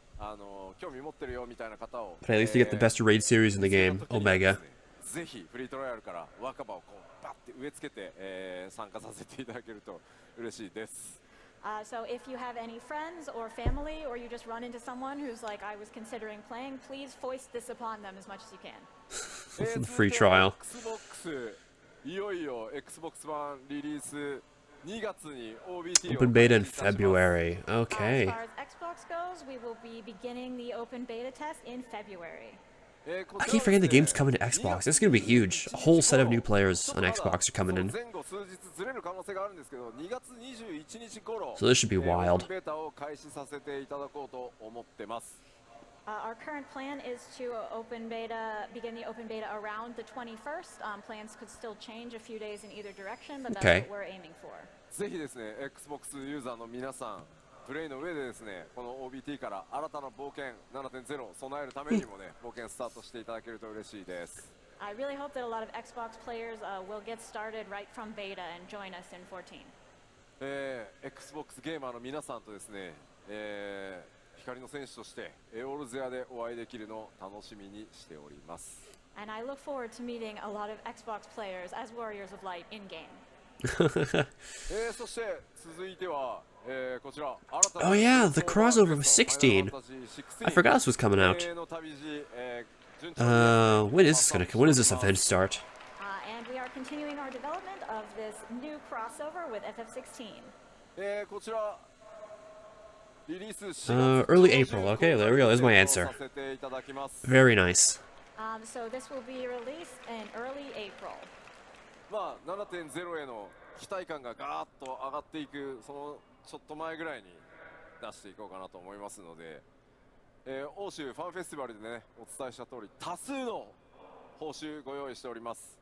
B: 興味持ってるよみたいな方を、
A: But at least you get the best raid series in the game, Omega.
B: ぜひフリートライアルから若葉をこうバッて植え付けて、参加させていただけると嬉しいです。
C: So if you have any friends or family, or you just run into someone who's like, I was considering playing, please foist this upon them as much as you can.
A: Free trial.
B: Xbox いよいよ Xbox One リリース2月に OBT を
A: Open beta in February.
C: As
A: Okay.
C: far as Xbox goes, we will be beginning the open beta test in February.
A: I keep forgetting the game's coming to Xbox. This is gonna be huge. A whole set of new players on Xbox are coming in. So this should be wild.
C: Our current plan is to begin the open beta around the 21st. Plans could still change a few days in either direction, but that's what we're aiming for.
B: ぜひですね、Xbox ユーザーの皆さん、プレイの上でですね、この OBT から新たな冒険 7.0 を備えるためにもね、冒険スタートしていただけると嬉しいです。
C: I really hope that a lot of Xbox players will get started right from beta and join us in 14.
B: Xbox ゲーマーの皆さんとですね、光の選手としてオールゼアでお会いできるのを楽しみにしております。
C: And I look forward to meeting a lot of Xbox players as Warriors of Light in game.
B: そして続いては、こちら
A: Oh yeah, the crossover with 16. I forgot this was coming out. When is this event start?
C: And we are continuing our development of this new crossover with FF16.
B: こちら
A: early April. Okay, there we go. There's my answer. Very nice.
C: So this will be released in early April.
B: まあ 7.0 への期待感がガーッと上がっていくそのちょっと前ぐらいに出していこうかなと思いますので、欧州ファンフェスティバルでねお伝えした通り多数の報酬ご用意しております。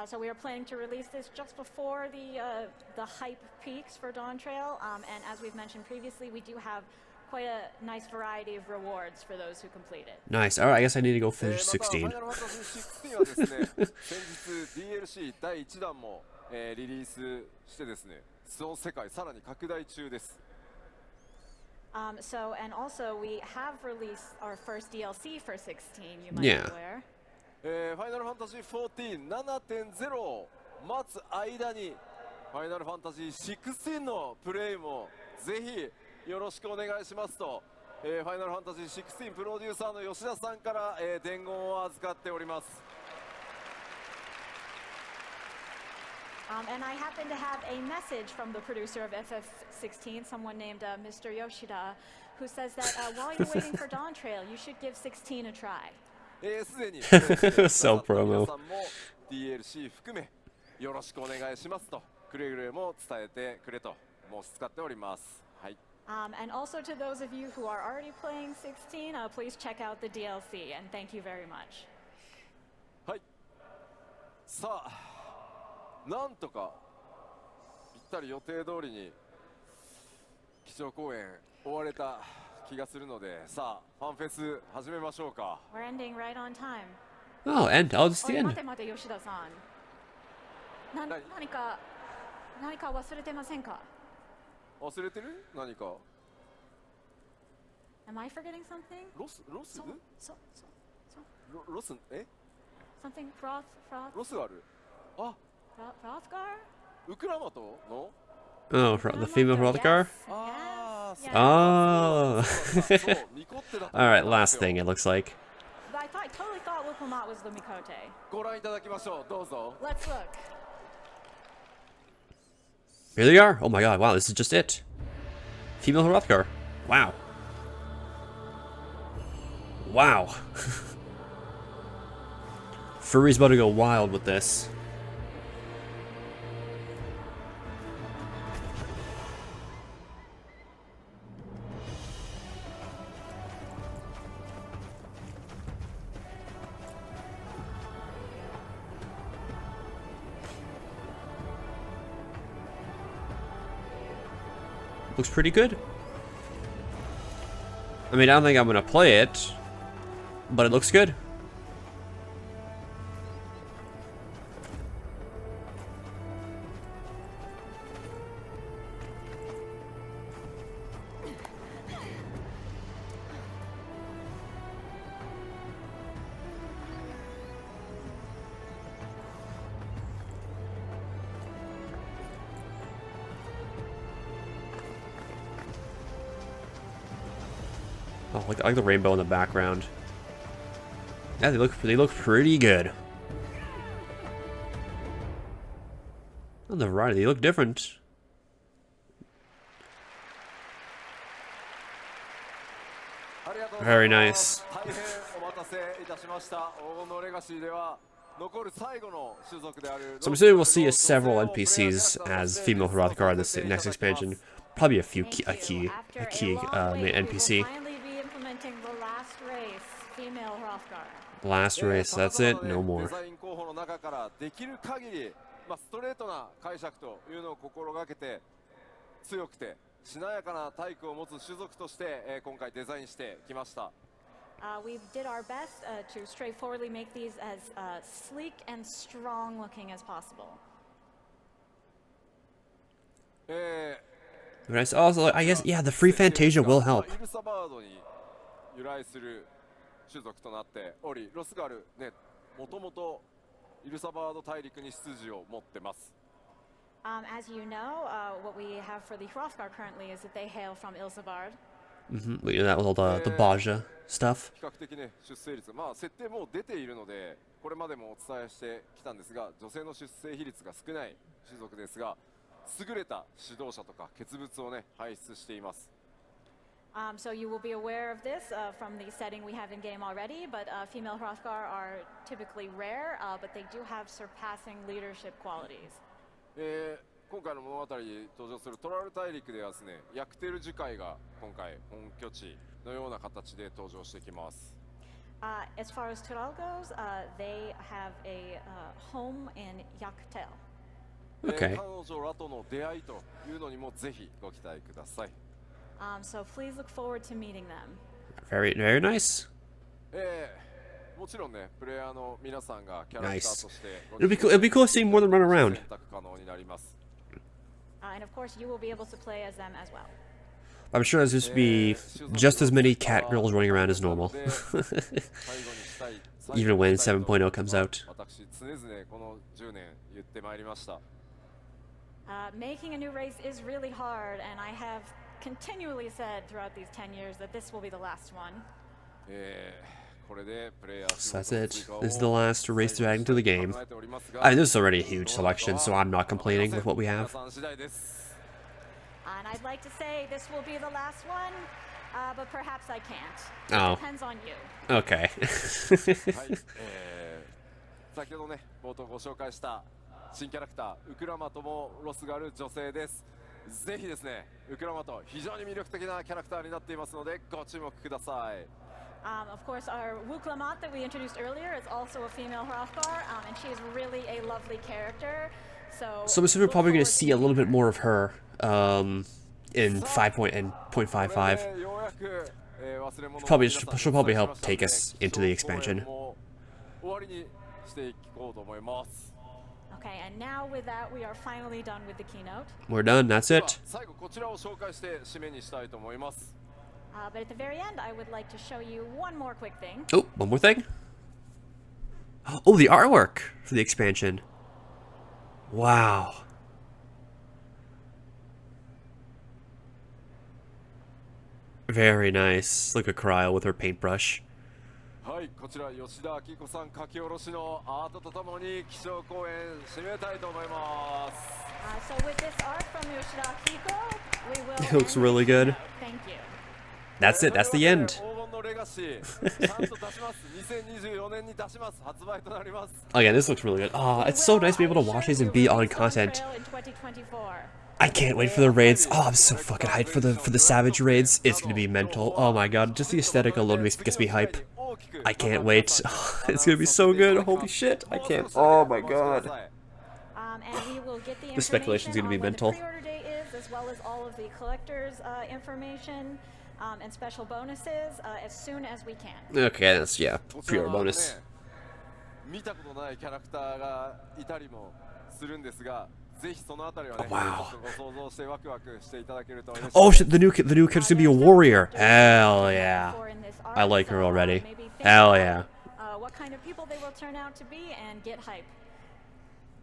C: So we are planning to release this just before the hype peaks for Dawn Trail, and as we've mentioned previously, we do have quite a nice variety of rewards for those who complete it.
A: Nice. All right, I guess I need to go finish 16.
B: また Final Fantasy 16はですね、先日 DLC 第1弾も、リリースしてですね、その世界さらに拡大中です。
C: So and also we have released our first DLC for 16. You might
A: Yeah.
C: be aware.
B: ファイナルファンタジー 14 7.0 を待つ間にファイナルファンタジー16のプレイもぜひよろしくお願いしますと、ファイナルファンタジー16プロデューサーの吉田さんから、伝言を預かっております。
C: And I happen to have a message from the producer of FF16, someone named Mr. Yoshida, who says that while you're waiting for Dawn Trail, you should give 16 a try.
B: すでに
A: So promo.
B: 皆さんも DLC 含めよろしくお願いしますとくれぐれも伝えてくれと申し使っております。はい。
C: And also to those of you who are already playing 16, please check out the DLC, and thank you very much.
B: はい。さあ、なんとかぴったり予定通りに基調講演終われた気がするので、さあファンフェス始めましょうか。
C: We're ending right on time.
A: Oh, and oh, it's the end.
C: 待て待て吉田さん。何か忘れてませんか？
B: 忘れてる？何か。
C: Am I forgetting something?
B: ロスロスえ？
C: Something Hrothgar?
B: ロスがある。あ。
C: Hrothgar?
B: ウクラマトの？
A: Oh, the female Hrothgar?
C: Yes.
A: Oh. Alright, last thing it looks like.
C: I totally thought Lupamat was the Mikote.
B: ご覧いただきましょう。どうぞ。
C: Let's look.
A: Here they are. Oh my god, wow, this is just it. Female Hrothgar. Wow. Wow. Furry's about to go wild with this. Looks pretty good. I mean, I don't think I'm gonna play it, but it looks good. Oh, I like the rainbow in the background. Yeah, they look pretty good. On the variety, they look different. Very nice. So I'm assuming we'll see several NPCs as female Hrothgar in this next expansion. Probably a key NPC.
C: Finally be implementing the last
A: Last race, that's it, no
B: デ
A: more.
B: ザイン候補の中からできる限り、ストレートな解釈というのを心がけて、強くてしなやかな体育を持つ種族として、今回デザインしてきました。
C: We did our best to straightforwardly make these as sleek and strong looking as possible.
A: Nice. Also, I guess, yeah, the free Fantasia will help.
B: イルサバードに由来する種族となっており、ロスガルね、もともとイルサバード大陸に出自を持ってます。
C: As you know, what we have for the Hrothgar currently is that they hail from Ilsabard.
A: We do that with all the Baja stuff.
B: 比較的ね、出生率、設定もう出ているので、これまでもお伝えしてきたんですが、女性の出生比率が少ない種族ですが、優れた指導者とか傑物をね、輩出しています。
C: So you will be aware of this from the setting we have in game already, but female Hrothgar are typically rare, but they do have surpassing leadership qualities.
B: 今回の物語に登場するトラル大陸ではですね、ヤクテル樹海が今回本拠地のような形で登場してきます。
C: As far as Tural goes, they have a home in Yaktel.
A: Okay.
B: 彼女らとの出会いというのにもぜひご期待ください。
C: So please look forward to meeting them.
A: Very, very nice.
B: もちろんね、プレイヤーの皆さんがキャラクターとして
A: It'll be cool seeing more of them run around.
B: 選択可能になります。
C: And of course, you will be able to play as them as well.
A: I'm sure there's just be just as many cat girls running around as normal. Even when 7.0 comes out.
B: 私常々この10年言ってまいりました。
C: Making a new race is really hard, and I have continually said throughout these 10 years that this will be the last one.
A: So that's it. This is the last race to add to the game. I mean, this is already a huge selection, so I'm not complaining with what we have.
C: And I'd like to say this will be the last one, but perhaps I can't.
A: Oh.
C: It depends on you.
A: Okay.
B: 先ほどね、冒頭ご紹介した新キャラクターウクラマトもロスガル女性です。ぜひですね、ウクラマト非常に魅力的なキャラクターになっていますのでご注目ください。
C: Of course, our Wuklamat that we introduced earlier is also a female Hrothgar, and she is really a lovely character. So
A: we're probably going to see a little bit more of her in 5.55. She'll probably help take us into the expansion.
C: Okay, and now with that, we are finally done with the keynote.
A: We're done, that's it.
C: But at the very end, I would like to show you one more quick thing.
A: Oh, one more thing. Oh, the artwork for the expansion. Wow. Very nice. Look at Cryo with her paintbrush.
B: はい、こちら吉田明子さん書き下ろしのアートとともに基調講演締めたいと思います。
C: So with this art from Yoshida Akiko, we will.
A: It looks really good.
C: Thank you.
A: That's it. That's the end. Again, this looks really good. Oh, it's so nice to be able to watch these and be on content. I can't wait for the raids. Oh, I'm so fucking hyped for the Savage raids. It's gonna be mental. Oh my god, just the aesthetic alone gets me hype. I can't wait. It's gonna be so good. Holy shit, I can't. Oh my god. The speculation's gonna be mental.
C: As well as all of the collectors' information and special bonuses as soon as we can.
A: Okay, that's, yeah, pre-order bonus. Oh, wow. Oh shit, the new kid's gonna be a warrior. Hell yeah. I like her already. Hell yeah.
C: What kind of people they will turn out to be and get hype.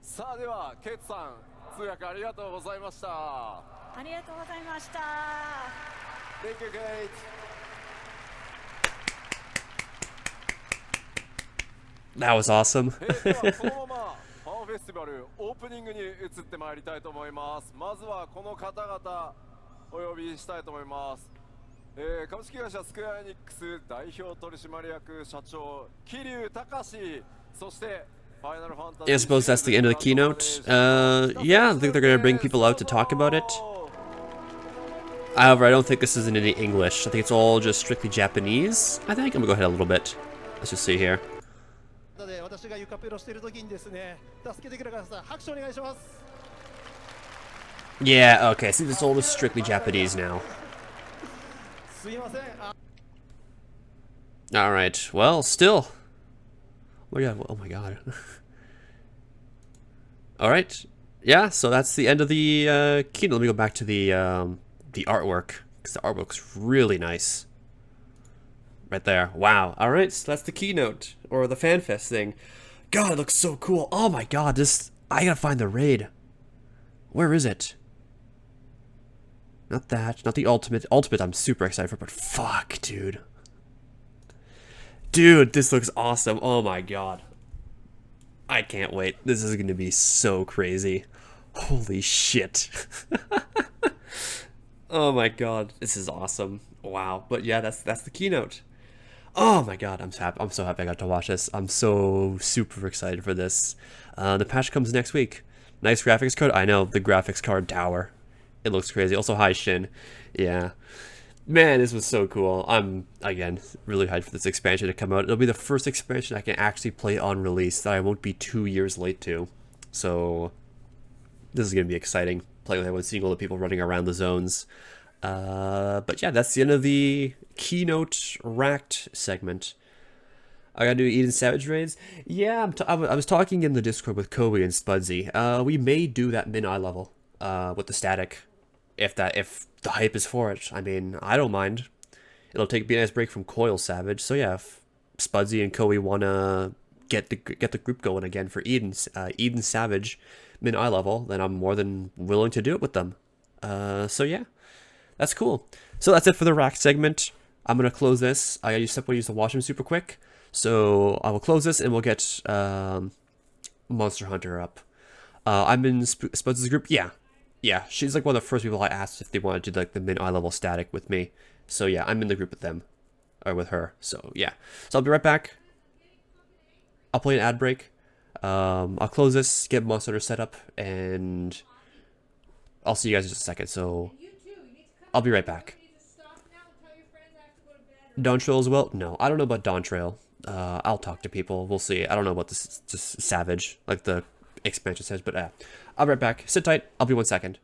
B: さあではケイツさん通訳ありがとうございました。
C: ありがとうございました。
B: Thank you, Kate.
A: That was awesome.
B: ではこのままファンフェスティバルオープニングに移ってまいりたいと思います。まずはこの方々お呼びしたいと思います。株式会社スクエアエニックス代表取締役社長桐生隆、そして
A: Yeah, I suppose that's the end of the keynote. Yeah, I think they're gonna bring people out to talk about it. However, I don't think this is in any English. I think it's all just strictly Japanese. I think I'm gonna go ahead a little bit. Let's just see here. Yeah, okay, see, this all is strictly Japanese now. Alright, well, still. Oh my god. Alright, yeah, so that's the end of the keynote. Let me go back to the artwork, because the artwork's really nice. Right there. Wow. Alright, so that's the keynote, or the FanFest thing. God, it looks so cool. Oh my god, this... I gotta find the raid. Where is it? Not that, not the ultimate. Ultimate I'm super excited for, but fuck, dude. Dude, this looks awesome. Oh my god. I can't wait. This is gonna be so crazy. Holy shit. Oh my god, this is awesome. Wow. But yeah, that's the keynote. Oh my god, I'm so happy I got to watch this. I'm so super excited for this. The patch comes next week. Nice graphics card. I know, the graphics card tower. It looks crazy. Also, hi Shin. Yeah. Man, this was so cool. I'm, again, really hyped for this expansion to come out. It'll be the first expansion I can actually play on release that I won't be 2 years late to. So, this is going to be exciting. Playing with everyone, seeing all the people running around the zones. But yeah, that's the end of the Keynote Racked segment. I gotta do Eden Savage raids. Yeah, I was talking in the Discord with Kobe and Spudsy. We may do that min-eye level with the static, if the hype is for it. I mean, I don't mind. It'll be a nice break from Coil Savage. So yeah, if Spudsy and Kobe wanna get the group going again for Eden Savage min-eye level, then I'm more than willing to do it with them. So yeah, that's cool. So that's it for the rack segment. I'm gonna close this. I use the washroom super quick. So I will close this and we'll get Monster Hunter up. I'm in Spud's group. Yeah, she's like one of the first people I asked if they wanted to do like the min-eye level static with me. So yeah, I'm in the group with them, or with her. So yeah, so I'll be right back. I'll play an ad break. I'll close this, get Monster Hunter set up, and I'll see you guys in just a second. So I'll be right back. Dawn Trail as well? No, I don't know about Dawn Trail. I'll talk to people. We'll see. I don't know about this Savage, like the expansion says, but I'll be right back. Sit tight. I'll be 1 second.